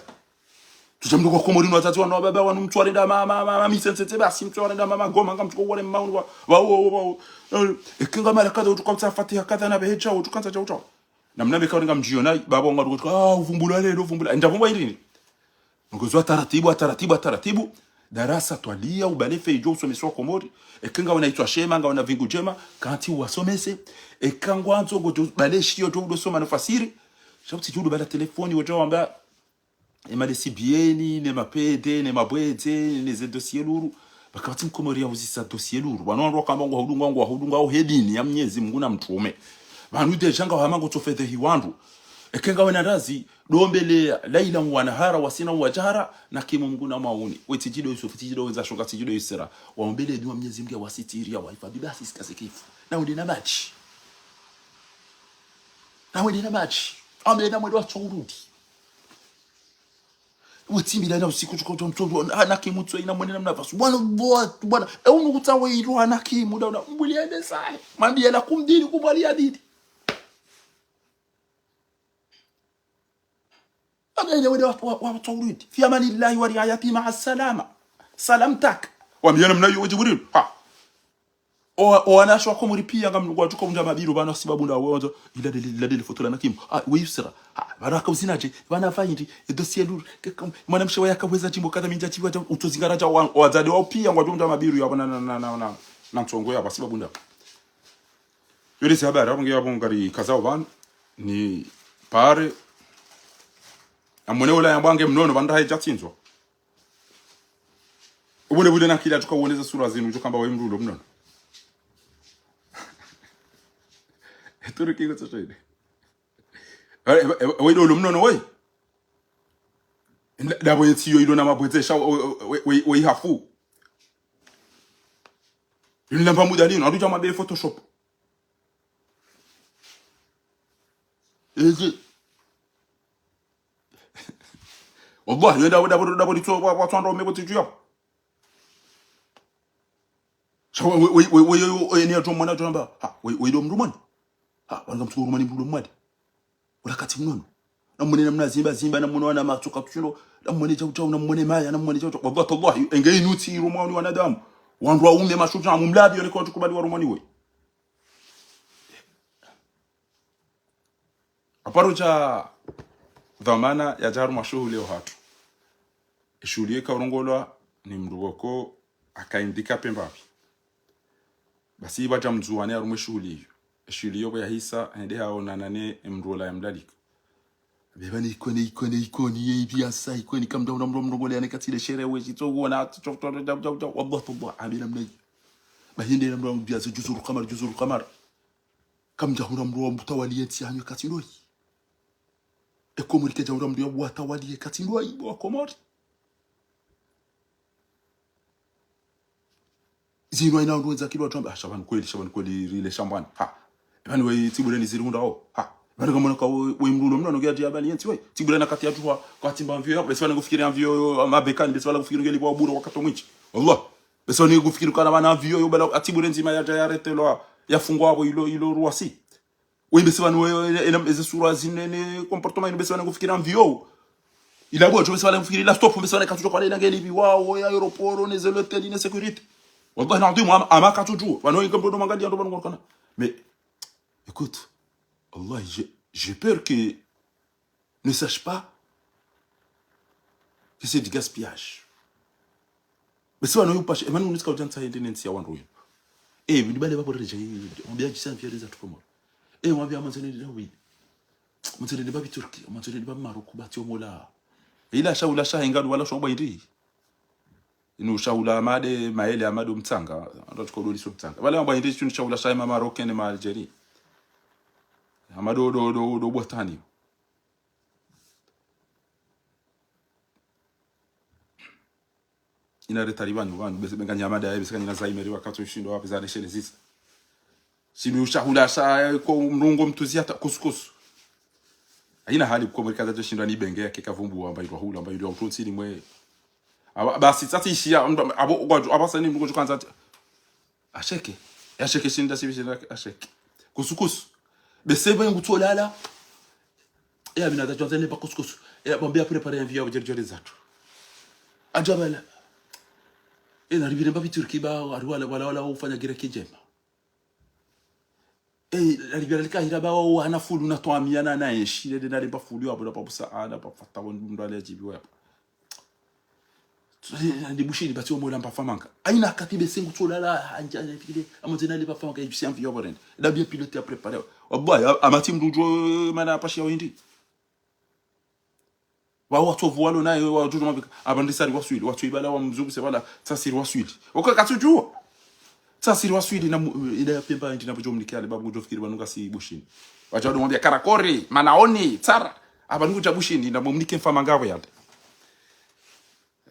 tujamdo kwa Komori wazazi wana baba wanu mtu alenda mama misensete basi mtu alenda mama goma ngam mtu wale maunu wa ekinga mala kadha utukamsa fatiha kadha na behecha utukanza cha utao namna beka ngam jiona baba ngadu uvumbula lelo uvumbula ndavumbwa irini ngozwa taratibu darasa twalia ubalefe ijo usomeswa Komori ekinga wanaitwa shema nga wana vingu jema kanti wasomese ekangwanzo gojo baleshi yo to soma nafasiri shauti judo bala telefoni wojo amba emalesi bieni ne mapede ne mabwete ne ze dossier luru bakati Mkomori uzisa dossier luru banondwa kama ngo hudunga au hedini ya Mwenyezi Mungu na mtume banu deja nga hamango tofete hiwandu ekenga wena razi dombele laila wanahara wasina wajara na kimungu na mauni wetijido yusufitijido wenza shoka tijido yusera waombele ni wa Mwenyezi Mungu wasitiria waifa bibasi sikasekifu na wende na machi amele na mwendo wa chorudi wetimbila na usiku chuko mtondo anakimutso ina mwenena mnavasu bwana unu kutawe ilo anakimu da mbuliende sai mambia la kumdini kubalia didi abele wede wa tawrid fi amanillahi wa riayati ma'a salama salamtak wa miyana mnayo Jibril ha o anashwa Komori pia ngam ngwa tuko mja mabiru bana sababu nda wozo ila dele fotola nakimu weisira baraka usinaje bana fanyiti dossier luru mwana mshewa yakaweza jimbo kadha minja chiwa utozingaraja wazade wao pia ngwa mja mabiru ya bana na ntongo ya sababu nda yule si habari hapo ngia bongari kazao ban ni pare amone ula yambwange mnono banda haijatsinzwa ubone bude nakila tukawoneza sura zinu tukamba we mrulo mnono eturi kingo tsoshide we lo mnono we ndabo yetiyo ilo namabwezesha we hafu yule namba muda lino aduja mabe photoshop والله دابا ديتو واتوان مي بوتي جواب شو وي ني تو مانا جنبا وي دوم رومان وانغام تو رومان بلو ماد ولا كاتي منون نموني نمنا زيمبا نمونو انا ما توكا تشلو نموني جو نموني مايا نموني جو والله انغي نوتي روماني وانا دام واندوا ومي ما شوجا مملابي يوني كونتو كوبالي روماني وي aparucha dhamana ya jaru mashuhuli leo hatu shughuli kaurongolwa ni mrugoko akaindika pembapi basi bacha mzuane arumwe shughuli yo ya hisa ende haona nane mrola ya mdalika bebani ikoni yibia sai ikoni kamda una mrongole ya nekatile shere weji to wana to wallahi amina mnai bahinde na mrongo biazo juzuru kamar kamda una mrongo mutawaliyeti hanyo katiloi ekomurike jaura mndio bwatawaliye katiloi wa komori zino ina ndo nzakilwa tamba shaban kweli rile shambani bani we tibuleni zirunda bani kama nka we mrulo mnono gati abali yenti we tibulena kati ya tuwa kati mbamvyo bese bani kufikiri amvyo mabekani bese bani kufikiri ngeli bwa buro wakato mwichi wallah bese bani kufikiri kana bana avyo yo bala atibuleni nzima ya yaretelo yafungwa abo ilo ruasi we bese bani we ina eze sura zinene comportement bese bani kufikiri amvyo ila bo bese bani kufikiri la stop bese bani katujo kwa ina ngeli biwao ya aeroport ne hotel ne sécurité والله العظيم اما كاتوجو وانا يقبلوا ما قال يضربوا نقول كنا mais écoute والله j'ai peur que ne sache pas que c'est du gaspillage mais si on n'a pas et maintenant on est quand on s'est tendency à wanrouille et vous devez pas rejeter on bien dit ça vient des autres comme et on vient mentionner là oui mentionner des babi turki mentionner des babi Maroc bati omola et là shaula shahinga wala shoba iri ino shaula amade maele amado mtsanga ndo tukodoli so mtsanga wale ambao ndi chuni shaula shaima Maroc ne ma Algeria amado do botani ina retalibani wanu bese benganya amada ya bese kanyina zaimeri wakati ushindo wapi za neshele zisa sinu shaula sha ko mrungo mtuziata kusukusu haina hali kwa mrikaza jo shindo ni benge yake kavumbu ambayo hula ambayo ndio mtu sini mwe basi sasa ishia abasani mngo kwanza asheke shinda sibishira asheke kusukusu bese ben gutolala ya bina da jonzene ba kusukusu ya bambia préparer un vieux jerjere zatu ajabala ina ribire mbabi turki ba wala ufanya gira kijema ribire likahira ba wana fulu na toamiana na yeshile de na ba fulu abo ba busa ana ba fata ndo alejibiwa ndi bushini bati omo lamba famanga aina katibe sengu tsolala anja fikile amazena le famanga ibisi amfi yoborend da bien piloté à préparer wallahi amati mdujo mana pashi windi wa watu vualo nayo wa juju mabika abandisari waswili watu ibala wa mzungu sebala tsasiri waswili okakatujua tsasiri waswili na ida pemba ndi napojo mnikale babu jo fikiri banuka si bushini wacha ndo mwambia karakori manaoni tsara abanuku cha bushini na mumnike famanga yande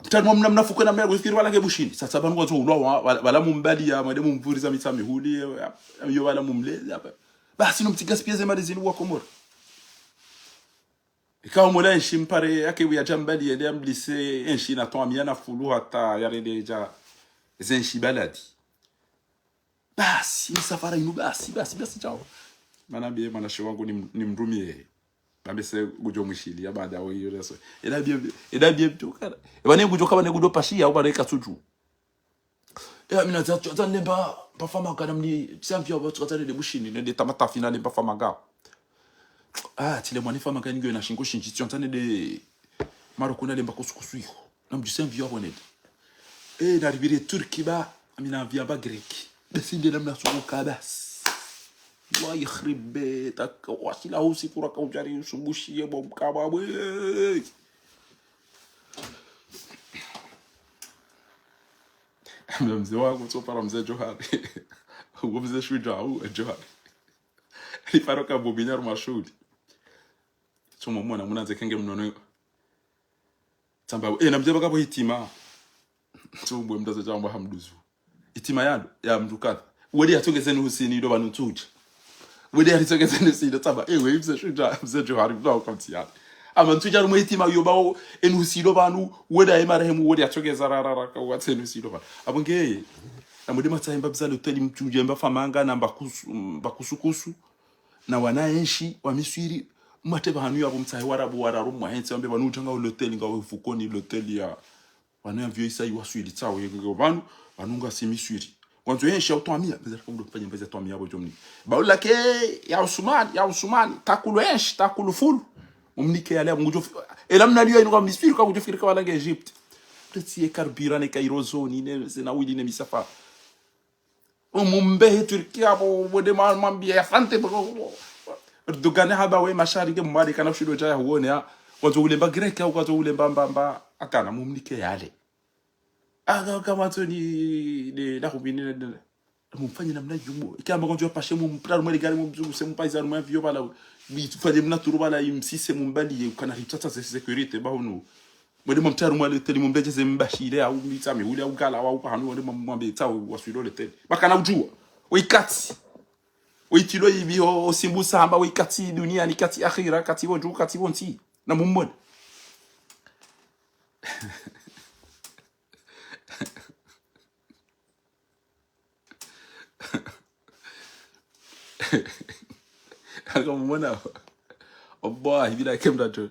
tano mna fuko na mego fikiri wala ngebushini sasa bantu wazo ulwa wala mumbali ya mwede mumvuriza mitsa mihuli yo wala mumlezi hapa basi no mtigaspieze malizini wa komora ikawa mola nshimpare yake ya jambali ya mlise enshi na toamia na fulu hata yaredeja zenshi baladi basi safara inu basi chao manambie mwanashe wangu ni mrumie bambese gujo mwishili ya baada wa hiyo leso ila bien tukana bane gujo kama ne gudo pashia au bareka tuju mina za nemba pa fama kana mni champion wa tsatale de bushini ne de tamata finale pa fama ga tile mwani fama kana ngyo na shingo shinji tsantane de Maroc na lemba kusukusu na mji champion wa net na ribire turki ba mina via ba grek besinde na mna suko kabas الله يخرب بيتك واشي لا هوسي كورك او جاري سبوشي بوم كابابي mzee wangu sopara mzee Johari huo mzee shujaa huo Johari alifaroka bobinyar mashudi somo mwana mnaanze kenge mnono tamba na mzee bakapo hitima tumbwe mdazo jambo hamduzu hitima yado ya mdukata wodi atongezeni husini ndo banutuje wodi atongezeni husini tamba mzee shujaa mzee Johari bwa kamtia ama ntuja rumwe hitima yobawo enhusilo banu wodi marehemu wodi atongeza rarara ka watseni husilo banu abonge amudi matsaimba bzalo teli mtuje mba famanga na bakusukusu na wanaenshi wa Misiri mateba hanu yabo mtsayi warabu wararu hensi ambe banu tanga hotel ngawe fukoni hotel ya wana vyo isa yiwaswili tsawo yego banu banunga si Misiri kwanzo yenshi automia bezera kumdo panye mbeze tomia yabo jomni baula ke ya Usmani takulu yenshi takulu full umnike yale mungujo elamna liyo ino Misiri ka kujo fikira wala Egypt tsi karbirane kairozoni ne zena wili ne misafa mumbe Turkia bo bode mambia ya fante bro Erdogan haba we mashariki mwari kana ushido jaya huone ya wazo ulemba Greka au wazo ulemba mbamba akana mumnike yale kama tu ni na kubini mumfanye namna jumo ikamba konjo pashe mumpra mwali gari mumzu se mumpaiza rumwa vyo bala bitufanye mna turubala imsise mumbali kana hitata za security ba hunu mwali mumtaru mwali teli mumbejeze mbashire au mitame ule au gala au hanu mwali mwambe tawo waswilo le teli bakana ujua oikati oitilo hivi osimbusa hamba oikati dunia ni kati akhira kati woju kati wonti na mummon akamwona Allah bila kemda tu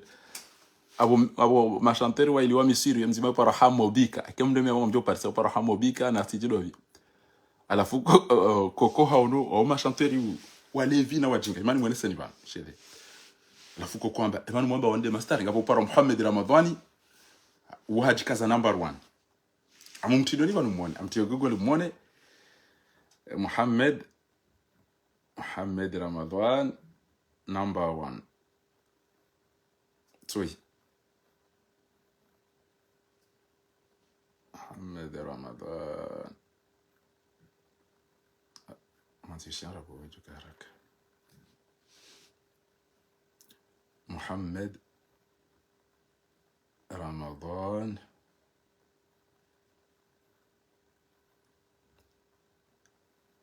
abo mashanteri wa iliwa Misiri mzima para hamobika kemde mwa mjo parsa para hamobika na tijidovi alafu koko hauno o mashanteri wa Levi na wajinga imani mwene seni bana shede alafu koko amba imani mwamba wande master ngapo para Muhammad Ramadhani wahaji kaza number 1 amumtidoni banu mwone amtiyo Google mwone Muhammad Ramadan number 1 sorry Muhammad Ramadan manzishara kwa jukaraka Muhammad Ramadan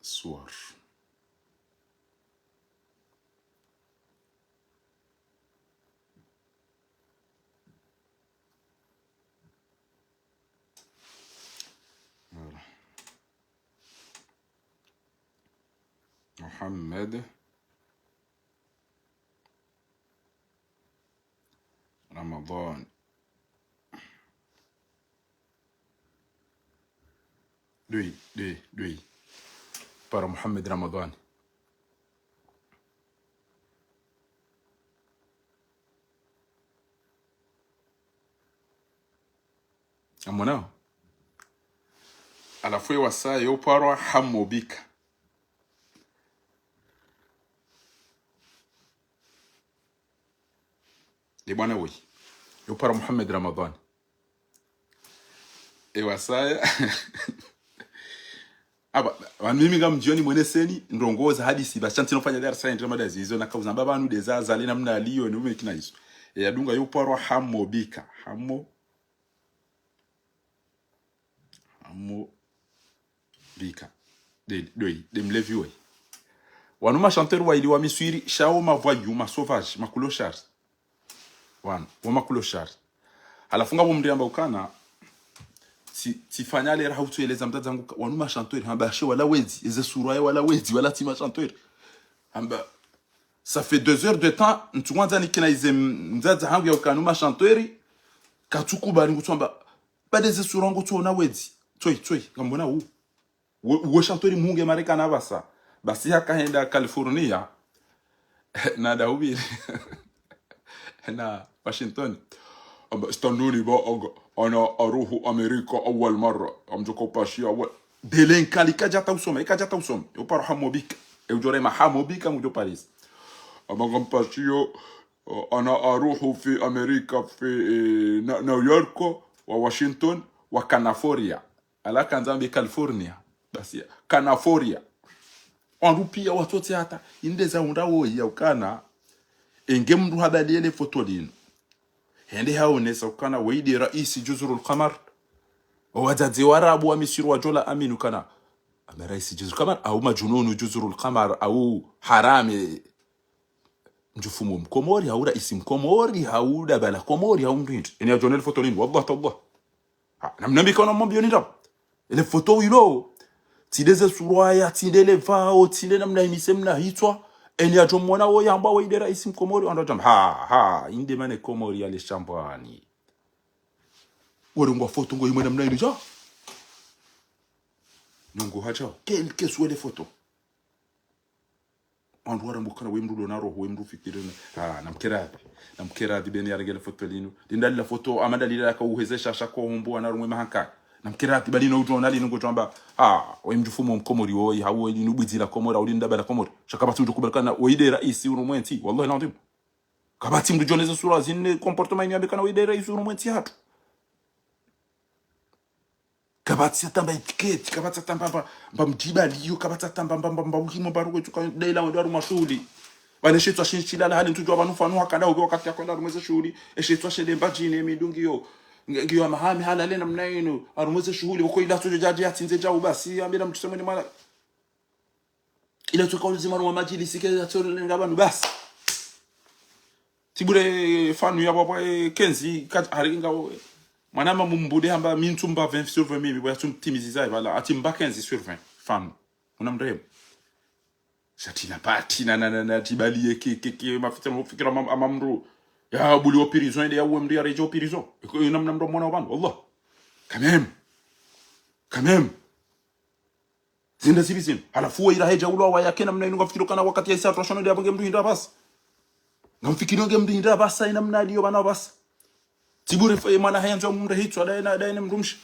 صور محمد رمضان دوي para Muhammad Ramadan amona ala foi wasa yo para hamobika le bwana we yo para Muhammad Ramadan e wasa aba mimi ngam jioni mwene seni ndongoza hadisi bashanti nofanya darasa ndio madazi hizo na kauza baba anu dezaza le namna aliyo ni umekina hizo yadunga yo para hamobika bika de mlevi we wanuma chanteur wa iliwa Misiri shao mavoyu ma sauvage makuloshar wan wa makuloshar alafunga bomndamba ukana si fanyale raha utueleza mtaza zangu wanuma chanteur hamba she wala wezi eze suraye wala wezi wala tima chanteur hamba ça fait 2 heures de temps ntuanza nikina ize mzaza hangu ya ukanuma chanteur katukubali ngutwamba badeze surango tuona wezi toi ngambona wo chanteur munge marekana basi hakaenda California na Daubiri na Washington استنوني بقى انا اروح امريكا اول مره امجوكو باشي اول ديلين كالي كاجا توسوم يو بارحمو بيك ujore mahamobika ngujo Paris amagampashio ana aruhu fi Amerika fi New York wa Washington wa California ala kanzambi California basi California wanrupia watote hata indeza undawo ya ukana enge mndu habaliele foto lino hende haonesa ukana waidi raisi juzurul qamar wazazi warabu wa misiru wa jola aminu kana ama raisi juzurul qamar au majununu juzurul qamar au harami njufumu mkomori au raisi mkomori au dabala komori au mrindu eni ya jonel foto lino wallah tallah namnambi kana mwambio nida ile foto ilo tideze surwaya tidele vao tidele namna imisemna hitwa eni ya jomona wo yamba wa ide raisi mkomori ando jam inde mane komori ya le shambani ngwa foto ngo imwe namna ino nongo hacha quelque soit les photos andu wara mbukana wemru do naro wemru fikirena namkera beni yarengele foto lino dindali la foto amanda lila ka uhezesha shako humbu na rumwe mahanka namkera bali no utona lino ngo twamba wemjufumo mkomori wo hawo lino bwizira komora ulinda bala komori shaka batu kubalkana oide raisi urumwenti wallahi landim kabati mdu joneza sura zinne comportement ni abekana oide raisi urumwenti hatu kabati atamba etiquette kabati atamba mbamjiba liyo kabati atamba mbamukimo baruko tuka dela ndo mashuli bane shetwa shinchila la hali ntujwa banufanu hakanda ugo wakati yakwenda rumweze shuli eshetwa shede mbajine midungiyo ngiyo mahami halale namna ino arumweze shughuli uko ila tujo jaji yatinze jawu basi ambira mtusemwe ni mara ila tukaulize mara wa majilisi keza tsore ngabanu basi tibure fanu ya baba kenzi haringa manama mumbude hamba mintumba 20 sur 20 mimi bwa tumtimiziza bala atimba 15 sur 20 fanu unamrem shatina pati na tibali ke mafita mfikira amamru ya buli wa prison ya wemri ya rejo prison namna ndo mwana wanu wallah quand même zinda sibizin halafu ira heja ulo wa yake namna ino ngafikiro kana wakati ya isa trashano ya bange mdu hinda bas ngamfikiro nge mdu hinda bas ina namna aliyo bana bas tibure fa mana hayanzo mumre hitwa daina mrumshi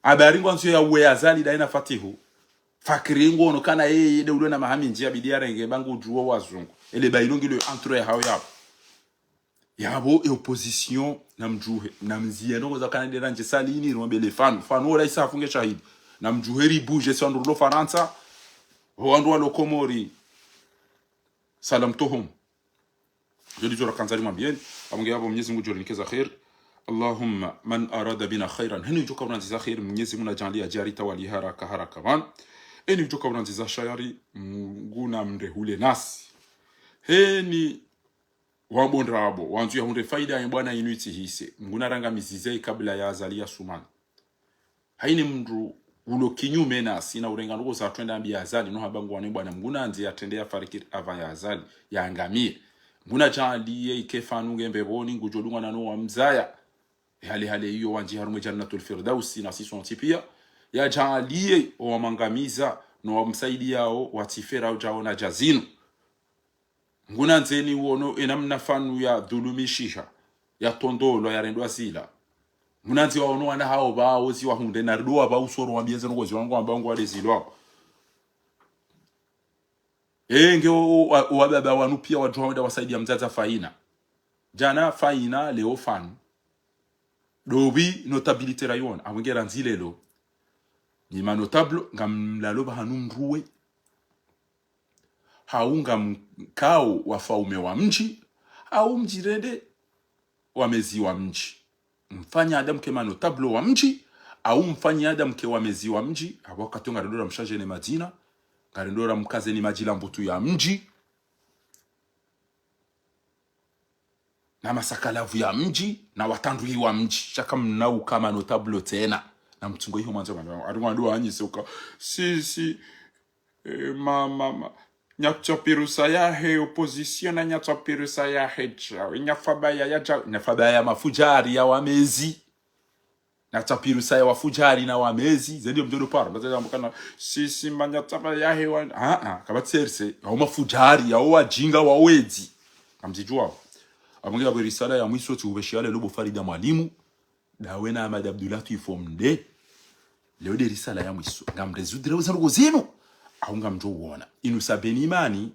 abari ngwanzo ya we azali daina fatihu fakiringo no kana yeye de ulo na mahami njia bidiara nge bangu juo wazungu ele bailongi le entre hao yabo opposition namjuhe namzia ndo za kana deranje salini rombe le fanu wala isa afunge shahidi namjuheri buje sandu lo Faransa hoandu wa lokomori salam tohum jodi jora kanzali mwambieni amunge yabo Mwenyezi Mungu jolikeza khair Allahumma man arada bina khairan henu joka unanziza khair Mwenyezi Mungu ajalia jari tawali haraka man eni joka unanziza shayari nguna mrehule nasi heni wabondrabo wanzu ya hunde faida ya bwana inuiti hise nguna ranga mizizei kabla ya azalia sumani haini mndu ulo kinyume nasi na urenga nuko za twenda ambia azali no habangu wane bwana nguna nzi atendea farikir ava ya azali ya angamie nguna jaaliye ikefanu ngembe boni ngujolunga na no mzaya hali hiyo wanji harume jannatul firdausi na sisi pia ya jaaliye o mangamiza no msaidi yao watifera ujao na jazinu nguna nzeni uono enamna fanu ya dhulumishisha ya tondolo ya rendo asila nguna nzi waono wana hao bao zi wahunde na ruwa ba usoro wambieze ngozi wangu ambangu wale zilwa enge o baba wanu pia wajoda wasaidia mzaza faina jana faina leo fanu dobi notabilité rayon awengera nzilelo ni manotable ngamlalo bahanumruwe haunga mkao wafaume wa mji au mjirende wamezi wa mji mfanya adam kema notable wa mji au mfanya adam ke wamezi wa mji wakati ngarendora mshaje ne Madina ngarendora mkaze ni majila mbutu ya mji na masakalavu ya mji na watandui wa mji shaka mnau kama notable tena na mtungo hiyo mwanzo adungwa anyise uka si mama nyatsopirusa ya he opposition na nyatsopirusa ya hecha nyafabaya mafujari ya wamezi nyatsopirusa ya wafujari na wamezi zendi mjodo para ndaza mbukana sisi manyataba ya he kabatserse au mafujari ya wajinga wawezi kamzijua amungira bwe risala ya mwiso tubeshale lobo Farida mwalimu dawe na Ahmad Abdullah tuifomde leo de risala ya mwiso ngamrezudire uzango zino aunga mjo uona inu sabeni imani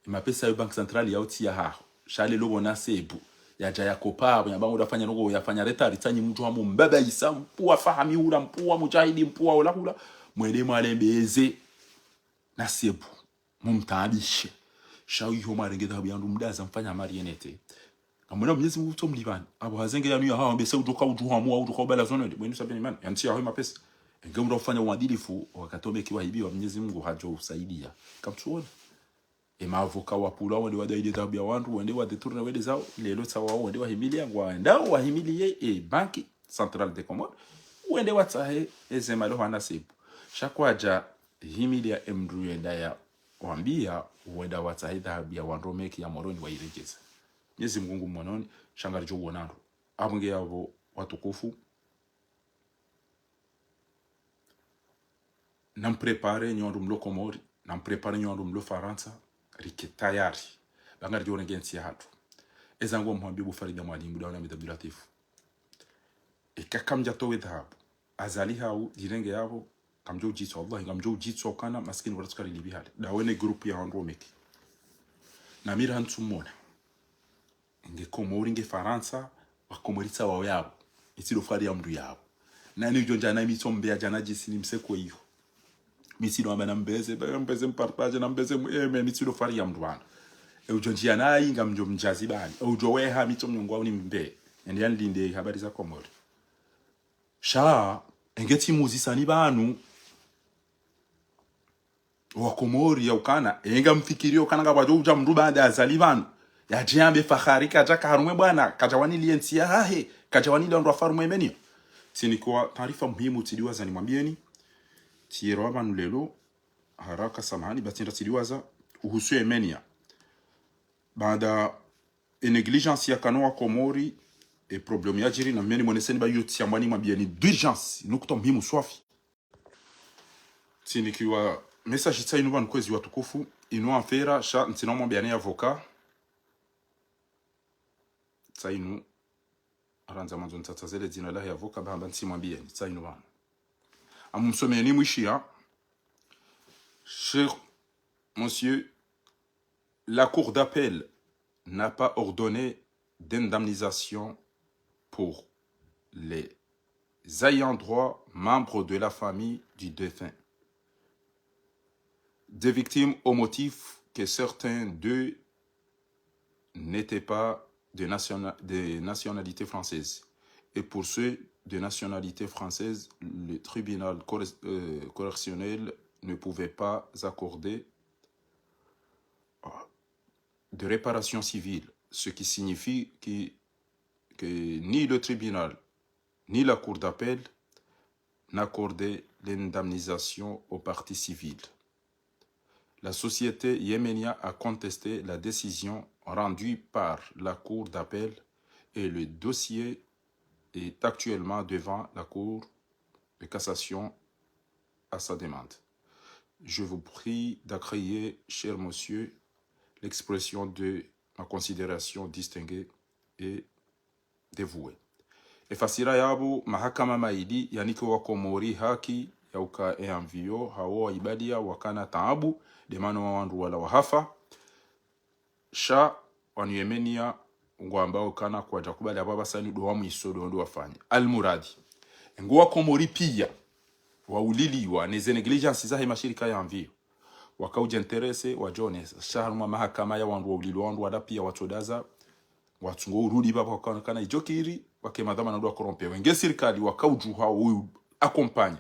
mapesa yo bank central ya uti ya haho shale logo na sebu ya jaya kopa banyabangu dafanya logo yafanya retari tanyi mtu wa mbaba isa mpua fahami ula mpua mujahidi mpua ula hula mwede mwalembeze na sebu mumtabishe shawi ho marenge da byandu mdaza mfanya marienete amuna mnyezi Mungu to mlibani abo hazenge ya nuya hawo mbese uduka uduha mu uduka ubala zone mwenu sabeni imani yantia ho mapesa ngemro ufanya uadilifu wakatome kiwahibiwa Mwenyezi Mungu hajo usaidia kamtuone avoka wapula wende wadaide tabia wantu wende wadeturne wende zao lelo sawa wende wahimilia ngwaenda wahimilie banki centrale de Comores wende watahe ezemalo hana sebu shakwaja himilia emruenda ya wambia wenda watahe tabia wantu meki ya moroni wairejeza Mwenyezi Mungu mwanoni shangari jo wonano abunge yabo watukufu namprepare nyondo mlo Komori namprepare nyondo mlo Faransa rike tayari bangari jone gensi hatu ezango mhambibu Farida Mwalimu dawana midabdulatifu ikakamja towe dhahabu azali hau direnge yabo kamjo jitso Allah ngamjo jitso kana maskini waratukari libihale dawene group ya hondo meki na mira hantsumona nge Komori nge Faransa bakomoritsa wawe yabo itiro fari ya mndu yabo nani jonja na mitombe ya jana jisini mseko hiyo misiro amana mbeze mpartage na mbeze misiro fari ya mdwana ujonjia nayi ngamjo mjazi bani ujoweha mito mnyongwa ni mbe ndiani linde habari za Komori sha engeti muzisa ni banu wa Komori ya ukana enga mfikirio ukana ngabajo uja mruba anda azali banu ya jiambe fahari kaja karumwe bwana kajawani liensi ya hahe kajawani ndo afarumwe menio sinikuwa taarifa muhimu tiliwaza nimwambieni Tiroba nulelo haraka samahani batinda tiliwaza uhusu Yemenia baada negligence ya kanwa Komori e problem ya jiri na meni mweneseni ba yuti amwani mwabieni d'urgence nukuta muhimu swafi tinikiwa message tsa inuba nkwezi watukufu inu afera sha ntina mwabiani avoka tsa inu aranza manzo ntatazele dina la avoka bahamba nti mwabieni tsa inu bana amumsomeni mwishia cher monsieur la cour d'appel n'a pas ordonné d'indemnisation pour les ayants droit membres de la famille du défunt des victimes au motif que certains d'eux n'étaient pas de nationalité française et pour ceux de nationalité française, le tribunal correctionnel ne pouvait pas accorder de réparation civile, ce qui signifie que ni le tribunal ni la cour d'appel n'accordaient l'indemnisation aux parties civiles. La société yéménia a contesté la décision rendue par la cour d'appel et le dossier est actuellement devant la Cour de cassation à sa demande. Je vous prie d'accueillir, cher monsieur, l'expression de ma considération distinguée et dévouée. Efasira yabo mahakama maidi yaniko wa Komori haki ya uka envio hawa ibadia wakana taabu demano wa wandu wala wahafa sha wanu Yemenia ngwambao kana kwa jakubali ababa sani doa mwisodo ndo wafanya almuradi ngwa Komori pia wauliliwa neze negligence za mashirika ya mvio wakauja interese wa Jones shaharuma mahakama ya wandu wauliliwa wandu wada pia watodaza watungo urudi baba kana ijokiri wake madama na ndo korompe wenge serikali wakaujuha huyu accompagne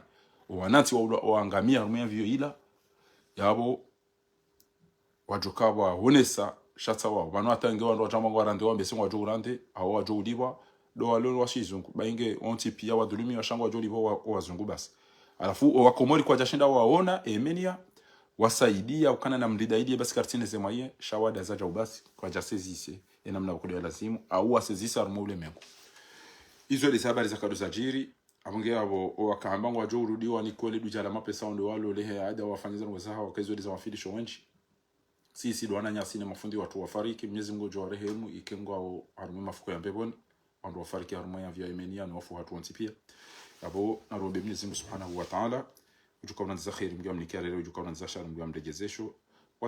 wananti waangamia rumia vio ila yabo wajokaba honesa shata wao bano atange wando chama ngwarande wambe singwa jogurande aho wajoguliwa do walolo washizungu bainge onti pia wadulimi washangwa jolivo wazungu basi alafu wa Komori kwa jashinda waona Yemenia wasaidia ukana na mridaidi basi kartine zemaye shawada za jaubasi kwa jasezise enamna ukodi lazimu au wasezisa armule mengo izo les habari za kado sajiri abonge abo wakahamba ngwa jogurudiwa ni kweli dujala mapesa ndo walo lehe ada wafanyiza ngozaha wakazo za wafidisho wenchi sisi doana nyasine mafundi watu wafariki Mwenyezi Mungu jo rehemu ikengwa harume mafuko ya mbeboni wandu wafariki harume ya vya Yemenia na wafu watu wanti pia abo narobe Mwenyezi Mungu Subhanahu wa Ta'ala ujuka unanza khair mgwa mnikia leo ujuka unanza shar mgwa mrejezesho